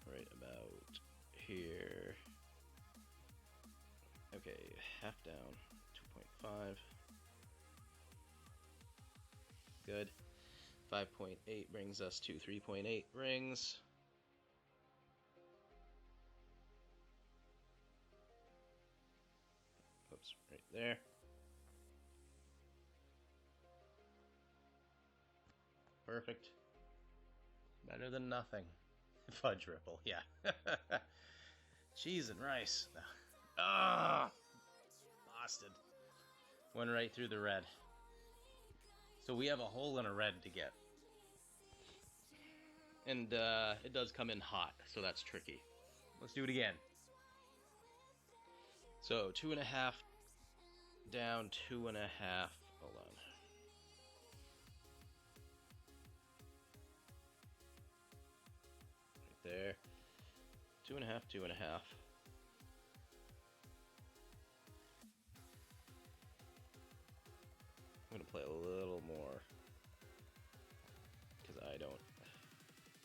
right about here. Okay, half down, 2.5. Good. 5.8 brings us to 3.8 rings. Oops, right there. Perfect. Better than nothing. Fudge ripple, yeah. Cheese and rice. Ah, busted. Went right through the red. So we have a hole in a red to get. And it does come in hot, so that's tricky. Let's do it again. So 2.5 down, 2.5. Hold on. Right there. 2.5, 2.5. I'm gonna play a little more because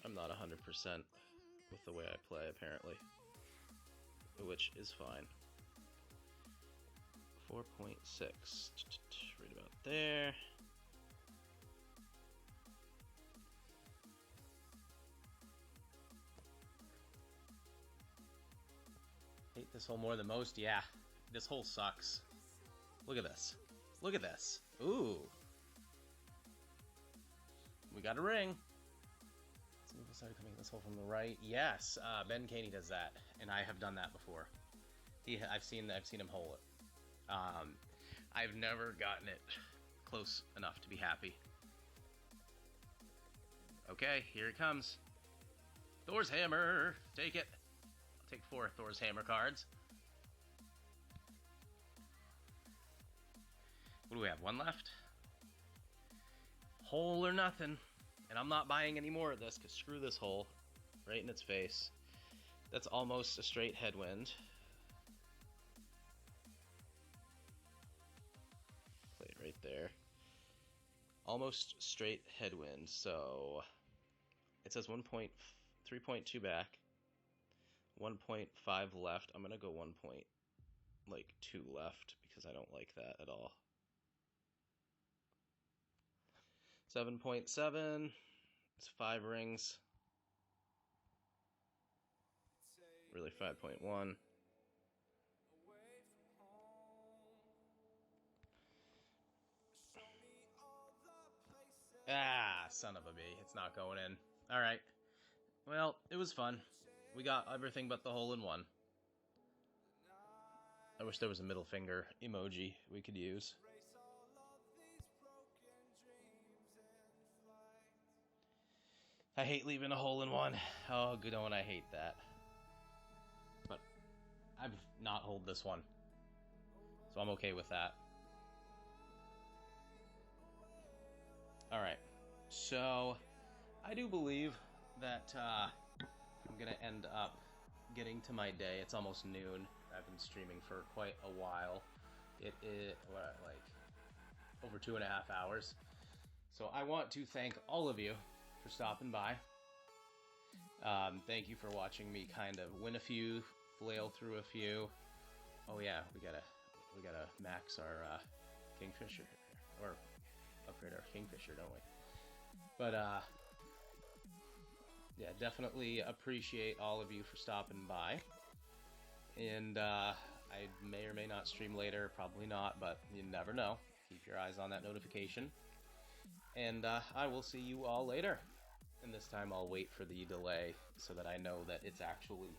I'm not 100% with the way I play apparently, which is fine. 4.6, right about there. Hate this hole more than most. Yeah, this hole sucks. Look at this. Look at this. Ooh. We got a ring. Some people started coming in this hole from the right. Yes, Ben Caney does that, and I have done that before. I've seen him hole it. I've never gotten it close enough to be happy. Okay, here it comes. Thor's hammer. Take it. I'll take 4 Thor's hammer cards. What do we have? One left? Hole or nothing. And I'm not buying any more of this, because screw this hole. Right in its face. That's almost a straight headwind. Play it right there. Almost straight headwind, so it says 3.2 back, 1.5 left. I'm gonna go 1.2 left because I don't like that at all. 7.7. It's 5 rings. Really 5.1. Ah, son of a bee. It's not going in. Alright. Well, it was fun. We got everything but the hole in one. I wish there was a middle finger emoji we could use. I hate leaving a hole in one. Oh, good on, I hate that. But I've not holed this one, so I'm okay with that. Alright, so I do believe that I'm gonna end up getting to my day. It's almost noon. I've been streaming for quite a while. It is like over 2.5 hours. So I want to thank all of you for stopping by. Thank you for watching me kind of win a few, flail through a few. Oh yeah, we gotta max our Kingfisher, or upgrade our Kingfisher, don't we? But yeah, definitely appreciate all of you for stopping by. And I may or may not stream later, probably not, but you never know. Keep your eyes on that notification. And I will see you all later. And this time I'll wait for the delay so that I know that it's actually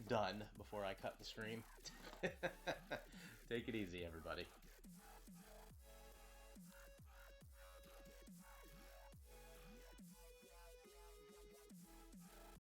done before I cut the stream. Take it easy, everybody.